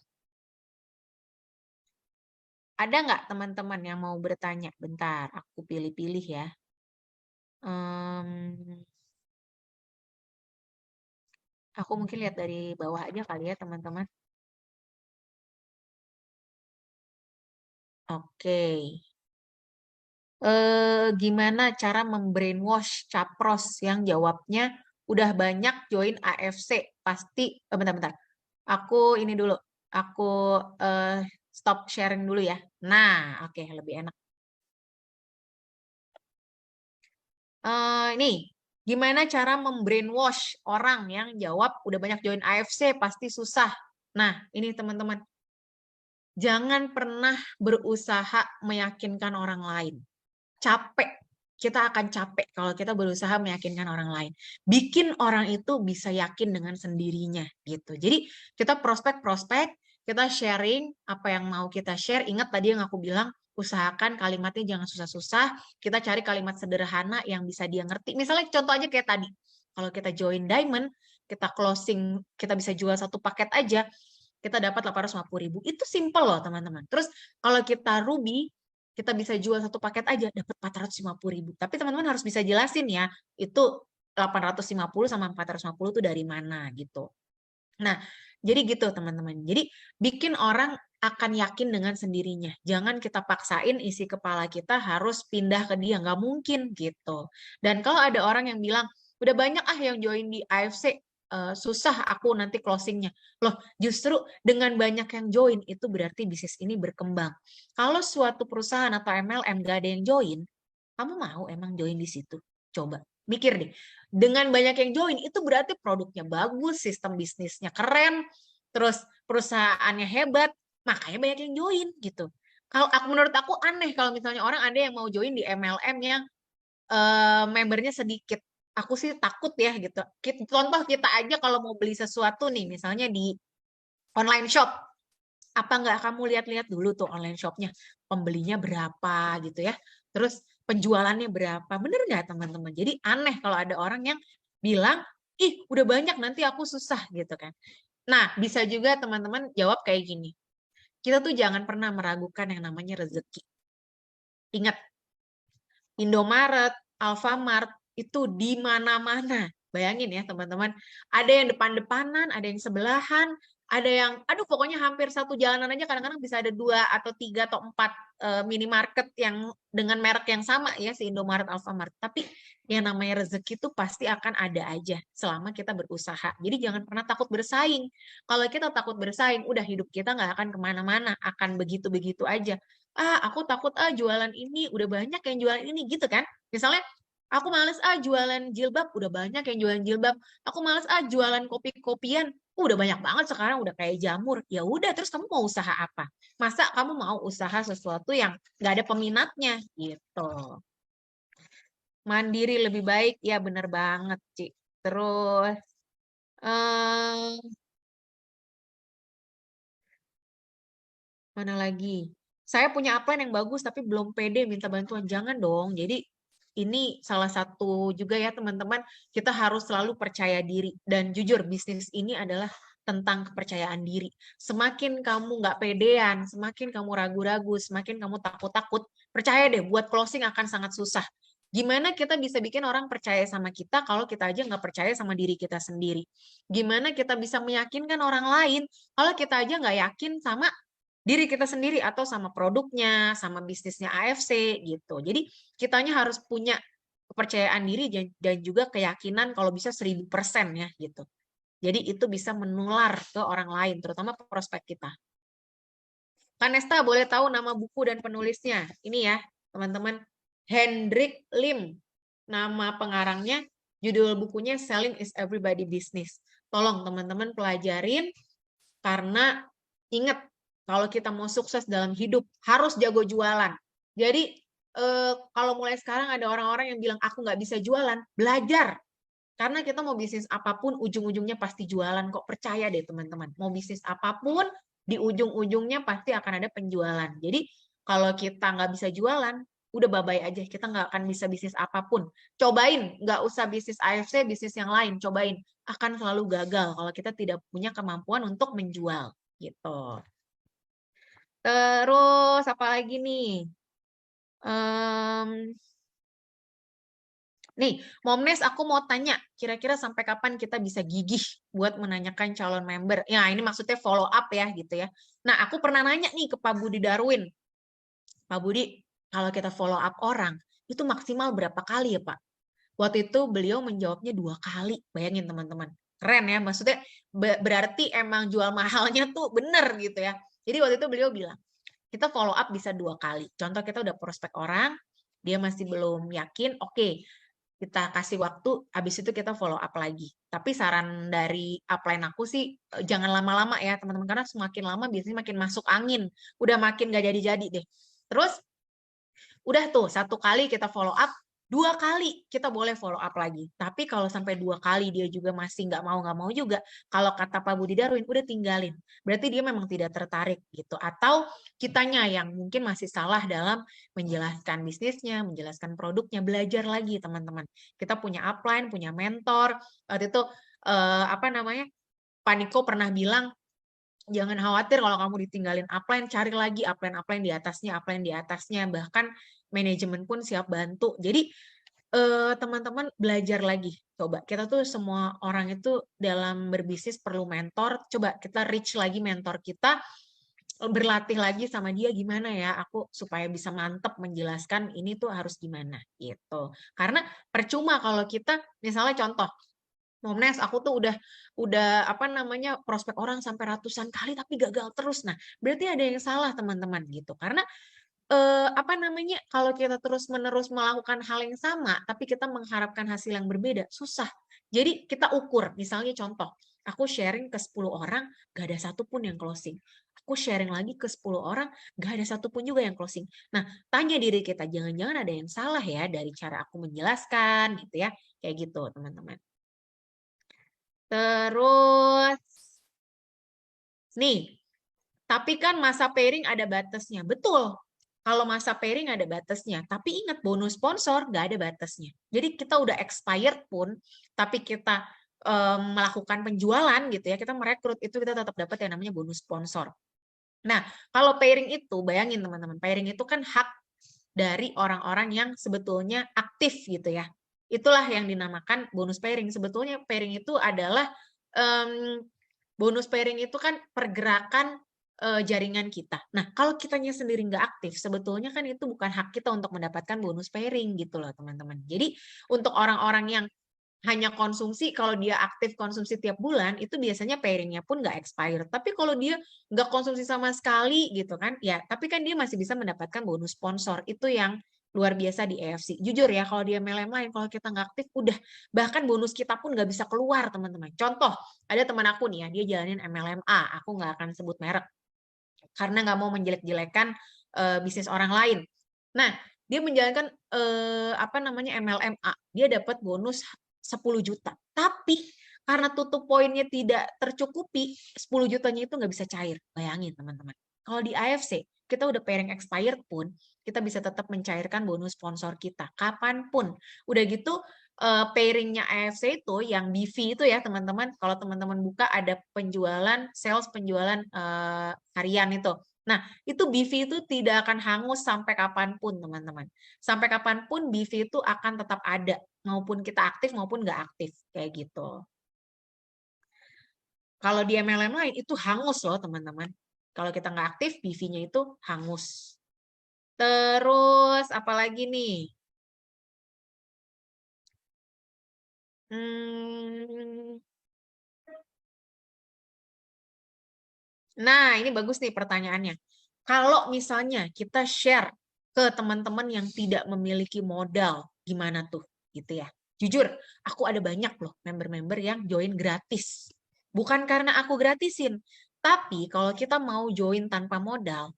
Ada nggak teman-teman yang mau bertanya? Bentar, aku pilih-pilih ya. Aku mungkin lihat dari bawah aja kali ya teman-teman. Oke. Gimana cara membrainwash capros yang jawabnya udah banyak join AFC? Pasti, bentar-bentar. Aku ini dulu. Aku stop sharing dulu ya. Nah, oke, lebih enak. Ini, gimana cara membrainwash orang yang jawab udah banyak join AFC? Pasti susah. Nah, ini teman-teman. Jangan pernah berusaha meyakinkan orang lain. Capek. Kita akan capek kalau kita berusaha meyakinkan orang lain. Bikin orang itu bisa yakin dengan sendirinya gitu. Jadi kita prospek-prospek, kita sharing apa yang mau kita share. Ingat tadi yang aku bilang, usahakan kalimatnya jangan susah-susah. Kita cari kalimat sederhana yang bisa dia ngerti. Misalnya contoh aja kayak tadi. Kalau kita join Diamond, kita closing, kita bisa jual satu paket aja, kita dapat 850.000. Itu simple loh teman-teman. Terus kalau kita Ruby, kita bisa jual satu paket aja dapat 450.000. Tapi teman-teman harus bisa jelasin ya, itu 850 sama 450 itu dari mana gitu. Nah, jadi gitu teman-teman. Jadi bikin orang akan yakin dengan sendirinya. Jangan kita paksain isi kepala kita harus pindah ke dia, nggak mungkin gitu. Dan kalau ada orang yang bilang, udah banyak yang join di AFC, susah aku nanti closingnya. Loh, justru dengan banyak yang join itu berarti bisnis ini berkembang. Kalau suatu perusahaan atau MLM gak ada yang join, kamu mau emang join di situ? Coba mikir deh. Dengan banyak yang join itu berarti produknya bagus, sistem bisnisnya keren, terus perusahaannya hebat, makanya banyak yang join gitu. Kalau menurut aku aneh kalau misalnya orang ada yang mau join di MLM yang membernya sedikit. aku sih takut ya gitu. Contoh kita aja kalau mau beli sesuatu nih, misalnya di online shop, apa nggak kamu lihat-lihat dulu tuh online shopnya, pembelinya berapa gitu ya, terus penjualannya berapa, bener nggak teman-teman? Jadi aneh kalau ada orang yang bilang, ih udah banyak nanti aku susah gitu kan. Nah bisa juga teman-teman jawab kayak gini, kita tuh jangan pernah meragukan yang namanya rezeki. Ingat, Indomaret, Alfamart itu di mana-mana. Bayangin ya teman-teman, ada yang depan-depanan, ada yang sebelahan, ada yang, aduh pokoknya hampir satu jalanan aja kadang-kadang bisa ada 2 atau 3 atau 4 minimarket yang dengan merek yang sama ya, si Indomaret, Alfamart. Tapi yang namanya rezeki itu pasti akan ada aja selama kita berusaha. Jadi jangan pernah takut bersaing. Kalau kita takut bersaing, udah hidup kita nggak akan kemana-mana, akan begitu-begitu aja. Aku takut jualan ini, udah banyak yang jualan ini gitu kan. Misalnya aku males jualan jilbab, udah banyak yang jualan jilbab. Aku males jualan kopi-kopian, udah banyak banget sekarang udah kayak jamur. Ya udah, terus kamu mau usaha apa? Masa kamu mau usaha sesuatu yang nggak ada peminatnya gitu. Mandiri lebih baik, ya bener banget, Ci. Terus mana lagi? Saya punya upline yang bagus tapi belum pede minta bantuan. Jangan dong. Jadi ini salah satu juga ya teman-teman, kita harus selalu percaya diri. Dan jujur, bisnis ini adalah tentang kepercayaan diri. Semakin kamu nggak pedean, semakin kamu ragu-ragu, semakin kamu takut-takut, percaya deh, buat closing akan sangat susah. Gimana kita bisa bikin orang percaya sama kita kalau kita aja nggak percaya sama diri kita sendiri? Gimana kita bisa meyakinkan orang lain kalau kita aja nggak yakin sama diri kita sendiri atau sama produknya, sama bisnisnya AFC gitu. Jadi kitanya harus punya kepercayaan diri dan juga keyakinan kalau bisa 1000% ya gitu. Jadi itu bisa menular ke orang lain, terutama prospek kita. Kanesta boleh tahu nama buku dan penulisnya? Ini ya teman-teman, Hendrik Lim. Nama pengarangnya, judul bukunya Selling is Everybody Business. Tolong teman-teman pelajarin, karena ingat, kalau kita mau sukses dalam hidup, harus jago jualan. Jadi, kalau mulai sekarang ada orang-orang yang bilang, aku nggak bisa jualan, belajar. Karena kita mau bisnis apapun, ujung-ujungnya pasti jualan kok. Percaya deh teman-teman. Mau bisnis apapun, di ujung-ujungnya pasti akan ada penjualan. Jadi, kalau kita nggak bisa jualan, udah bye-bye aja. Kita nggak akan bisa bisnis apapun. Cobain, nggak usah bisnis AFC, bisnis yang lain. Cobain. Akan selalu gagal kalau kita tidak punya kemampuan untuk menjual. Gitu. Terus apa lagi nih? Nih, Momnes, aku mau tanya, kira-kira sampai kapan kita bisa gigih buat menanyakan calon member? Ya, ini maksudnya follow up ya, gitu ya. Nah, aku pernah nanya nih ke Pak Budi Darwin. Pak Budi, kalau kita follow up orang, itu maksimal berapa kali ya, Pak? Waktu itu beliau menjawabnya 2 kali. Bayangin teman-teman. Keren ya, maksudnya berarti emang jual mahalnya tuh bener gitu ya. Jadi waktu itu beliau bilang, kita follow up bisa 2 kali. Contoh kita udah prospek orang, dia masih belum yakin, oke, kita kasih waktu, habis itu kita follow up lagi. Tapi saran dari upline aku sih, jangan lama-lama ya teman-teman, karena semakin lama biasanya makin masuk angin, udah makin gak jadi-jadi deh. Terus, udah tuh, 1 kali kita follow up, 2 kali kita boleh follow up lagi. Tapi kalau sampai 2 kali dia juga masih nggak mau juga, kalau kata Pak Budi Darwin, udah tinggalin. Berarti dia memang tidak tertarik gitu. Atau kitanya yang mungkin masih salah dalam menjelaskan bisnisnya, menjelaskan produknya, belajar lagi teman-teman. Kita punya upline, punya mentor. Waktu itu Pak Niko pernah bilang, jangan khawatir kalau kamu ditinggalin upline, cari lagi upline di atasnya, bahkan manajemen pun siap bantu. Jadi teman-teman belajar lagi. Coba, kita tuh semua orang itu dalam berbisnis perlu mentor. Coba kita reach lagi mentor kita, berlatih lagi sama dia, gimana ya aku supaya bisa mantep menjelaskan ini tuh harus gimana gitu. Karena percuma kalau kita, misalnya contoh, Momnes, aku tuh udah prospek orang sampai ratusan kali tapi gagal terus. Nah, berarti ada yang salah teman-teman gitu. Karena kalau kita terus-menerus melakukan hal yang sama tapi kita mengharapkan hasil yang berbeda, susah. Jadi kita ukur, misalnya contoh, aku sharing ke 10 orang, gak ada satupun yang closing. Aku sharing lagi ke 10 orang, gak ada satupun juga yang closing. Nah, tanya diri kita, jangan-jangan ada yang salah ya dari cara aku menjelaskan gitu ya. Kayak gitu, teman-teman. Terus, nih, tapi kan masa pairing ada batasnya. Betul, kalau masa pairing ada batasnya. Tapi ingat, bonus sponsor nggak ada batasnya. Jadi kita udah expired pun, tapi kita melakukan penjualan gitu ya, kita merekrut, itu kita tetap dapat yang namanya bonus sponsor. Nah, kalau pairing itu, bayangin teman-teman, pairing itu kan hak dari orang-orang yang sebetulnya aktif gitu ya. Itulah yang dinamakan bonus pairing. Sebetulnya pairing itu adalah bonus pairing itu kan pergerakan jaringan kita. Nah, kalau kitanya sendiri nggak aktif, sebetulnya kan itu bukan hak kita untuk mendapatkan bonus pairing gitu loh teman-teman. Jadi untuk orang-orang yang hanya konsumsi, kalau dia aktif konsumsi tiap bulan, itu biasanya pairingnya pun nggak expired. Tapi kalau dia nggak konsumsi sama sekali gitu kan, ya tapi kan dia masih bisa mendapatkan bonus sponsor. Itu yang luar biasa di AFC. Jujur ya, kalau dia MLM lain, kalau kita nggak aktif, udah bahkan bonus kita pun nggak bisa keluar teman-teman. Contoh, ada teman aku nih ya, dia jalanin MLMA, aku nggak akan sebut merek, karena nggak mau menjelek-jelekan bisnis orang lain. Nah, dia menjalankan apa namanya MLMA, dia dapat bonus 10 juta. Tapi karena tutup poinnya tidak tercukupi, 10 jutanya itu nggak bisa cair. Bayangin teman-teman. Kalau di AFC, kita udah pairing expired pun, kita bisa tetap mencairkan bonus sponsor kita. Kapanpun. Udah gitu, pairingnya AFC itu, yang BV itu ya teman-teman, kalau teman-teman buka ada penjualan, sales penjualan harian itu. Nah, itu BV itu tidak akan hangus sampai kapanpun, teman-teman. Sampai kapanpun BV itu akan tetap ada, maupun kita aktif maupun nggak aktif, kayak gitu. Kalau di MLM lain itu hangus loh, teman-teman. Kalau kita nggak aktif, BV-nya itu hangus. Terus, apalagi nih? Nah, ini bagus nih pertanyaannya. Kalau misalnya kita share ke teman-teman yang tidak memiliki modal, gimana tuh? Gitu ya. Jujur, aku ada banyak loh member-member yang join gratis. Bukan karena aku gratisin, tapi kalau kita mau join tanpa modal,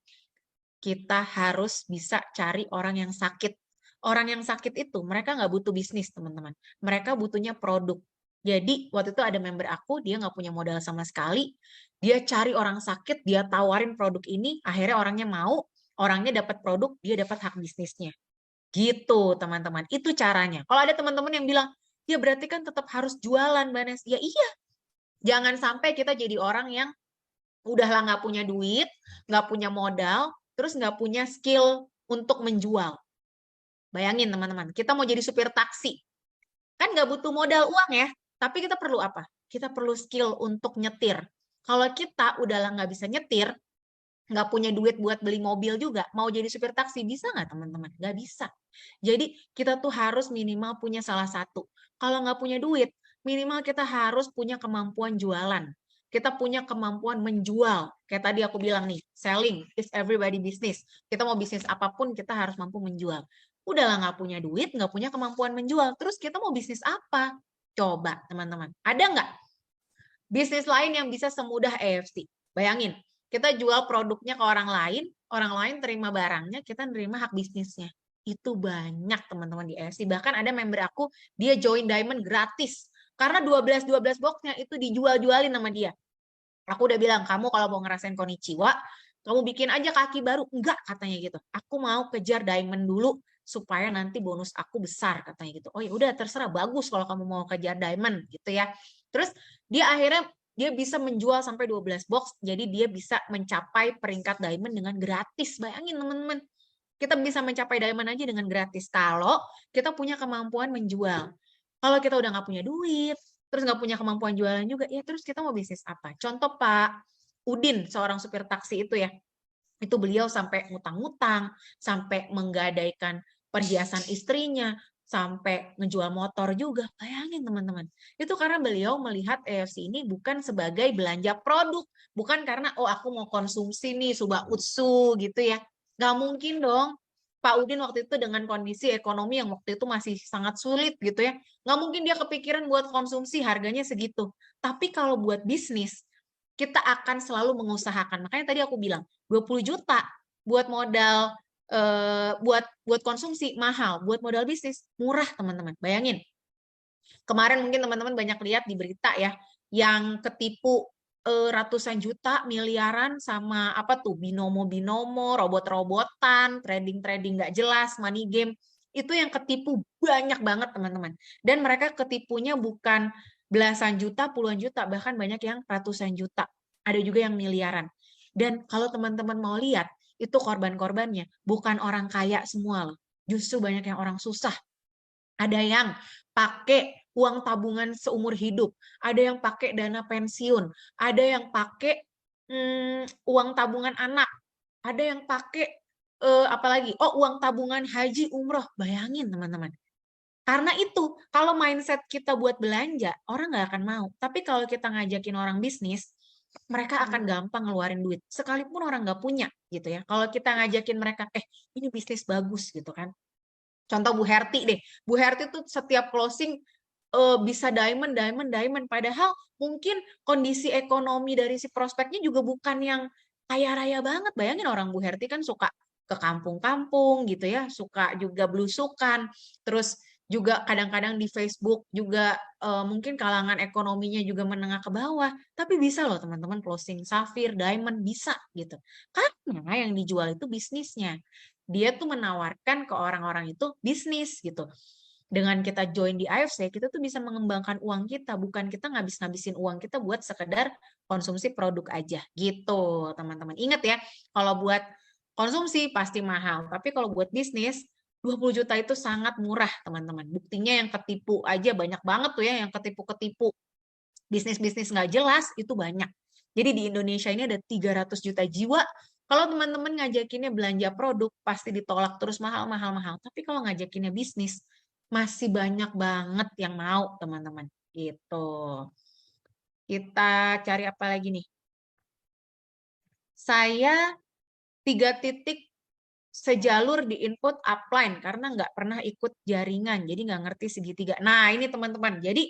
kita harus bisa cari orang yang sakit. Orang yang sakit itu, mereka nggak butuh bisnis, teman-teman. Mereka butuhnya produk. Jadi, waktu itu ada member aku, dia nggak punya modal sama sekali. Dia cari orang sakit, dia tawarin produk ini, akhirnya orangnya mau, orangnya dapat produk, dia dapat hak bisnisnya. Gitu, teman-teman. Itu caranya. Kalau ada teman-teman yang bilang, ya berarti kan tetap harus jualan, Mbak Nes. Ya iya. Jangan sampai kita jadi orang yang udahlah nggak punya duit, nggak punya modal, terus nggak punya skill untuk menjual. Bayangin teman-teman, kita mau jadi supir taksi. Kan nggak butuh modal uang ya, tapi kita perlu apa? Kita perlu skill untuk nyetir. Kalau kita udahlah nggak bisa nyetir, nggak punya duit buat beli mobil juga, mau jadi supir taksi, bisa nggak teman-teman? Nggak bisa. Jadi kita tuh harus minimal punya salah satu. Kalau nggak punya duit, minimal kita harus punya kemampuan jualan. Kita punya kemampuan menjual. Kayak tadi aku bilang nih, selling is everybody business. Kita mau bisnis apapun, kita harus mampu menjual. Udahlah nggak punya duit, nggak punya kemampuan menjual. Terus kita mau bisnis apa? Coba teman-teman. Ada nggak bisnis lain yang bisa semudah AFC? Bayangin, kita jual produknya ke orang lain terima barangnya, kita nerima hak bisnisnya. Itu banyak teman-teman di AFC. Bahkan ada member aku, dia join Diamond gratis. Karena 12 boxnya itu dijual-jualin sama dia. Aku udah bilang, kamu kalau mau ngerasain konnichiwa, kamu bikin aja kaki baru. Enggak, katanya gitu. Aku mau kejar Diamond dulu, supaya nanti bonus aku besar, katanya gitu. Oh ya udah, terserah, bagus kalau kamu mau kejar Diamond gitu ya. Terus dia akhirnya dia bisa menjual sampai 12 box, jadi dia bisa mencapai peringkat Diamond dengan gratis. Bayangin teman-teman, kita bisa mencapai Diamond aja dengan gratis kalau kita punya kemampuan menjual. Kalau kita udah nggak punya duit, terus nggak punya kemampuan jualan juga, ya terus kita mau bisnis apa? Contoh Pak Udin, seorang supir taksi itu ya, itu beliau sampai ngutang-ngutang, sampai menggadaikan perhiasan istrinya, sampai ngejual motor juga. Bayangin teman-teman. Itu karena beliau melihat AFC ini bukan sebagai belanja produk. Bukan karena, oh aku mau konsumsi nih, suba utsu gitu ya. Nggak mungkin dong. Pak Udin waktu itu dengan kondisi ekonomi yang waktu itu masih sangat sulit gitu ya. Nggak mungkin dia kepikiran buat konsumsi, harganya segitu. Tapi kalau buat bisnis, kita akan selalu mengusahakan. Makanya tadi aku bilang, 20 juta buat modal, buat konsumsi mahal, buat modal bisnis murah teman-teman. Bayangin, Kemarin mungkin teman-teman banyak lihat di berita ya, yang ketipu ratusan juta, miliaran sama apa tuh, binomo-binomo, robot-robotan, trading-trading nggak jelas, money game. Itu yang ketipu banyak banget teman-teman. Dan mereka ketipunya bukan belasan juta, puluhan juta, bahkan banyak yang ratusan juta. Ada juga yang miliaran. Dan kalau teman-teman mau lihat, itu korban-korbannya bukan orang kaya semua loh. Justru banyak yang orang susah. Ada yang pakai uang tabungan seumur hidup, ada yang pakai dana pensiun, ada yang pakai uang tabungan anak, ada yang pakai apalagi, uang tabungan haji umroh. Bayangin teman-teman. Karena itu, kalau mindset kita buat belanja, orang nggak akan mau. Tapi kalau kita ngajakin orang bisnis, mereka akan gampang ngeluarin duit. Sekalipun orang nggak punya, gitu ya. Kalau kita ngajakin mereka, ini bisnis bagus, gitu kan. Contoh Bu Herti deh. Bu Herti tuh setiap closing bisa diamond. Padahal mungkin kondisi ekonomi dari si prospeknya juga bukan yang kaya raya banget. Bayangin orang Bu Herti kan suka ke kampung-kampung gitu ya, suka juga belusukan. Terus juga kadang-kadang di Facebook juga mungkin kalangan ekonominya juga menengah ke bawah. Tapi bisa loh teman-teman closing safir, diamond, bisa gitu. Karena yang dijual itu bisnisnya. Dia tuh menawarkan ke orang-orang itu bisnis gitu. Dengan kita join di AFC, kita tuh bisa mengembangkan uang kita, bukan kita ngabis-ngabisin uang kita buat sekedar konsumsi produk aja gitu, teman-teman. Ingat ya, kalau buat konsumsi pasti mahal, tapi kalau buat bisnis 20 juta itu sangat murah, teman-teman. Buktinya yang ketipu aja banyak banget tuh ya, yang ketipu-ketipu. Bisnis-bisnis nggak jelas itu banyak. Jadi di Indonesia ini ada 300 juta jiwa. Kalau teman-teman ngajakinnya belanja produk, pasti ditolak terus mahal. Tapi kalau ngajakinnya bisnis, masih banyak banget yang mau, teman-teman. Gitu. Kita cari apa lagi nih? Saya 3 titik sejalur di input upline karena nggak pernah ikut jaringan, jadi nggak ngerti segitiga. Nah, ini teman-teman. Jadi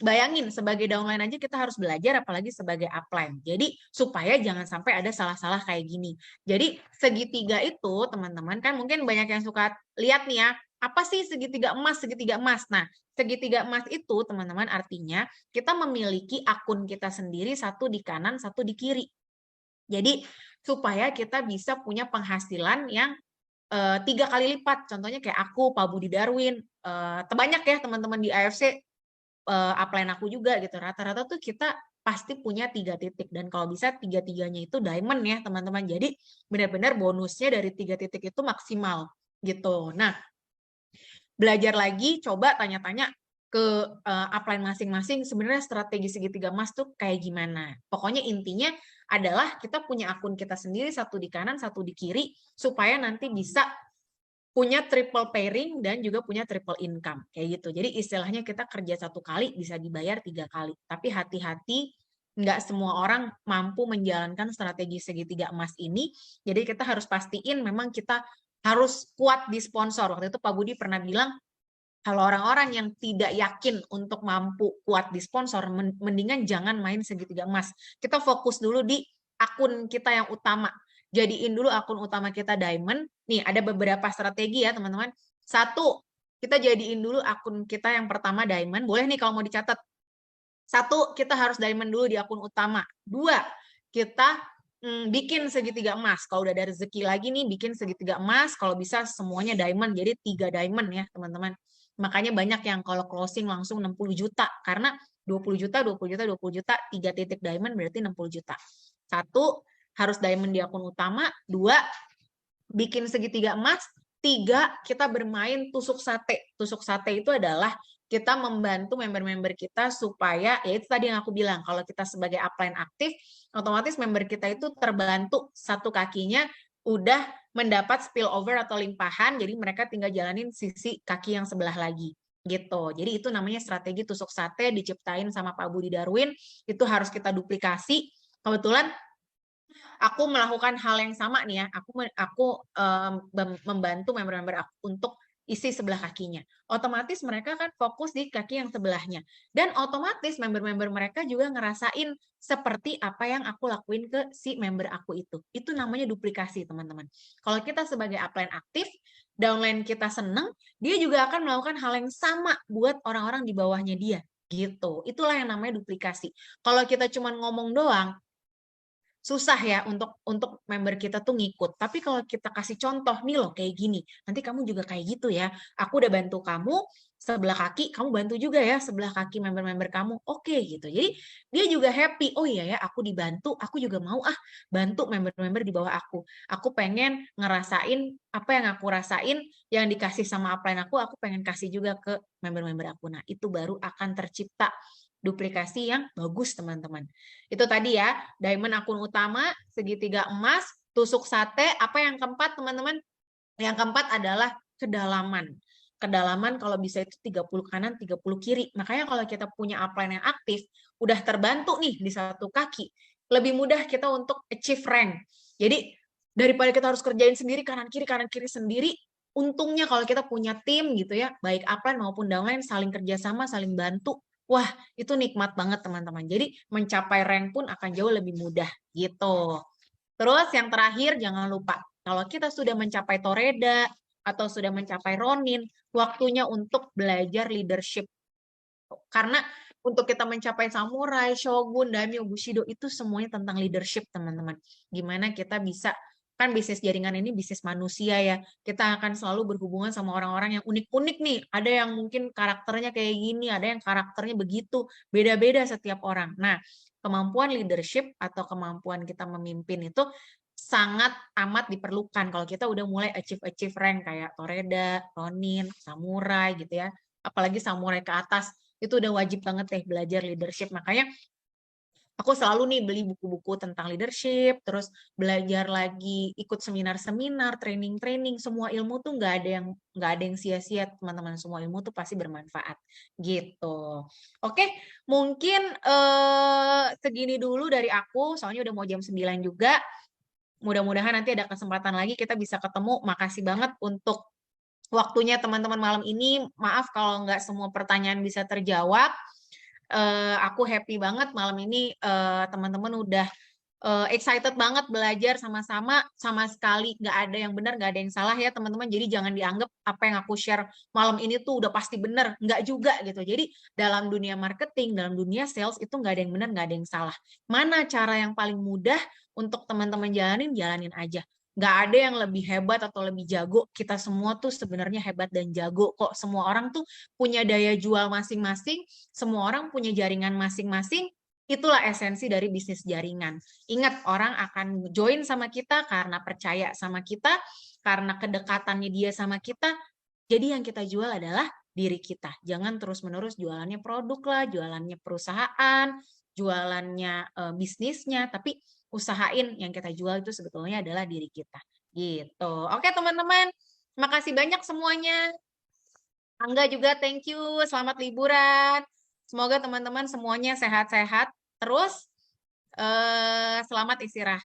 bayangin sebagai downline aja kita harus belajar, apalagi sebagai upline. Jadi supaya jangan sampai ada salah-salah kayak gini. Jadi segitiga itu teman-teman kan mungkin banyak yang suka lihat nih ya, apa sih segitiga emas, segitiga emas. Nah, segitiga emas itu teman-teman artinya kita memiliki akun kita sendiri, satu di kanan, satu di kiri. Jadi supaya kita bisa punya penghasilan yang 3 kali lipat. Contohnya kayak aku, Pak Budi Darwin, terbanyak ya teman-teman di AFC, upline aku juga gitu. Rata-rata tuh kita pasti punya 3 titik. Dan kalau bisa 3-3-nya itu diamond ya teman-teman. Jadi benar-benar bonusnya dari 3 titik itu maksimal gitu. Nah, belajar lagi, coba tanya-tanya ke upline masing-masing sebenarnya strategi segitiga emas tuh kayak gimana. Pokoknya intinya adalah kita punya akun kita sendiri, satu di kanan, satu di kiri, supaya nanti bisa punya triple pairing dan juga punya triple income kayak gitu. Jadi istilahnya kita kerja 1 kali bisa dibayar 3 kali. Tapi hati-hati, nggak semua orang mampu menjalankan strategi segitiga emas ini. Jadi kita harus pastiin memang kita harus kuat di sponsor. Waktu itu Pak Budi pernah bilang, kalau orang-orang yang tidak yakin untuk mampu kuat di sponsor, mendingan jangan main segitiga emas. Kita fokus dulu di akun kita yang utama. Jadiin dulu akun utama kita diamond. Nih, ada beberapa strategi ya, teman-teman. 1, kita jadiin dulu akun kita yang pertama diamond. Boleh nih kalau mau dicatat. 1, kita harus diamond dulu di akun utama. 2, kita bikin segitiga emas. Kalau udah ada rezeki lagi nih, bikin segitiga emas. Kalau bisa semuanya diamond, jadi 3 diamond ya, teman-teman. Makanya banyak yang kalau closing langsung 60 juta. Karena 20 juta, 20 juta, 20 juta, 3 titik diamond berarti 60 juta. 1, harus diamond di akun utama. 2, bikin segitiga emas. 3, kita bermain tusuk sate. Tusuk sate itu adalah kita membantu member-member kita supaya, ya itu tadi yang aku bilang, kalau kita sebagai upline aktif, otomatis member kita itu terbantu satu kakinya udah mendapat spillover atau limpahan, jadi mereka tinggal jalanin sisi kaki yang sebelah lagi gitu. Jadi itu namanya strategi tusuk sate, diciptain sama Pak Budi Darwin, itu harus kita duplikasi. Kebetulan aku melakukan hal yang sama nih ya, aku membantu member-member aku untuk isi sebelah kakinya. Otomatis mereka kan fokus di kaki yang sebelahnya. Dan otomatis member-member mereka juga ngerasain seperti apa yang aku lakuin ke si member aku itu. Itu namanya duplikasi, teman-teman. Kalau kita sebagai upline aktif, downline kita seneng, dia juga akan melakukan hal yang sama buat orang-orang di bawahnya dia. Gitu. Itulah yang namanya duplikasi. Kalau kita cuma ngomong doang, susah ya untuk member kita tuh ngikut. Tapi kalau kita kasih contoh nih loh kayak gini, nanti kamu juga kayak gitu ya. Aku udah bantu kamu sebelah kaki, kamu bantu juga ya sebelah kaki member-member kamu. Oke gitu. Jadi dia juga happy. Oh iya ya, aku dibantu, aku juga mau bantu member-member di bawah aku. Aku pengen ngerasain apa yang aku rasain yang dikasih sama upline aku pengen kasih juga ke member-member aku. Nah, itu baru akan tercipta duplikasi yang bagus, teman-teman. Itu tadi ya, diamond akun utama, segitiga emas, tusuk sate. Apa yang keempat, teman-teman? Yang keempat adalah kedalaman. Kedalaman kalau bisa itu 30 kanan, 30 kiri. Makanya kalau kita punya upline yang aktif, udah terbantu nih di satu kaki, lebih mudah kita untuk achieve rank. Jadi, daripada kita harus kerjain sendiri, kanan kiri sendiri, untungnya kalau kita punya tim gitu ya, baik upline maupun downline, saling kerjasama, saling bantu, wah, itu nikmat banget teman-teman. Jadi mencapai rank pun akan jauh lebih mudah gitu. Terus yang terakhir jangan lupa, kalau kita sudah mencapai Toreda atau sudah mencapai Ronin, waktunya untuk belajar leadership. Karena untuk kita mencapai samurai, shogun, daimyo, bushido itu semuanya tentang leadership, teman-teman. Gimana kita bisa, kan bisnis jaringan ini bisnis manusia ya, kita akan selalu berhubungan sama orang-orang yang unik-unik nih. Ada yang mungkin karakternya kayak gini, ada yang karakternya begitu, beda-beda setiap orang. Nah, kemampuan leadership atau kemampuan kita memimpin itu sangat amat diperlukan kalau kita udah mulai achieve rank kayak Toreda, Ronin, samurai gitu ya. Apalagi samurai ke atas, itu udah wajib banget deh belajar leadership. Makanya aku selalu nih beli buku-buku tentang leadership, terus belajar lagi, ikut seminar-seminar, training-training, semua ilmu tuh nggak ada yang sia-sia, teman-teman. Semua ilmu tuh pasti bermanfaat, gitu. Oke, mungkin segini dulu dari aku, soalnya udah mau jam 9 juga. Mudah-mudahan nanti ada kesempatan lagi kita bisa ketemu. Makasih banget untuk waktunya teman-teman malam ini. Maaf kalau nggak semua pertanyaan bisa terjawab. Aku happy banget malam ini teman-teman udah excited banget belajar sama-sama, sama sekali nggak ada yang benar, nggak ada yang salah ya teman-teman. Jadi jangan dianggap apa yang aku share malam ini tuh udah pasti benar, nggak juga gitu. Jadi dalam dunia marketing, dalam dunia sales itu nggak ada yang benar, nggak ada yang salah. Mana cara yang paling mudah untuk teman-teman jalanin aja. Nggak ada yang lebih hebat atau lebih jago. Kita semua tuh sebenarnya hebat dan jago kok. Semua orang tuh punya daya jual masing-masing. Semua orang punya jaringan masing-masing. Itulah esensi dari bisnis jaringan. Ingat, orang akan join sama kita karena percaya sama kita, karena kedekatannya dia sama kita. Jadi yang kita jual adalah diri kita. Jangan terus-menerus jualannya produk lah, jualannya perusahaan, jualannya bisnisnya, tapi usahain yang kita jual itu sebetulnya adalah diri kita. Gitu. Oke teman-teman, makasih banyak semuanya. Angga juga thank you, selamat liburan. Semoga teman-teman semuanya sehat-sehat. Terus selamat istirahat.